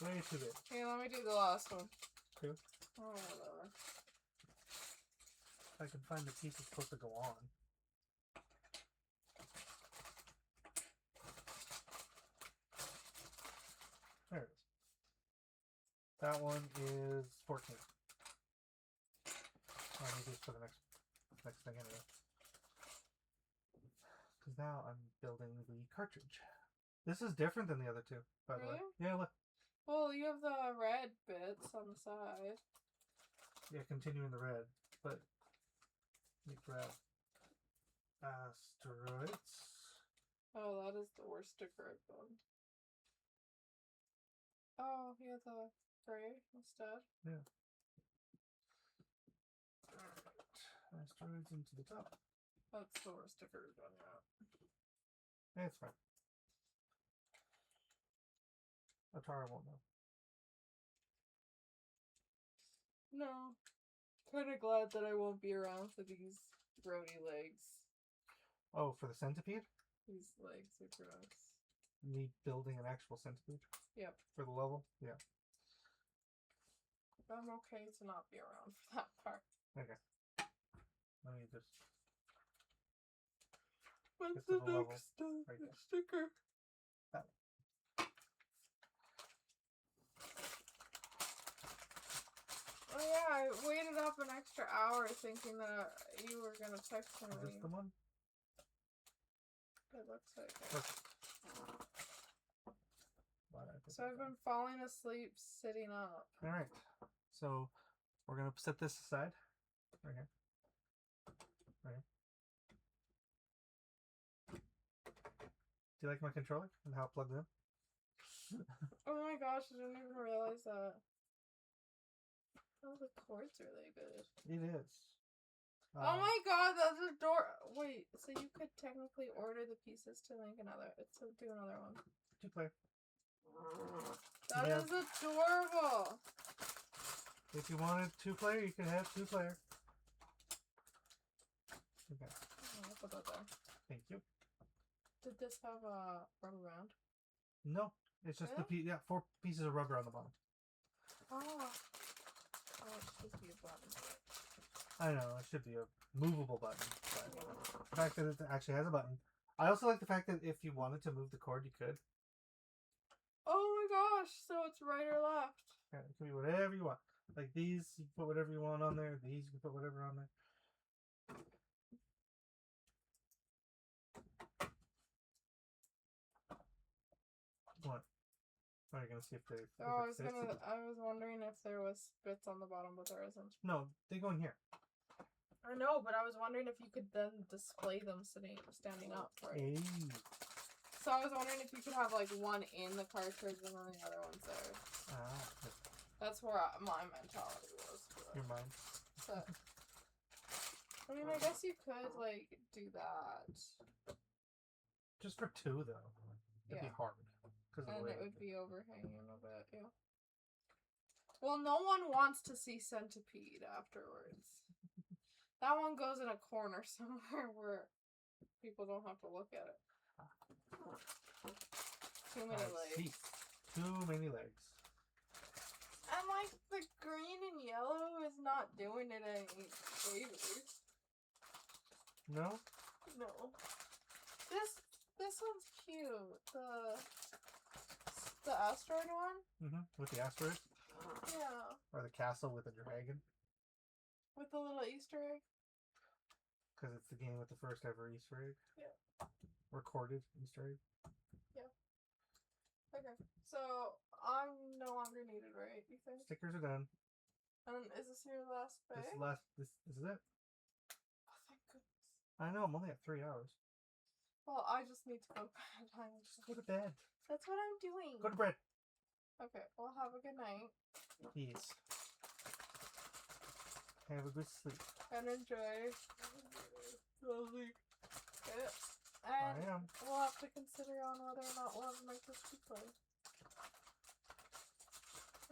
Way too big. Okay, let me do the last one. 2. Oh, whatever. I can find the piece that's supposed to go on. There it is. That one is 14. I need this for the next thing anyway. Because now I'm building the cartridge. This is different than the other 2, by the way. Yeah, look. Well, you have the red bits on the side. Yeah, continuing the red, but you grab asteroids. Oh, that is the worst sticker I've done. Oh, you have the gray instead. Yeah. Alright. Asteroids into the top. That's the worst sticker I've done yet. It's fine. Atari won't know. No. Kind of glad that I won't be around for these grody legs. Oh, for the centipede? These legs are gross. Me building an actual centipede? Yep. For the level? Yeah. I'm okay to not be around for that part. Okay. Let me just... What's the the next right sticker? That one. Oh yeah, I waited up an extra hour thinking that you were gonna text me. Is this the one? It looks like it. Perfect. So I've been falling asleep sitting up. Alright. So we're going to set this aside. Right here. Right here. Do you like my controller and how it plugs in? Oh my gosh, I didn't even realize that. Oh, the cord's really good. It is. Oh my god, that's a door. Wait, so you could technically order the pieces to make another. To do another one. 2-player. That Yeah. is adorable. If you wanted 2-player, you can have 2-player. Okay. I'll put that there. Thank you. Did this have a rubber band? No, it's just Really? the 4 pieces of rubber on the bottom. Oh. Oh, it's supposed to be a button. I know, it should be a movable button, but the fact that it actually has a button. I also like the fact that if you wanted to move the cord, you could. Oh my gosh, so it's right or left. Yeah, it can be whatever you want. Like these, you can put whatever you want on there. These, you can put whatever on there. What? Are you gonna see if they? Oh, if it fits? I was wondering if there was bits on the bottom, but there isn't. No, they go in here. I know, but I was wondering if you could then display them standing up, right? Hey. So I was wondering if you could have like one in the cartridge and then the other one's there. Ah, That's where my mentality was. your mind. But, I mean, I guess you could like do that. Just for 2 though. It'd be hard. And it would be overhanging a bit, yeah. Well, no one wants to see Centipede afterwards. That one goes in a corner somewhere where people don't have to look at it. Too many legs. See. Too many legs. And like the green and yellow is not doing it any favors. No? No. This one's cute. The asteroid one? Mm-hmm. With the asteroid? Yeah. Or the castle with the dragon? With the little Easter egg? Because it's the game with the first ever Easter egg? Yeah. Recorded Easter egg? Yeah. Okay. So, I'm no longer needed, right? You think? Stickers are done. And is this your last bag? This is it. Oh, thank goodness. I know, I'm only at 3 hours. Well, I just need to go to bed. Just go to bed. That's what I'm doing. Go to bed. Okay, well, have a good night. Yes. Have a good sleep. And enjoy. Sleep. Yeah. I And am. we'll have to consider on whether or not we'll have to make this play.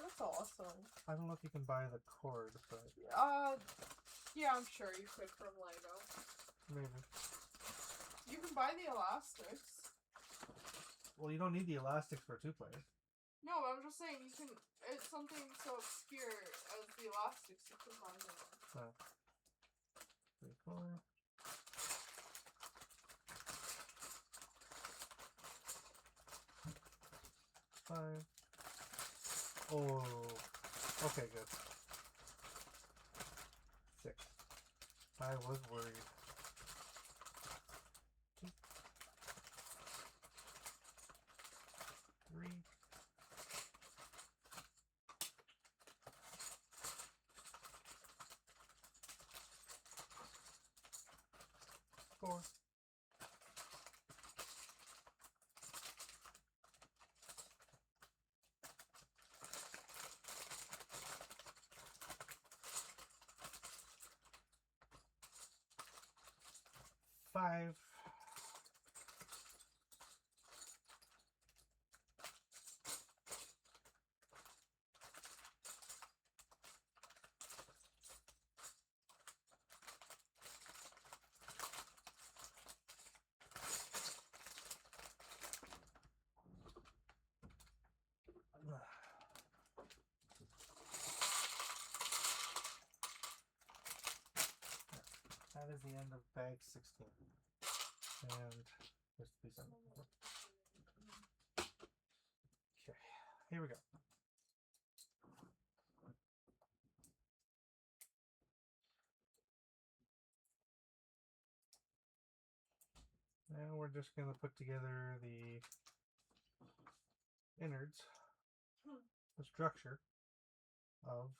That's awesome. I don't know if you can buy the cord, but Yeah, I'm sure you could from Lego. maybe. You can buy the elastics. Well, you don't need the elastics for a 2-player. No, I'm just saying you can. It's something so obscure as the elastics. You can buy them. Oh. 3, 4. Five. Oh. Okay, good. 6. I was worried. 2. 3. 4. 5. That is the end of bag 16. And there's the piece on the floor. Okay, here we go. Now we're just going to put together the innards, the structure of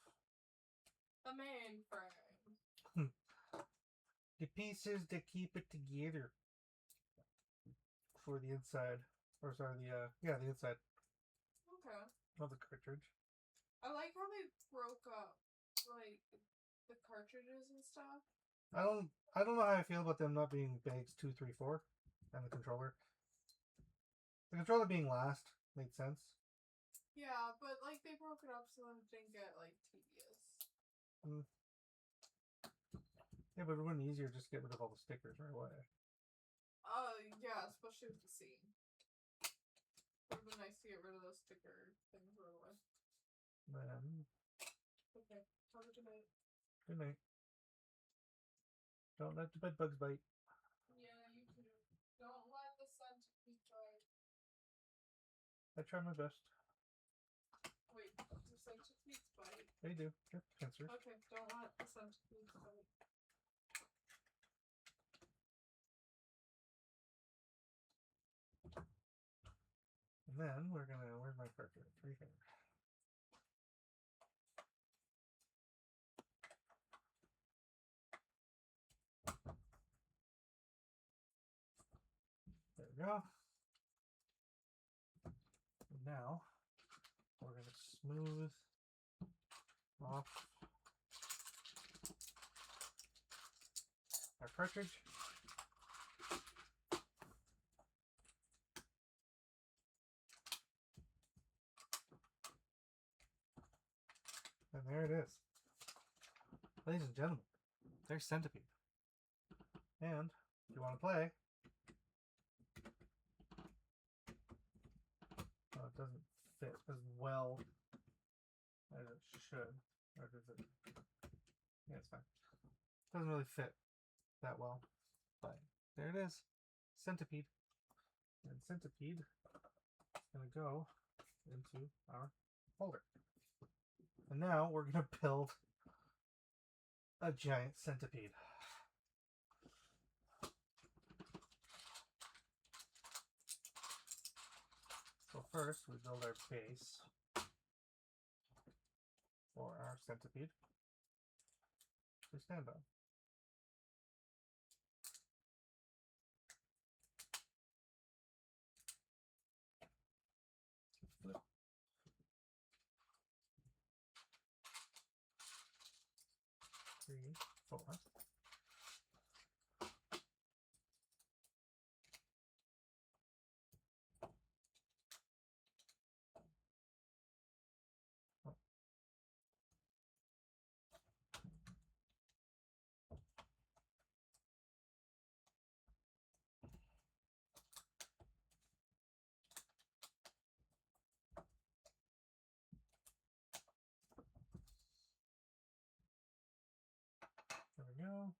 The mainframe. the pieces that keep it together for the inside, or sorry, the inside Okay. of the cartridge. I like how they broke up, like, the cartridges and stuff. I don't know how I feel about them not being bags 2, 3, 4, and the controller. The controller being last made sense. Yeah, but like they broke it up so then it didn't get like tedious. Yeah, but it would have been easier just to get rid of all the stickers right away. Yeah, especially with the scene. It would have been nice to get rid of those sticker things right away. Then. Okay, have a good night. Good night. Don't let the bed bugs bite. Yeah, you too. Don't let the centipede bite. I try my best. Wait, do centipedes bite? They do. They're cancers. Okay, don't let the centipedes bite. And then we're gonna. Where's my cartridge? Right here. There we go. And now we're gonna smooth off our cartridge. And there it is. Ladies and gentlemen, there's Centipede. And if you want to play, it doesn't fit as well as it should. Or does it? Yeah, it's fine. It doesn't really fit that well. But there it is. Centipede. And Centipede is going to go into our folder. And now we're going to build a giant centipede. So first we build our base for our centipede to stand on. Flip. Three, four. There we go.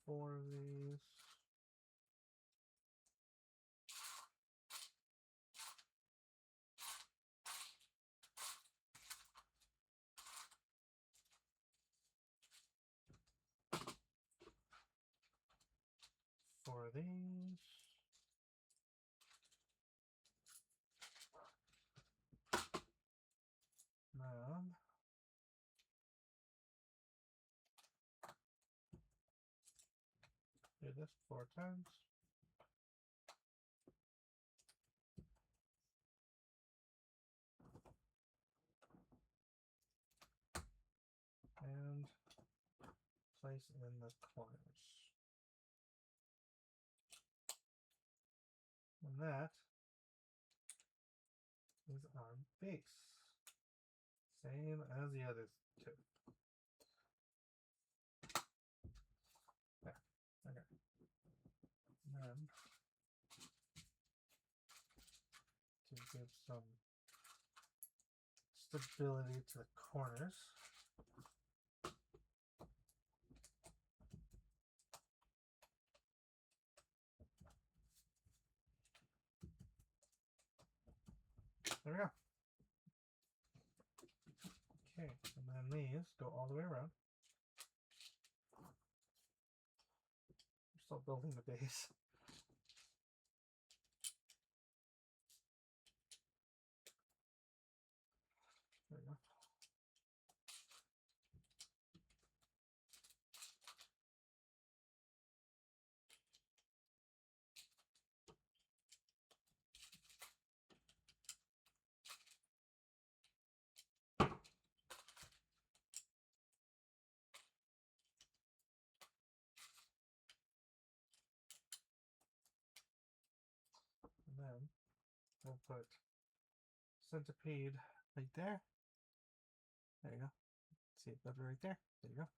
Four of these. Four of these. Now, do this 4 times. And place in the corners. And that is our base. Same as the other two. Yeah, okay. And then to give some stability to the corners, there we go. Okay, and then these go all the way around. We're still building the base. There we go. we'll put centipede right there. There you go. See it better right there. There you go.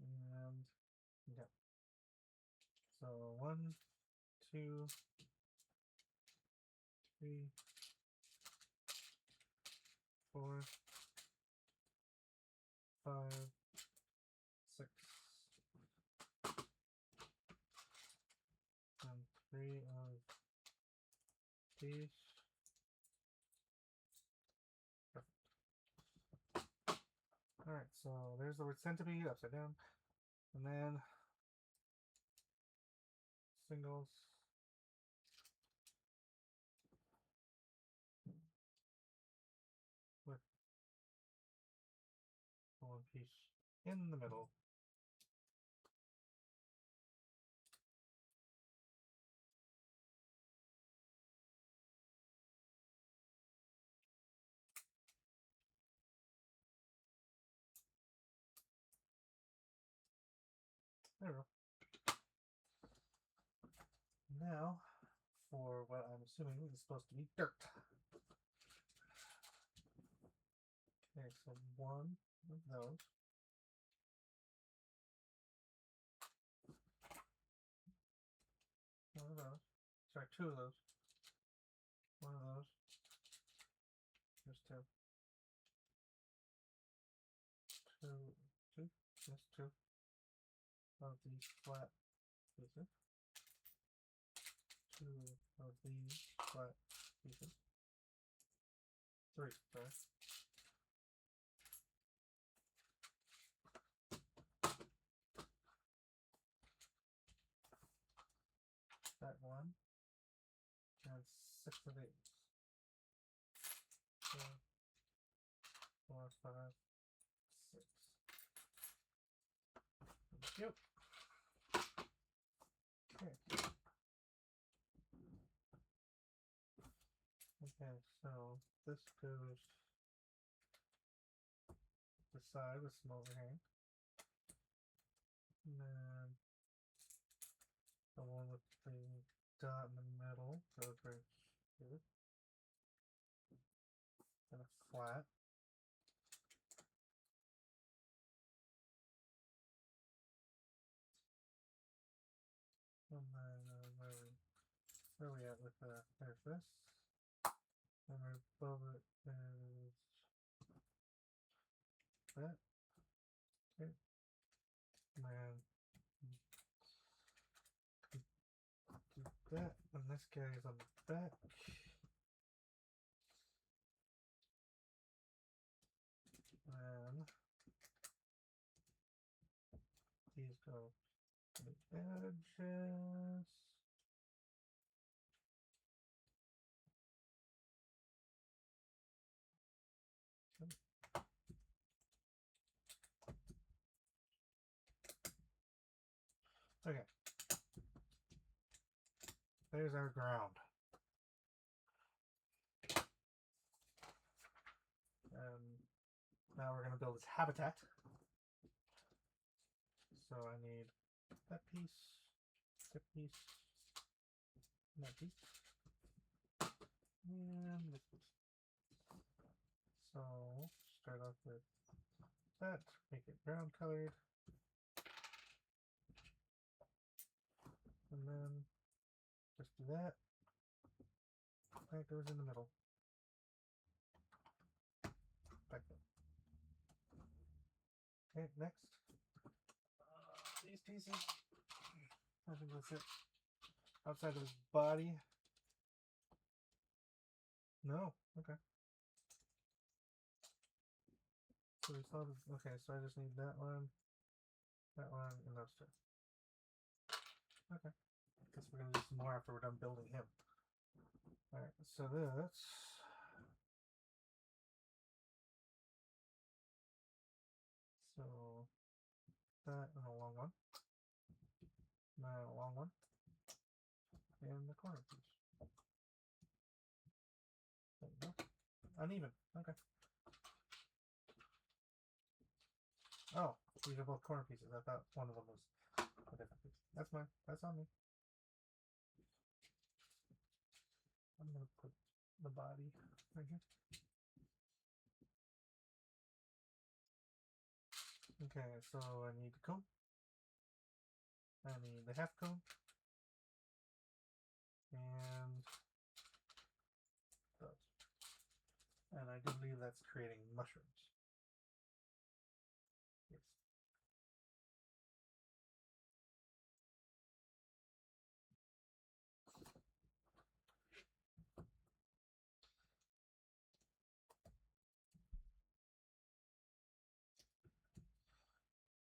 And yeah. So 1, 2, 3, 4, 5, 6, and 3 of these. Perfect. Alright, so there's the word centipede upside down. And then singles. With one piece in the middle. There we go. Now, for what I'm assuming is supposed to be dirt. Okay, so 1 of those. One of those. Sorry, 2 of those. 1 of those. There's 2. 2. Yes, 2 of these flat pieces. 2 of these flat pieces. 3, sorry. That one. And 6 of these. 2, 4, 5, 6. Thank you. Okay. Okay, so this goes the side with some overhang. And then the one with the dot in the middle goes right here. And a flat. And then where are we at with the there's this. And right above it is that. Okay. And then do that. And this guy is on the back. And these go to the edges. Okay. There's our ground. And now we're going to build its habitat. So I need that piece, and that piece, and this piece. So start off with that, make it brown colored, and then just do that. That goes in the middle. Back there. Okay, next. These pieces. I think that's it. Outside of his body. No. Okay. So we saw this. Okay, so I just need that one, and those 2. Okay. Guess we're gonna do some more after we're done building him. Alright, so that's that and a long one. And then a long one. And the corner piece. There you go. Uneven. Okay. Oh, these are both corner pieces. I thought one of them was a different piece. That's mine. That's on me. put the body right here. Okay, so I need the comb. I need the half comb. And those. And I do believe that's creating mushrooms. Yes.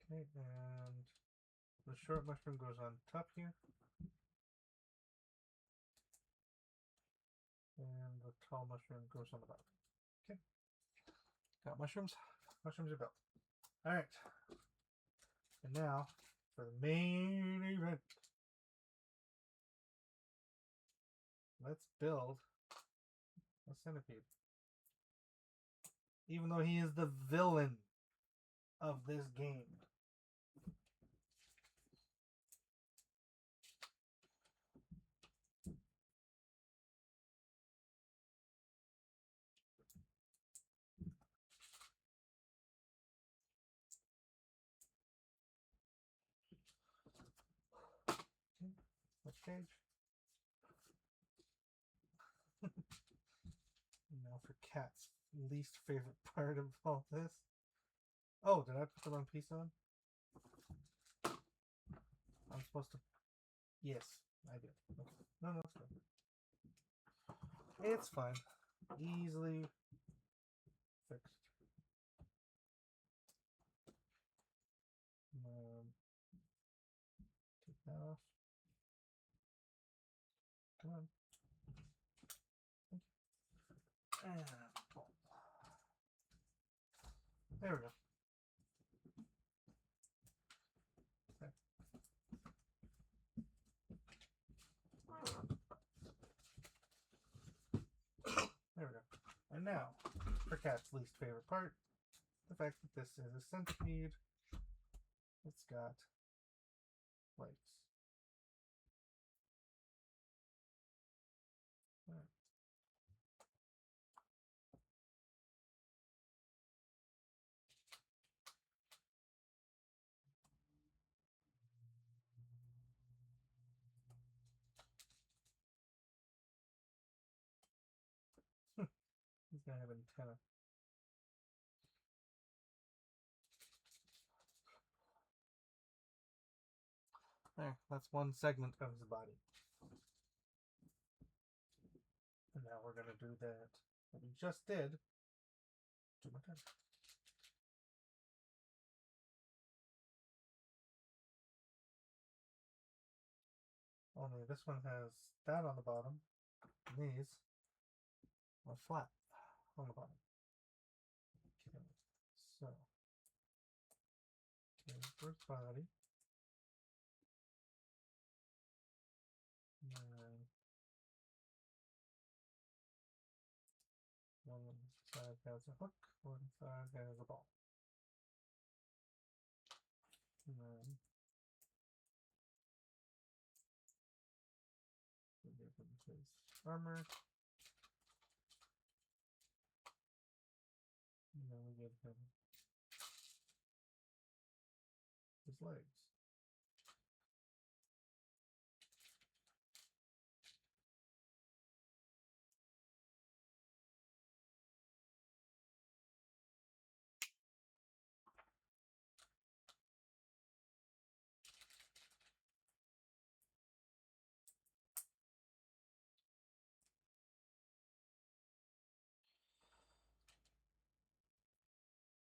Okay, and the short mushroom goes on top here. And the tall mushroom goes on the bottom. Okay. Got mushrooms. Mushrooms are built. Alright. And now for the main event. Let's build a centipede. Even though he is the villain of this game. Okay. Next page. Now for Cat's least favorite part of all this. Oh, did I put the wrong piece on? I'm supposed to. Yes, I did. Okay. No, it's good. It's fine. Easily fixed. Take that off. Come on. And there we go. Okay. There we go. And now, for Cat's least favorite part, the fact that this is a centipede. It's got legs. Right. He's gonna have antenna. There, that's one segment of his body. And now we're gonna do that we just did 2 more times. Only this one has that on the bottom, and these are flat on the bottom. Okay, so first body. And one side has a hook, one side has a ball. And then we give him his armor. And then we give him his legs.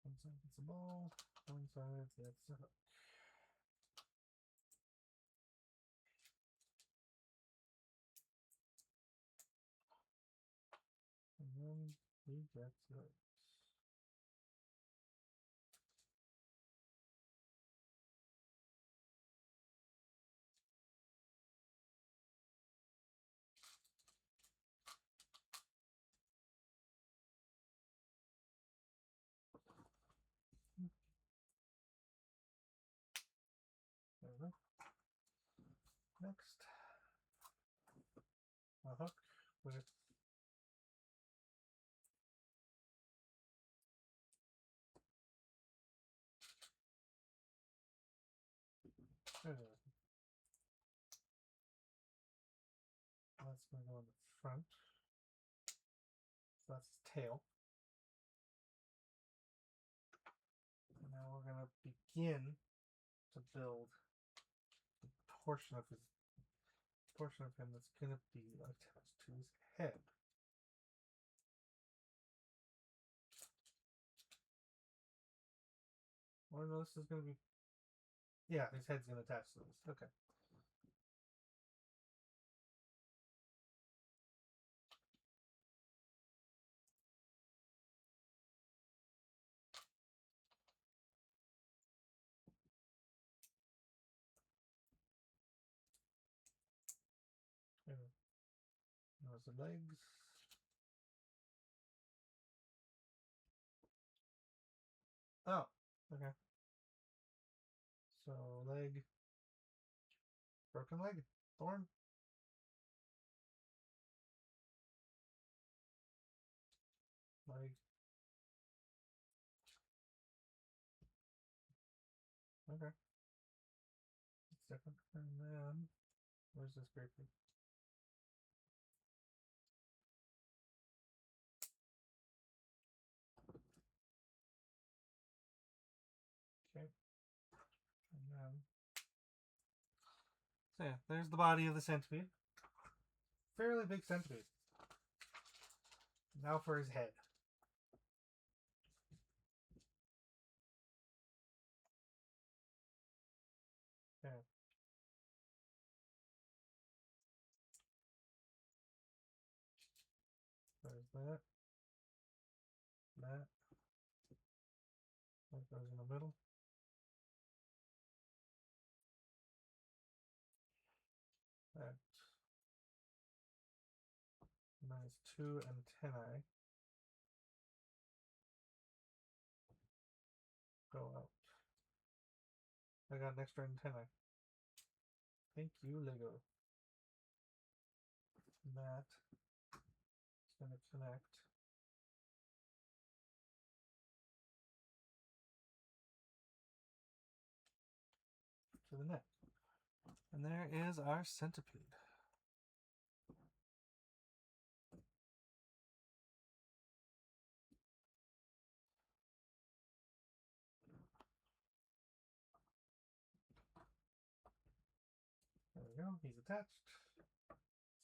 One side gets a ball, one side gets a hook. And then he gets legs. There we go. Next, a hook with There it is. That's going to go in the front. So that's his tail. And now we're going to begin to build the portion of him that's going to be attached to his head. Or no, this is going to be... Yeah, his head's going to attach to this. Okay. There's the legs. Oh, okay. So leg, broken leg, thorn. Leg. Okay. It's different. And then, where's this grapefruit? Okay. And then, so yeah, there's the body of the centipede. Fairly big centipede. Now for his head. Okay. There's that. That. That goes in the middle. That. And then his two antennae go out. I got an extra antennae. Thank you, Lego. And that is going to connect to the neck. And there is our centipede. There we go. He's attached.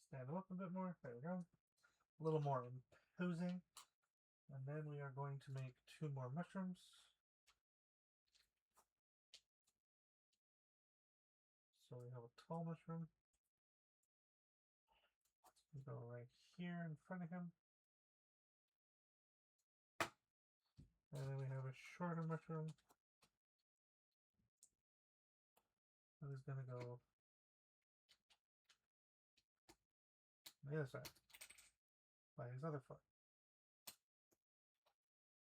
Stand him up a bit more. There we go. A little more imposing. And then we are going to make 2 more mushrooms. So we have a tall mushroom. We go right here in front of him. And then we have a shorter mushroom. That is going to go on the other side by his other foot.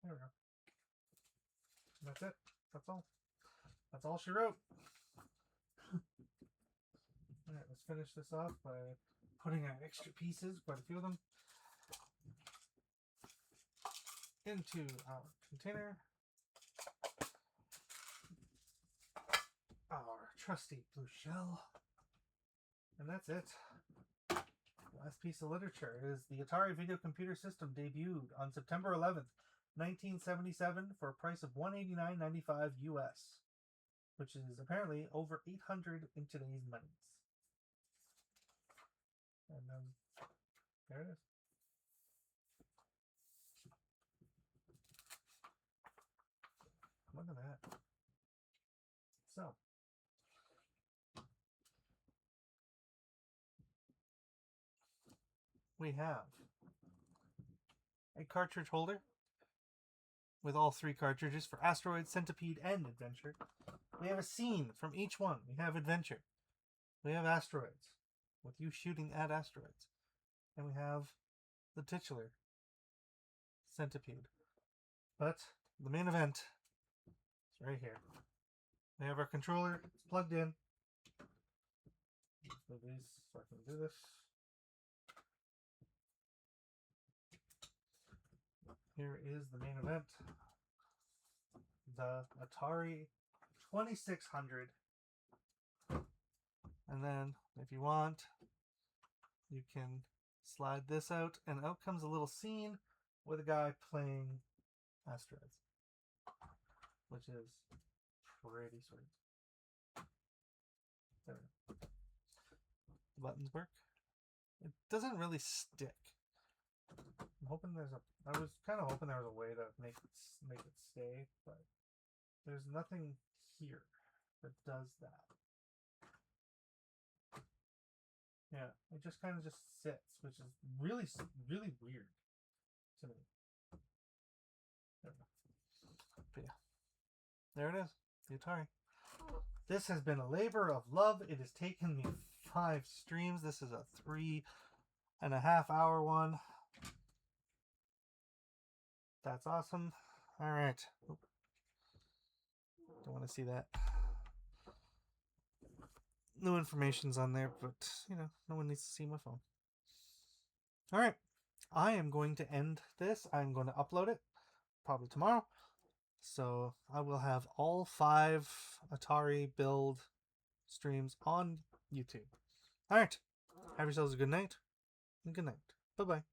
There we go. And that's it. That's all. That's all she wrote. Alright, let's finish this off by putting our extra pieces, quite a few of them, into our container. Our trusty blue shell. And that's it. Last piece of literature is the Atari Video Computer System debuted on September 11th, 1977 for a price of $189.95 US, which is apparently over $800 in today's monies. And there it is. Look at that. So, we have a cartridge holder with all 3 cartridges for Asteroid, Centipede, and Adventure. We have a scene from each one. We have Adventure. We have Asteroids, with you shooting at asteroids. And we have the titular Centipede. But the main event is right here. We have our controller. It's plugged in. Let's move these so I can do this. Here is the main event. The Atari 2600 And then, if you want, you can slide this out, and out comes a little scene with a guy playing asteroids, which is pretty sweet. There we go. Buttons work. It doesn't really stick. I'm hoping I was kind of hoping there was a way to make it stay, but there's nothing here that does that. Yeah, it just kind of just sits, which is really, really weird to me. But yeah, there it is, the Atari. This has been a labor of love. It has taken me 5 streams. This is a 3.5 hour one. That's awesome. All right. Don't want to see that. No information's on there, but no one needs to see my phone. All right. I am going to end this. I'm going to upload it probably tomorrow. So I will have all 5 Atari build streams on YouTube. All right. Have yourselves a good night. And good night. Bye-bye.